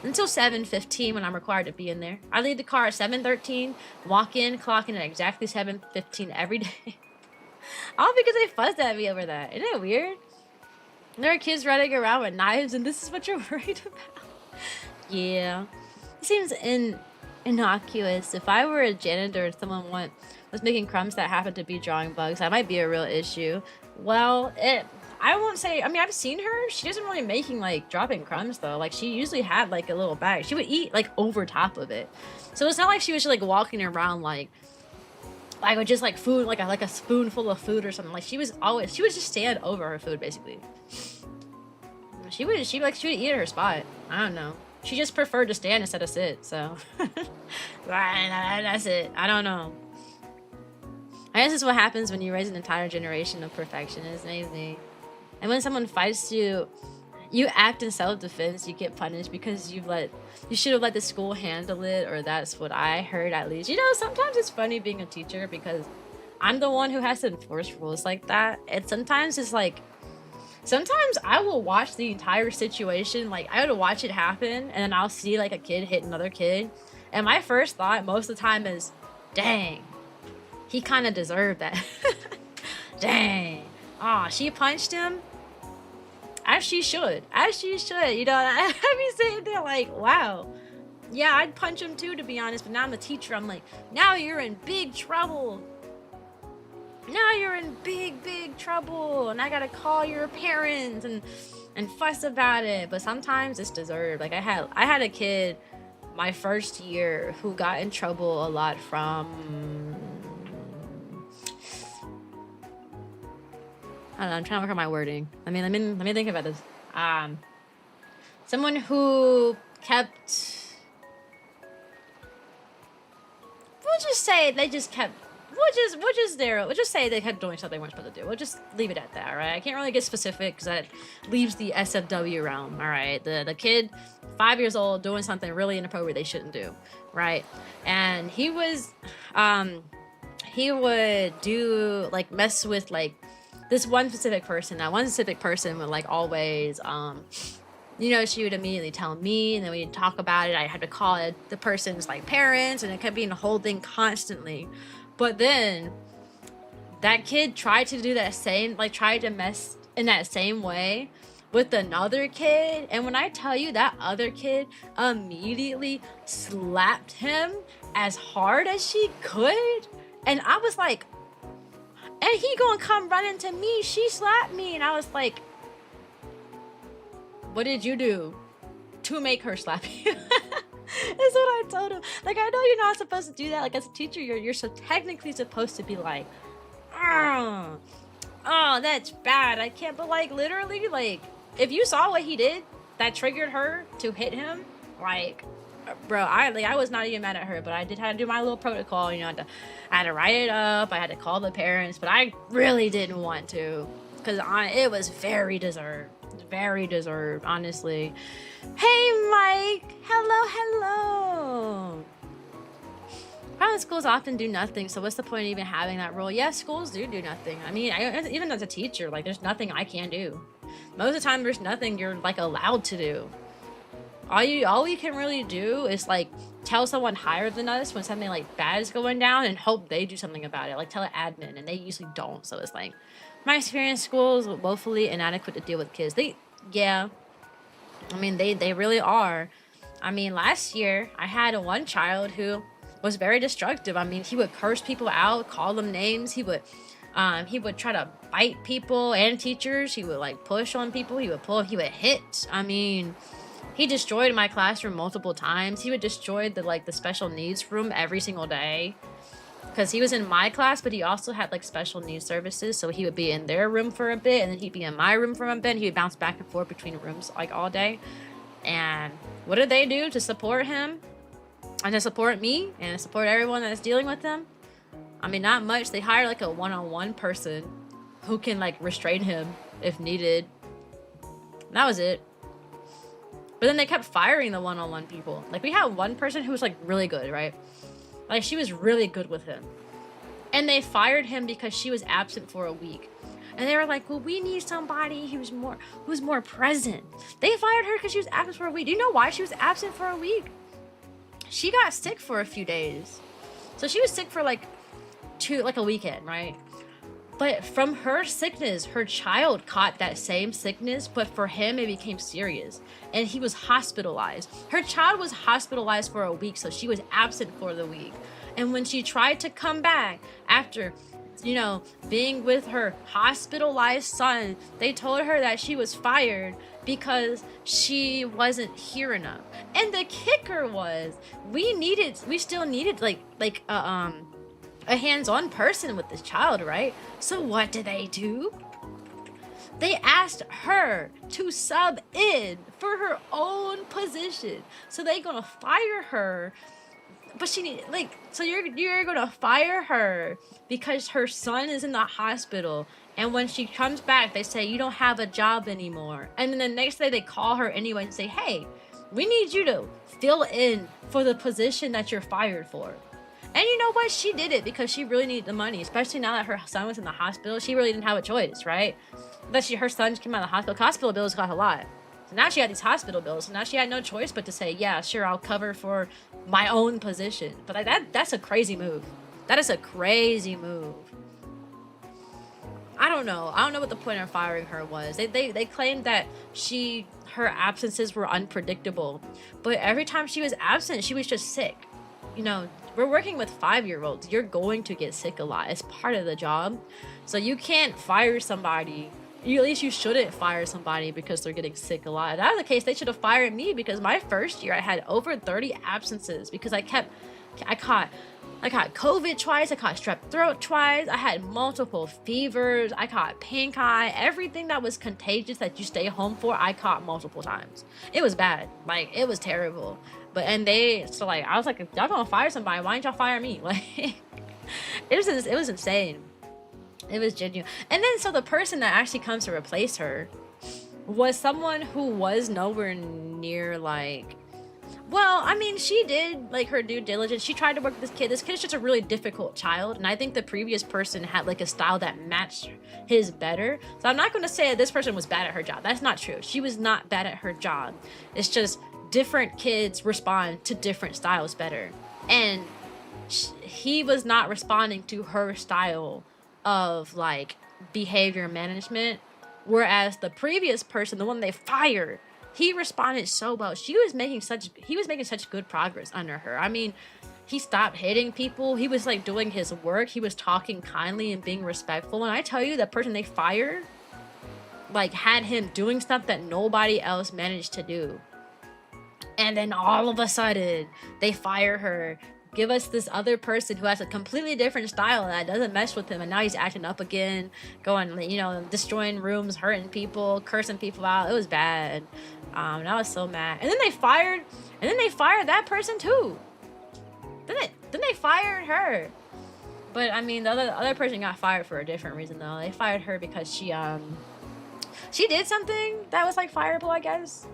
7:15 when I'm required to be in there. I leave the car at 7:13, walk in, clock in at exactly 7:15 every day. All because they fussed at me over that. Isn't it weird? There are kids running around with knives, and this is what you're worried about. Yeah, it seems innocuous. If I were a janitor and someone was making crumbs that happened to be drawing bugs, that might be a real issue. Well, I won't say. I mean, I've seen her. She doesn't really making like dropping crumbs though. Like she usually had like a little bag. She would eat like over top of it. So it's not like she was just like walking around like with just like food, like a spoonful of food or something. Like she would just stand over her food basically. She would eat at her spot. I don't know. She just preferred to stand instead of sit, so that's it. I don't know. I guess this is what happens when you raise an entire generation of perfectionists, maybe. And when someone fights you, you act in self-defense, you get punished because you should have let the school handle it, or that's what I heard at least. Sometimes it's funny being a teacher because I'm the one who has to enforce rules like that. And sometimes it's like, sometimes I will watch the entire situation, like I would watch it happen, and then I'll see like a kid hit another kid, and my first thought most of the time is, dang, he kind of deserved that. Dang, she punched him as she should. I'd be sitting there like, wow, yeah, I'd punch him too, to be honest, but now I'm a teacher. I'm like, now you're in big trouble. Now you're in big trouble, and I gotta call your parents and fuss about it. But sometimes it's deserved. Like I had a kid my first year who got in trouble a lot from, I don't know, I'm trying to work on my wording. Let me think about this. Someone who kept, we'll just say they just kept, we'll just say they kept doing stuff they weren't supposed to do. We'll just leave it at that, all right? I can't really get specific because that leaves the SFW realm, all right? The kid, 5 years old, doing something really inappropriate they shouldn't do, right? And he would do, like, mess with, like, this one specific person. That one specific person would, like, always, she would immediately tell me, and then we'd talk about it. I had to call the person's, like, parents, and it kept being a whole thing constantly. But then that kid tried to do that same, like tried to mess in that same way with another kid. And when I tell you that other kid immediately slapped him as hard as she could. And I was like, and he gonna come running to me. She slapped me. And I was like, what did you do to make her slap you? That's what I told him. Like, I know you're not supposed to do that. Like, as a teacher, you're so technically supposed to be like, oh, that's bad. I can't. But like, literally, like, if you saw what he did that triggered her to hit him, like, bro, I was not even mad at her, but I did have to do my little protocol. You know, I had to write it up. I had to call the parents, but I really didn't want to, because it was very deserved, honestly. Hey, Mike. Hello. Private schools often do nothing, so what's the point of even having that rule? Yes, schools do nothing. I mean, even as a teacher, like, there's nothing I can do. Most of the time, there's nothing you're, like, allowed to do. All we can really do is, like, tell someone higher than us when something, like, bad is going down and hope they do something about it. Like, tell an admin, and they usually don't. So it's like, my experience, schools are woefully inadequate to deal with kids. Yeah. I mean, they really are. I mean, last year, I had one child who was very destructive. I mean, he would curse people out, call them names. He would try to bite people and teachers. He would, like, push on people. He would hit. I mean, he destroyed my classroom multiple times. He would destroy the special needs room every single day. Because he was in my class, but he also had, like, special needs services. So he would be in their room for a bit, and then he'd be in my room for a bit. And he would bounce back and forth between rooms, like, all day. And what did they do to support him? And to support me? And to support everyone that's dealing with him? I mean, not much. They hired, like, a one-on-one person who can, like, restrain him if needed. And that was it. But then they kept firing the one-on-one people. Like, we had one person who was, like, really good, right? Like, she was really good with him. And they fired him because she was absent for a week. And they were like, well, we need somebody who's more present. They fired her because she was absent for a week. Do you know why she was absent for a week? She got sick for a few days. So she was sick for, like, a weekend, right? But from her sickness, her child caught that same sickness, but for him, it became serious. And he was hospitalized. Her child was hospitalized for a week, so she was absent for the week. And when she tried to come back after, you know, being with her hospitalized son, they told her that she was fired because she wasn't here enough. And the kicker was, we still needed a hands-on person with this child, right? So what did they do? They asked her to sub in for her own position. So they gonna fire her, but you're gonna fire her because her son is in the hospital. And when she comes back, they say, you don't have a job anymore. And then the next day they call her anyway and say, hey, we need you to fill in for the position that you're fired for. And you know what? She did it because she really needed the money, especially now that her son was in the hospital. She really didn't have a choice, right? Her son came out of the hospital. Hospital bills cost a lot. So now she had these hospital bills. So now she had no choice but to say, yeah, sure, I'll cover for my own position. But that's a crazy move. That is a crazy move. I don't know what the point of firing her was. They claimed that her absences were unpredictable. But every time she was absent, she was just sick. You know, we're working with 5-year-olds. You're going to get sick a lot. It's part of the job. So you can't fire somebody. At least you shouldn't fire somebody because they're getting sick a lot. If that was the case, they should have fired me because my first year I had over 30 absences because I caught COVID twice. I caught strep throat twice. I had multiple fevers. I caught pink eye. Everything that was contagious that you stay home for, I caught multiple times. It was bad. Like, it was terrible. I was like, if y'all gonna fire somebody, why didn't y'all fire me? Like, it was insane. It was genuine. And then, so the person that actually comes to replace her was someone who was nowhere near, like, well, I mean, she did, like, her due diligence. She tried to work with this kid. This kid is just a really difficult child. And I think the previous person had, like, a style that matched his better. So I'm not going to say that this person was bad at her job. That's not true. She was not bad at her job. It's just different kids respond to different styles better. And he was not responding to her style of, like, behavior management. Whereas the previous person, the one they fired, he responded so well. He was making such good progress under her. I mean, he stopped hitting people. He was, like, doing his work. He was talking kindly and being respectful. And I tell you, that person they fired, like had him doing stuff that nobody else managed to do. And then all of a sudden, they fire her, give us this other person who has a completely different style that doesn't mesh with him, and now he's acting up again, going, you know, destroying rooms, hurting people, cursing people out. It was bad. And I was so mad. And then they fired that person too. Then they fired her. But I mean, the other person got fired for a different reason though. They fired her because she did something that was like fireable, I guess.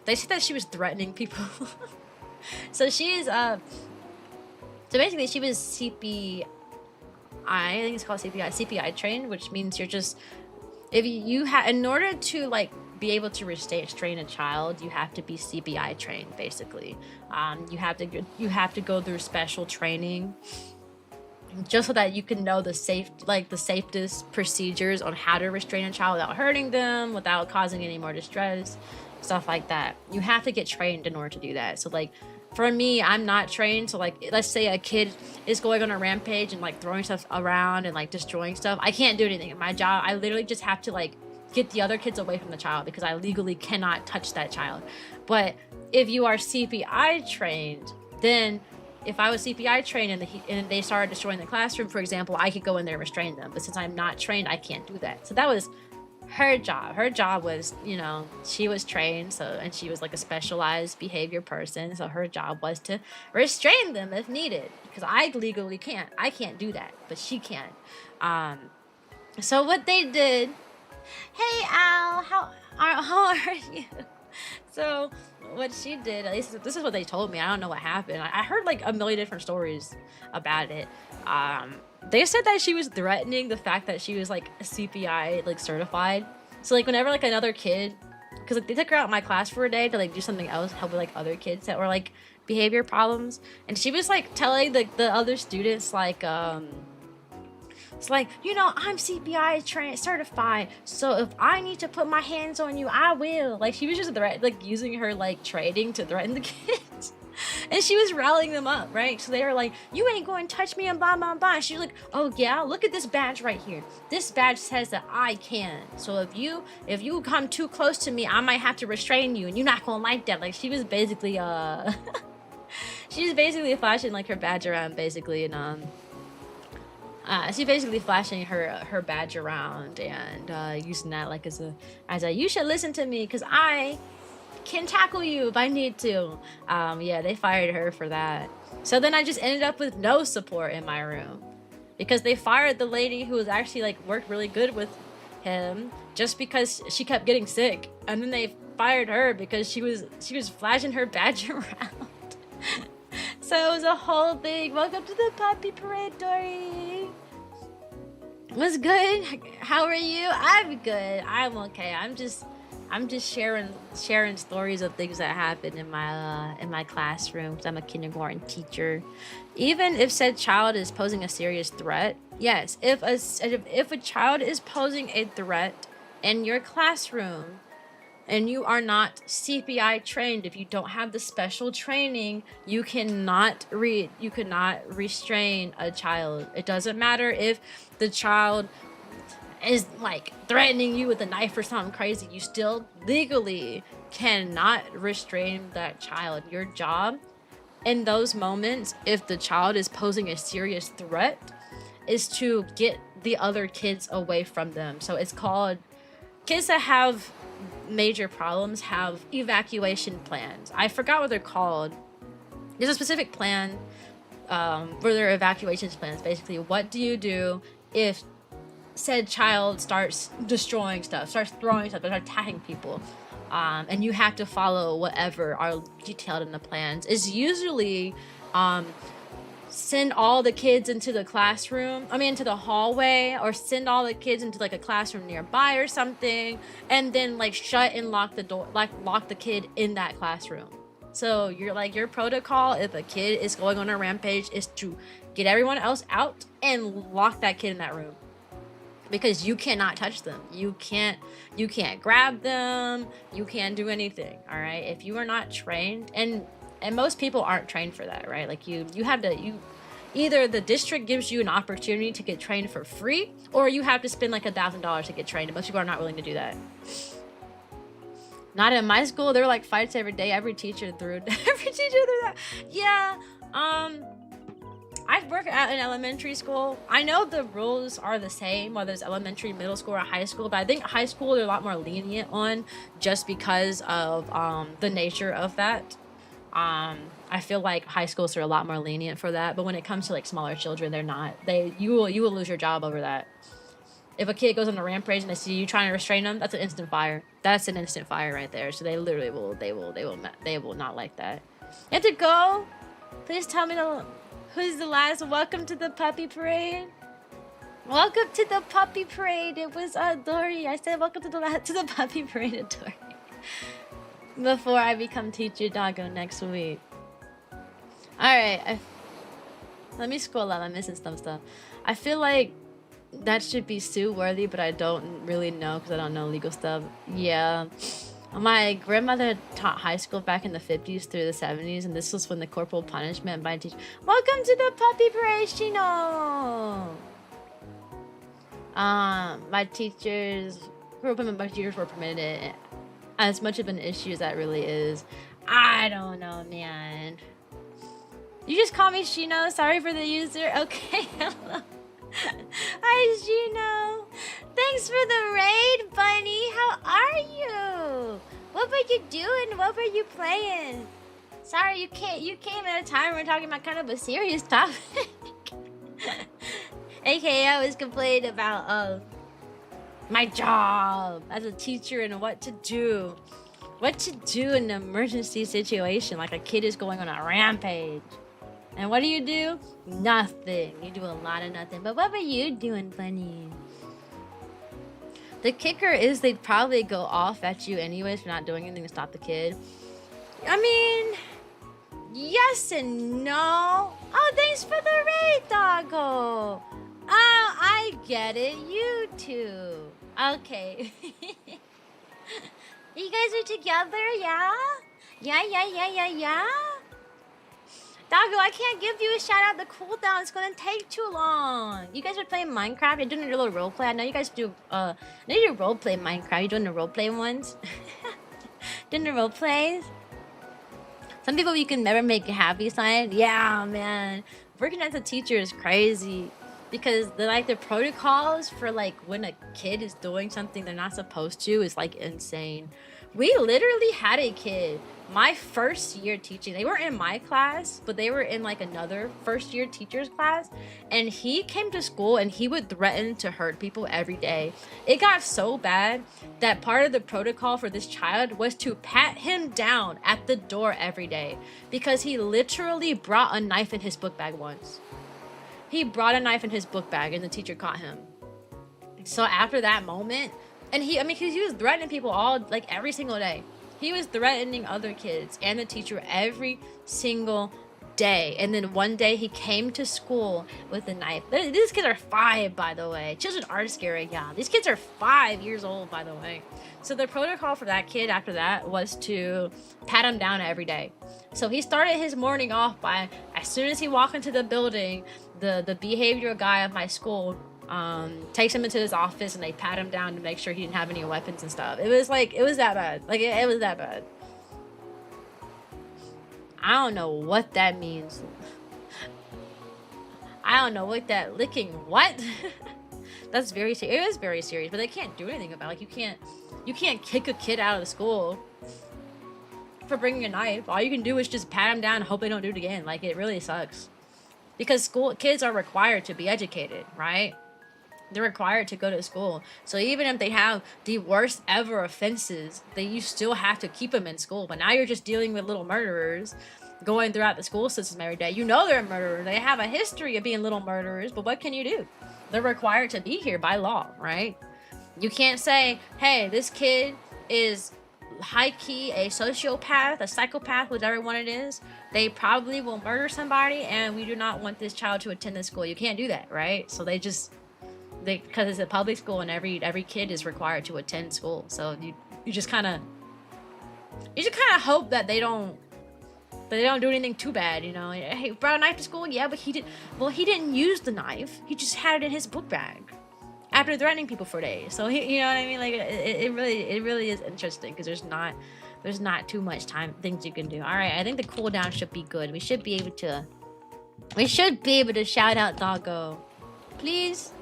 They said that she was threatening people. So she's so basically she was CPI, I think it's called CPI trained, which means you're just, if you have, in order to like be able to restrain a child, you have to be CPI trained basically. You have to go through special training just so that you can know the safest procedures on how to restrain a child without hurting them, without causing any more distress, stuff like that. You have to get trained in order to do that. So like for me, I'm not trained. So like, let's say a kid is going on a rampage and like throwing stuff around and like destroying stuff. I can't do anything in my job. I literally just have to like get the other kids away from the child because I legally cannot touch that child. But if you are CPI trained, then if I was CPI trained and they started destroying the classroom, for example, I could go in there and restrain them. But since I'm not trained, I can't do that. So that was her job. Her job was, you know, she was trained, so, and she was like a specialized behavior person, so her job was to restrain them if needed, because I legally can't. I can't do that, but she can. So what they did, hey Al, how are you? So what she did, at least this is what they told me, I don't know what happened. I heard like a million different stories about it. They said that she was threatening the fact that she was like CPI like certified. So like whenever like another kid, because like they took her out of my class for a day to like do something else, help with like other kids that were like behavior problems, and she was like telling the other students like it's like, you know, I'm CPI trained, certified, so if I need to put my hands on you, I will. Like she was just using her like training to threaten the kids. And she was rallying them up, right? So they were like, you ain't going to touch me and blah, blah, blah. And she was like, oh yeah, look at this badge right here. This badge says that I can. So if you come too close to me, I might have to restrain you, and you're not going to like that. Like she was basically, she was basically flashing like her badge around basically. And, she basically flashing her badge around and using that like as a you should listen to me because I can tackle you if I need to. Yeah, they fired her for that. So then I just ended up with no support in my room because they fired the lady who was actually like worked really good with him just because she kept getting sick, and then they fired her because she was flashing her badge around. So it was a whole thing. Welcome to the puppy parade, Dory. What's good? How are you? I'm good. I'm okay. I'm just sharing stories of things that happened in my classroom because I'm a kindergarten teacher. Even if said child is posing a serious threat, yes, if a child is posing a threat in your classroom and you are not CPI trained, if you don't have the special training, you cannot restrain a child. It doesn't matter if the child is like threatening you with a knife or something crazy, you still legally cannot restrain that child. Your job in those moments, if the child is posing a serious threat, is to get the other kids away from them. So it's called, kids that have major problems have evacuation plans. I forgot what they're called. There's a specific plan for their evacuation plans. Basically, what do you do if said child starts destroying stuff, starts throwing stuff, starts attacking people, and you have to follow whatever are detailed in the plans. Is usually send all the kids into the into the hallway, or send all the kids into like a classroom nearby or something, and then like shut and lock the door, like lock the kid in that classroom. So your protocol if a kid is going on a rampage is to get everyone else out and lock that kid in that room. Because you cannot touch them. You can't grab them. You can't do anything. All right. If you are not trained, and most people aren't trained for that, right? Like you have to, either the district gives you an opportunity to get trained for free, or you have to spend like $1,000 to get trained. Most people are not willing to do that. Not in my school. There were like fights every day. Every teacher threw that. Yeah. I work at an elementary school. I know the rules are the same, whether it's elementary, middle school, or high school, but I think high school they're a lot more lenient on, just because of the nature of that. I feel like high schools are a lot more lenient for that, but when it comes to like smaller children, they're not. You will lose your job over that. If a kid goes on a rampage and they see you trying to restrain them, that's an instant fire. That's an instant fire right there. So they literally will not like that. You have to go. Please tell me who's the last. Welcome to the puppy parade. Welcome to the puppy parade. It was Dory. I said welcome to the puppy parade, Dory. Before I become teacher doggo next week. All right. Let me scroll up. I'm missing some stuff. I feel like that should be sue worthy, but I don't really know because I don't know legal stuff. Yeah. My grandmother taught high school back in the 50s through the 70s, and this was when the corporal punishment by teacher. Welcome to the puppy parade, Shino! My teachers were permitted it. As much of an issue as that really is. I don't know, man. You just call me Shino. Sorry for the user. Okay, hello. Hi, Shino. Thanks for the raid, Bunny. How are you? What were you doing? What were you playing? Sorry, you came at a time we're talking about kind of a serious topic. AKA, I was complaining about my job as a teacher and what to do. What to do in an emergency situation, like a kid is going on a rampage. And what do? Nothing. You do a lot of nothing. But what were you doing, Bunny? The kicker is they'd probably go off at you anyways for not doing anything to stop the kid. I mean, yes and no. Oh, thanks for the raid, doggo. Oh, I get it. You too. Okay. You guys are together, yeah? Yeah. Doggo, I can't give you a shout out. The cooldown is gonna take too long. You guys are playing Minecraft. You're doing a little roleplay. I know you guys do. I know you roleplay Minecraft. You're doing the roleplay ones. Doing the roleplays. Some people you can never make happy sign. Yeah, man. Working as a teacher is crazy because the protocols for like when a kid is doing something they're not supposed to is like insane. We literally had a kid my first year teaching. They weren't in my class, but they were in like another first year teacher's class, and he came to school and he would threaten to hurt people every day. It got so bad that part of the protocol for this child was to pat him down at the door every day because he literally brought a knife in his book bag once. He brought a knife in his book bag and the teacher caught him. So after that moment, and he was threatening people every single day. He was threatening other kids and the teacher every single day. And then one day he came to school with a knife. These kids are 5, by the way. Children are scary, yeah. These kids are 5 years old, by the way. So the protocol for that kid after that was to pat him down every day. So he started his morning off by, as soon as he walked into the building, the behavioral guy of my school takes him into his office and they pat him down to make sure he didn't have any weapons and stuff. It was that bad. It was that bad. I don't know what that means. I don't know what that licking what? That's very serious. It is very serious, but they can't do anything about it. You can't kick a kid out of the school for bringing a knife. All you can do is just pat them down and hope they don't do it again. Like, it really sucks. Because kids are required to be educated, right? They're required to go to school. So even if they have the worst ever offenses, you still have to keep them in school. But now you're just dealing with little murderers going throughout the school system every day. You know they're murderers. They have a history of being little murderers, but what can you do? They're required to be here by law, right? You can't say, hey, this kid is high-key a sociopath, a psychopath, whatever one it is. They probably will murder somebody, and we do not want this child to attend this school. You can't do that, right? So because it's a public school and every kid is required to attend school. So you just kind of hope that they don't But they don't do anything too bad, you know. Hey, brought a knife to school? Yeah, but he didn't use the knife. He just had it in his book bag after threatening people for days. So you know what I mean? Like it really is interesting because there's not too much things you can do. All right, I think the cooldown should be good. We should be able to shout out doggo. Please.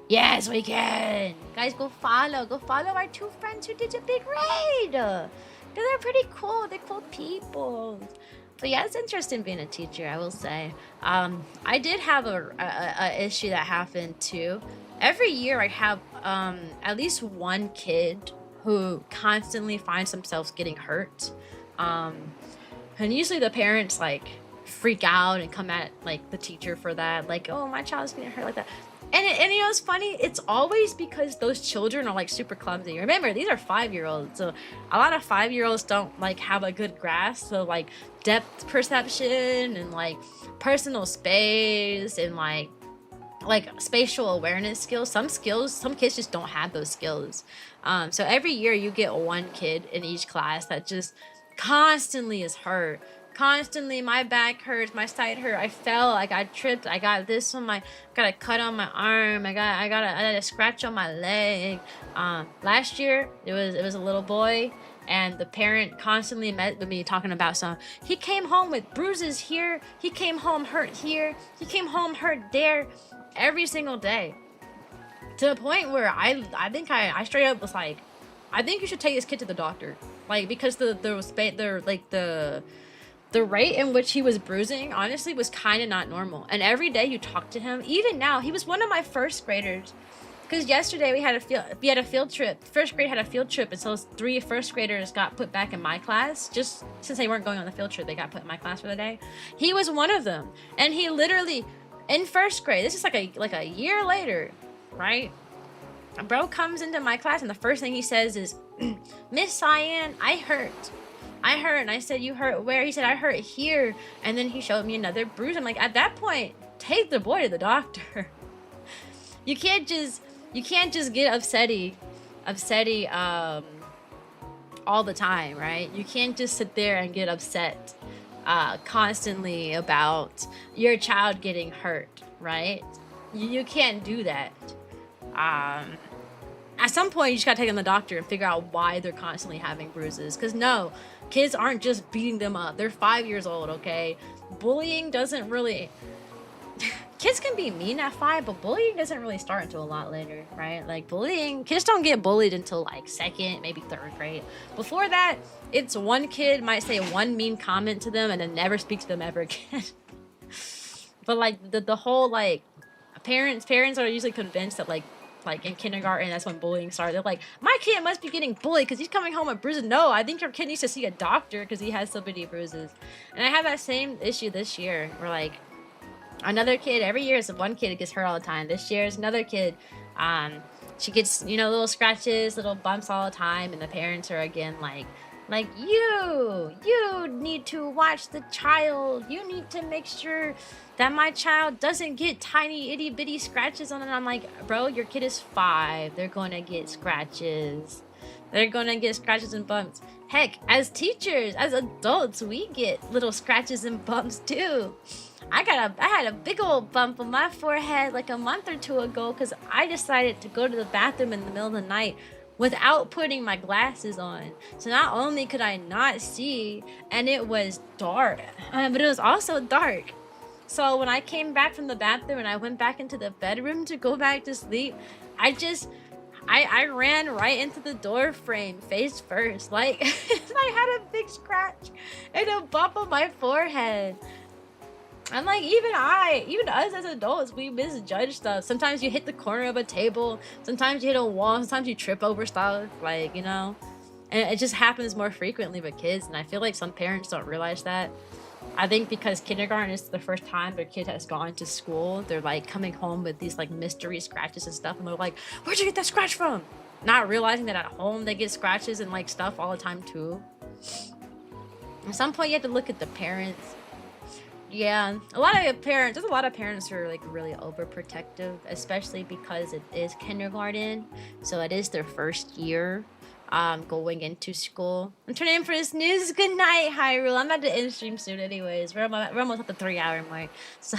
Yes, we can. Guys, go follow our 2 friends who did a big raid. They're pretty cool. They're cool people. But yeah, it's interesting being a teacher, I will say. I did have a issue that happened too. Every year I have at least one kid who constantly finds themselves getting hurt. And usually the parents like freak out and come at like the teacher for that. Like, oh, my child's getting hurt like that. And you know, it's funny. It's always because those children are like super clumsy. Remember, these are 5-year-olds, so a lot of 5-year-olds don't like have a good grasp of like depth perception and like personal space and like spatial awareness skills. Some kids just don't have those skills. So every year you get one kid in each class that just constantly is hurt. Constantly, my back hurts, my side hurt. I fell, I got tripped, I got this on my, got a cut on my arm, I got a scratch on my leg. Last year it was a little boy, and the parent constantly met with me talking about he came home with bruises here, he came home hurt here, he came home hurt there, every single day. To the point where I think I straight up was like, I think you should take this kid to the doctor, like, because the rate in which he was bruising, honestly, was kind of not normal. And every day you talk to him, even now, he was one of my first graders. Because yesterday we had a field trip. First grade had a field trip, and so 3 first graders got put back in my class. Just since they weren't going on the field trip, they got put in my class for the day. He was one of them, and he literally, in first grade, this is like a year later, right? A bro comes into my class, and the first thing he says is, "Miss Cyan, I hurt." And I said, "You hurt where?" He said, "I hurt here." And then he showed me another bruise. I'm like, at that point, take the boy to the doctor. You can't just get upsetty all the time, right? You can't just sit there and get upset constantly about your child getting hurt, right? You can't do that. At some point, you just gotta take them to the doctor and figure out why they're constantly having bruises. Because no, kids aren't just beating them up. They're 5 years old, okay? Bullying doesn't really... Kids can be mean at 5, but bullying doesn't really start until a lot later, right? Like, bullying... Kids don't get bullied until, like, 2nd, maybe 3rd grade. Before that, it's one kid might say one mean comment to them and then never speak to them ever again. But, like, the whole, like... Parents are usually convinced that, like in kindergarten, that's when bullying started. They're like, my kid must be getting bullied because he's coming home with bruises. No, I think your kid needs to see a doctor because he has so many bruises. And I have that same issue this year where, like, another kid, every year is one kid that gets hurt all the time. This year is another kid. She gets, you know, little scratches, little bumps all the time, and the parents are again like you need to watch the child. You need to make sure that my child doesn't get tiny itty bitty scratches on it. I'm like, bro, your kid is 5. They're gonna get scratches. They're gonna get scratches and bumps. Heck, as teachers, as adults, we get little scratches and bumps too. I had a big old bump on my forehead like a month or 2 ago because I decided to go to the bathroom in the middle of the night without putting my glasses on. So not only could I not see, and it was dark, but it was also dark. So when I came back from the bathroom and I went back into the bedroom to go back to sleep, I ran right into the door frame face first. Like, I had a big scratch and a bump on my forehead. And like, even us as adults, we misjudge stuff. Sometimes you hit the corner of a table, sometimes you hit a wall, sometimes you trip over stuff, like, you know, and it just happens more frequently with kids. And I feel like some parents don't realize that. I think because kindergarten is the first time their kid has gone to school, they're like coming home with these like mystery scratches and stuff, and they're like, where'd you get that scratch from? Not realizing that at home they get scratches and like stuff all the time too. At some point you have to look at the parents. Yeah, there's a lot of parents who are like really overprotective, especially because it is kindergarten, so it is their first year. going into school. I'm turning in for this news. Good night, Hyrule. I'm at the end stream soon anyways. We're almost at the 3-hour mark. So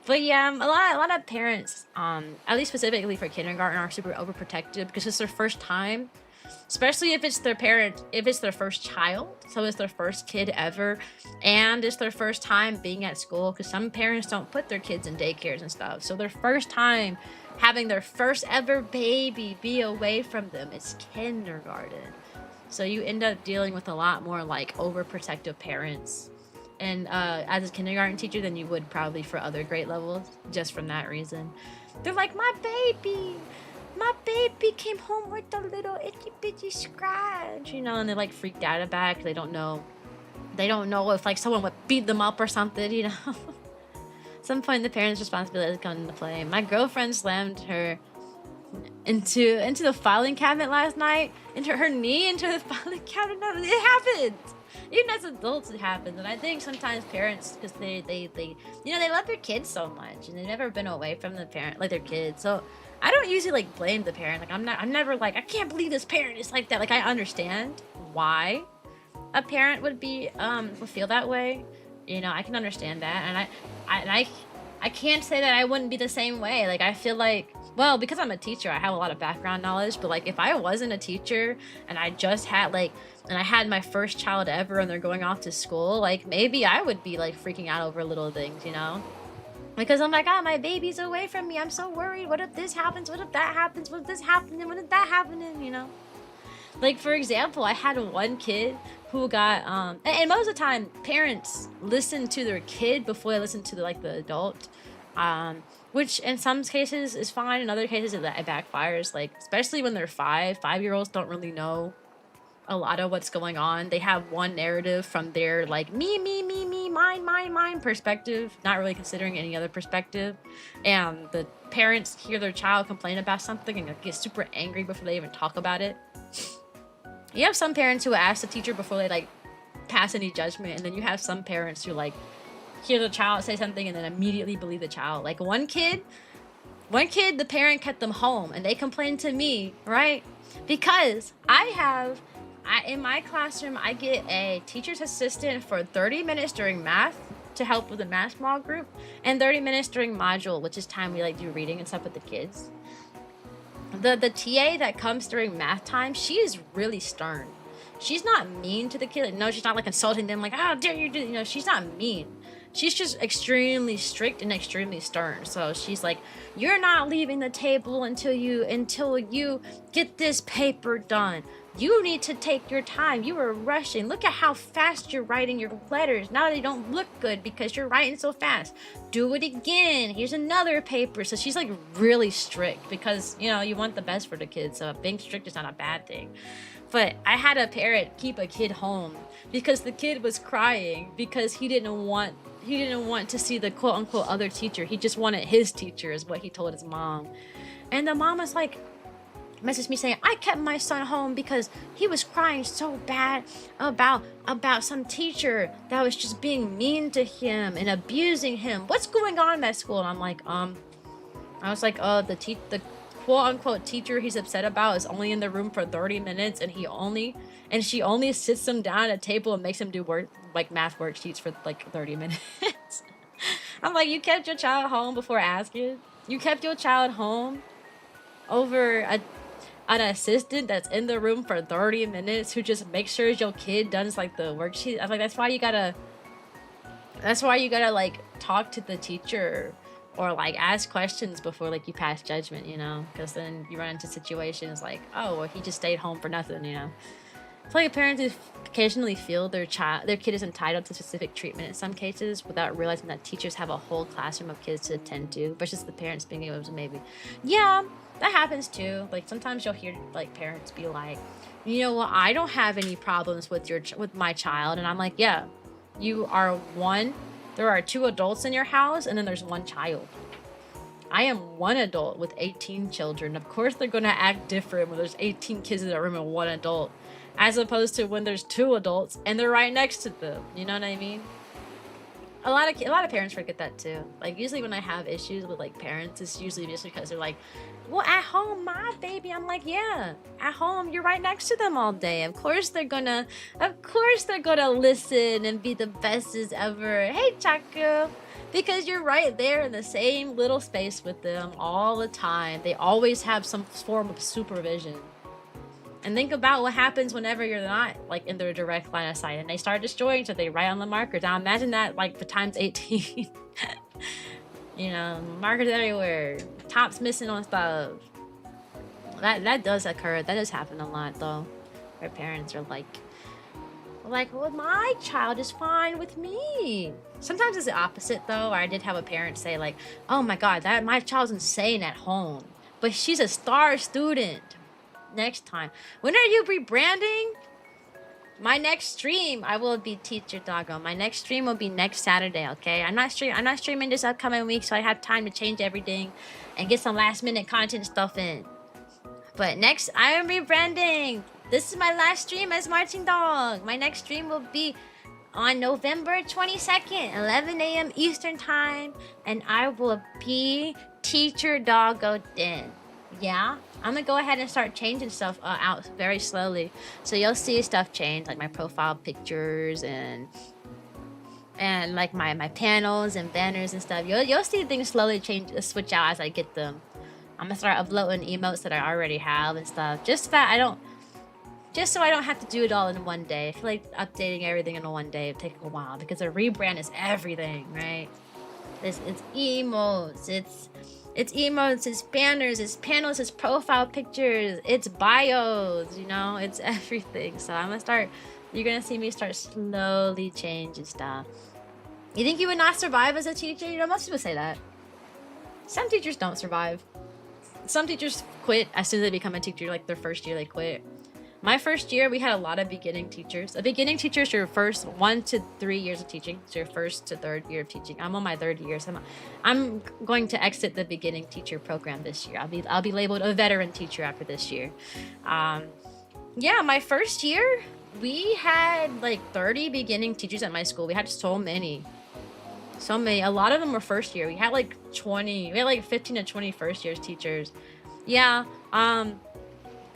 but yeah, a lot of parents, at least specifically for kindergarten, are super overprotective because it's their first time, especially if it's their first child, so it's their first kid ever, and it's their first time being at school, because some parents don't put their kids in daycares and stuff, so their first time having their first ever baby be away from them, it's kindergarten. So you end up dealing with a lot more like overprotective parents, and as a kindergarten teacher than you would probably for other grade levels, just from that reason. They're like, my baby came home with a little itchy bitchy scratch, you know, and they're like freaked out about it 'cause they don't know if like someone would beat them up or something, you know. At some point the parents' responsibility come into play. My girlfriend slammed her into the filing cabinet last night, into her knee into the filing cabinet. It happens. Even as adults, it happens. And I think sometimes parents, because they you know, they love their kids so much, and they've never been away from the parent, like their kids. So I don't usually like blame the parent. Like I'm never like, I can't believe this parent is like that. Like I understand why a parent would feel that way. You know, I can understand that, and I can't say that I wouldn't be the same way. Like I feel like, well, because I'm a teacher, I have a lot of background knowledge, but like if I wasn't a teacher and I just had and I had my first child ever and they're going off to school, like maybe I would be like freaking out over little things, you know? Because I'm like, oh, my baby's away from me. I'm so worried. What if this happens? What if that happens? What if this happened? What if that happened? You know? Like, for example, I had one kid who got, and most of the time, parents listen to their kid before they listen to the adult. Which in some cases is fine. In other cases, it backfires. Like, especially when they're 5-year-olds don't really know a lot of what's going on. They have one narrative from their like me, mine perspective, not really considering any other perspective. And the parents hear their child complain about something and get super angry before they even talk about it. You have some parents who ask the teacher before they like pass any judgment, and then you have some parents who like hear the child say something and then immediately believe the child. Like one kid, the parent kept them home and they complained to me, right? Because in my classroom, I get a teacher's assistant for 30 minutes during math to help with the math small group, and 30 minutes during module, which is time we like do reading and stuff with the kids. The TA that comes during math time, she is really stern. She's not mean to the kid. No, she's not like insulting them like, how dare you do, you know, she's not mean. She's just extremely strict and extremely stern. So she's like, you're not leaving the table until you get this paper done. You need to take your time. You are rushing. Look at how fast you're writing your letters. Now they don't look good because you're writing so fast. Do it again. Here's another paper. So she's like really strict because, you know, you want the best for the kids. So being strict is not a bad thing. But I had a parent keep a kid home because the kid was crying because he didn't want to see the quote unquote other teacher. He just wanted his teacher, is what he told his mom. And the mom was like, messaged me saying, I kept my son home because he was crying so bad about some teacher that was just being mean to him and abusing him. What's going on in that school? And I'm like, I was like, oh, the quote unquote teacher he's upset about is only in the room for 30 minutes and she only sits him down at a table and makes him do work, like math worksheets for like 30 minutes. I'm like, you kept your child home before asking? You kept your child home over an assistant that's in the room for 30 minutes who just makes sure your kid does like the worksheet? I'm like, that's why you gotta like talk to the teacher or like ask questions before like you pass judgment, you know, because then you run into situations like, oh, well, he just stayed home for nothing, you know. I feel like parents occasionally feel their kid is entitled to specific treatment in some cases without realizing that teachers have a whole classroom of kids to attend to versus the parents being able to maybe, yeah, that happens too. Like sometimes you'll hear like parents be like, you know what, I don't have any problems with my child, and I'm like, yeah, you are one. There are 2 adults in your house, and then there's 1 child. I am 1 adult with 18 children. Of course, they're gonna act different when there's 18 kids in the room and 1 adult, as opposed to when there's 2 adults and they're right next to them. You know what I mean? A lot of parents forget that too. Like usually when I have issues with like parents, it's usually just because they're like, "Well, at home, my baby." I'm like, "Yeah, at home, you're right next to them all day. Of course they're gonna listen and be the bestest ever." Hey, Chaku, because you're right there in the same little space with them all the time. They always have some form of supervision. And think about what happens whenever you're not like in their direct line of sight and they start destroying, so they write on the markers. Now imagine that like for times 18. You know, markers everywhere, tops missing on stuff. That does occur. That does happen a lot though. Where parents are like, well, my child is fine with me. Sometimes it's the opposite though. I did have a parent say like, "Oh my god, that my child's insane at home, but she's a star student." Next time, when are you rebranding? My next stream, I will be Teacher Doggo. My next stream will be next Saturday. Okay, I'm not streaming this upcoming week, so I have time to change everything and get some last minute content stuff in. But next, I am rebranding. This is my last stream as Marching Dog. My next stream will be on November 22nd, 11 a.m. Eastern Time, and I will be Teacher Doggo then. Yeah, I'm gonna go ahead and start changing stuff out very slowly, so you'll see stuff change, like my profile pictures and like my panels and banners and stuff. You'll see things slowly change, switch out as I get them. I'm gonna start uploading emotes that I already have and stuff, just so I don't have to do it all in one day. I feel like updating everything in one day would take a while because a rebrand is everything, right? It's emotes, it's emotes, it's banners, it's panels, it's profile pictures, it's bios, you know, it's everything. So you're gonna see me start slowly changing stuff. You think you would not survive as a teacher? You know, most people say that. Some teachers don't survive. Some teachers quit as soon as they become a teacher, like their first year they quit. My first year, we had a lot of beginning teachers. A beginning teacher is your first 1 to 3 years of teaching. It's your first to third year of teaching. I'm on my third year, so I'm going to exit the beginning teacher program this year. I'll be labeled a veteran teacher after this year. Yeah, my first year, we had like 30 beginning teachers at my school. We had so many. So many. A lot of them were first year. We had like 20. We had like 15 to 20 first years teachers. Yeah.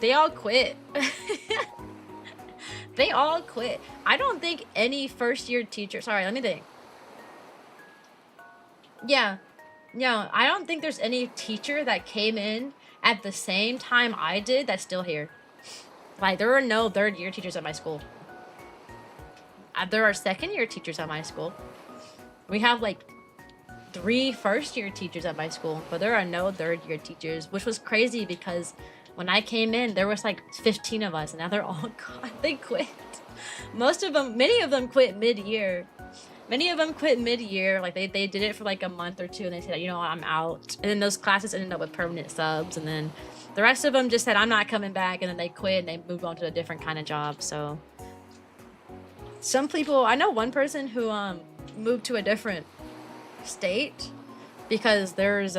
They all quit. They all quit. I don't think any first year teacher, sorry, let me think. Yeah. No, I don't think there's any teacher that came in at the same time I did that's still here. Like, there are no third year teachers at my school. There are second year teachers at my school. We have like 3 first year teachers at my school, but there are no third year teachers, which was crazy because when I came in, there was like 15 of us, and now they're all gone. They quit. Many of them quit mid-year. Like they did it for like a month or two, and they said, you know what, I'm out. And then those classes ended up with permanent subs, and then the rest of them just said, I'm not coming back, and then they quit and they moved on to a different kind of job. So some people, I know one person who moved to a different state because there's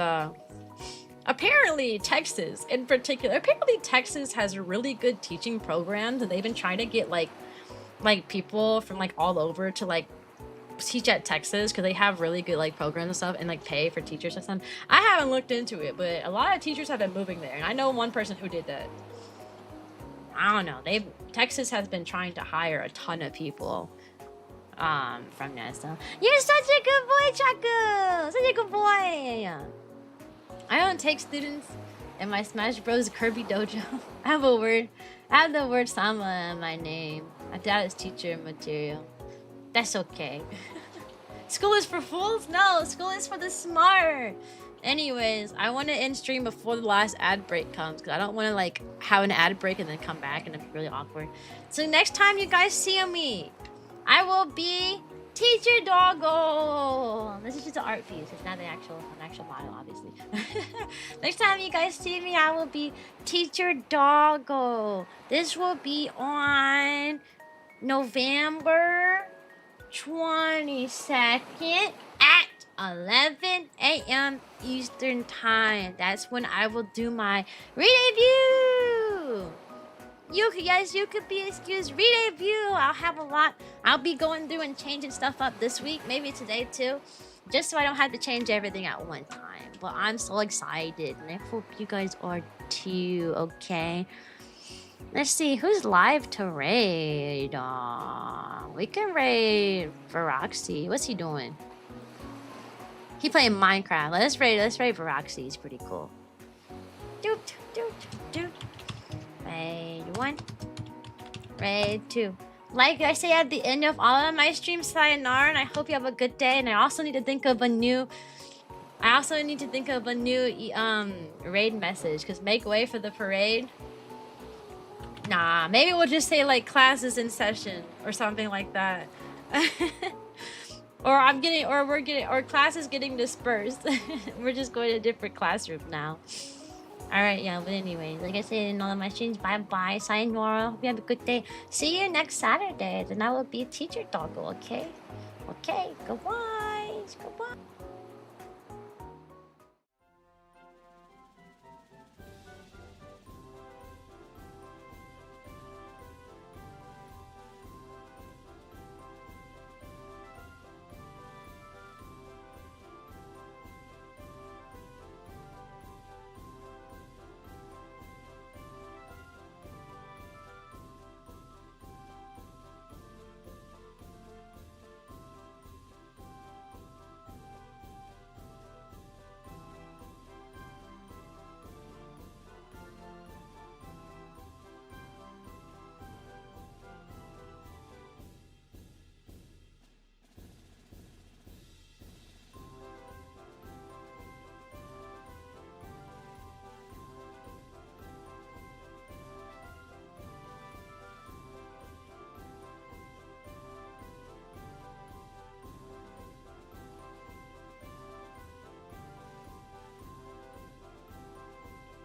apparently Texas in particular, Texas has really good teaching programs, and they've been trying to get like people from like all over to like teach at Texas because they have really good like programs and stuff and like pay for teachers and stuff. I haven't looked into it, but a lot of teachers have been moving there, and I know one person who did that. I don't know. Texas has been trying to hire a ton of people from there. So you're such a good boy, Chaco. Such a good boy. I don't take students in my Smash Bros. Kirby dojo. I have the word Sama in my name. My dad is teacher material. That's okay. School is for fools? No, school is for the smart. Anyways, I want to end stream before the last ad break comes because I don't want to like have an ad break and then come back and it'd be really awkward. So next time you guys see me, I will be Teacher Doggo. This is just an art piece. It's not an actual model, obviously. Next time you guys see me, I will be Teacher Doggo. This will be on November 22nd at 11 a.m. Eastern Time. That's when I will do my review. you could be excused. Read a view. I'll have a lot. I'll be going through and changing stuff up this week, maybe today too, just so I don't have to change everything at one time. But I'm so excited, and I hope you guys are too. Okay. Let's see who's live to raid. We can raid Veroxy. What's he doing? He playing Minecraft. Let's raid Veroxy. He's pretty cool. Doot doot doot. Raid 1. Raid 2. Like I say at the end of all of my streams, sayonara, and I hope you have a good day. And I also need to think of a new raid message, because make way for the parade. Nah, maybe we'll just say like classes in session or something like that. or class is getting dispersed. We're just going to a different classroom now. Alright, yeah, but anyway, like I said in all of my streams, bye-bye, sayonara, hope you have a good day. See you next Saturday, then I will be a teacher doggo, okay? Okay, goodbye, goodbye.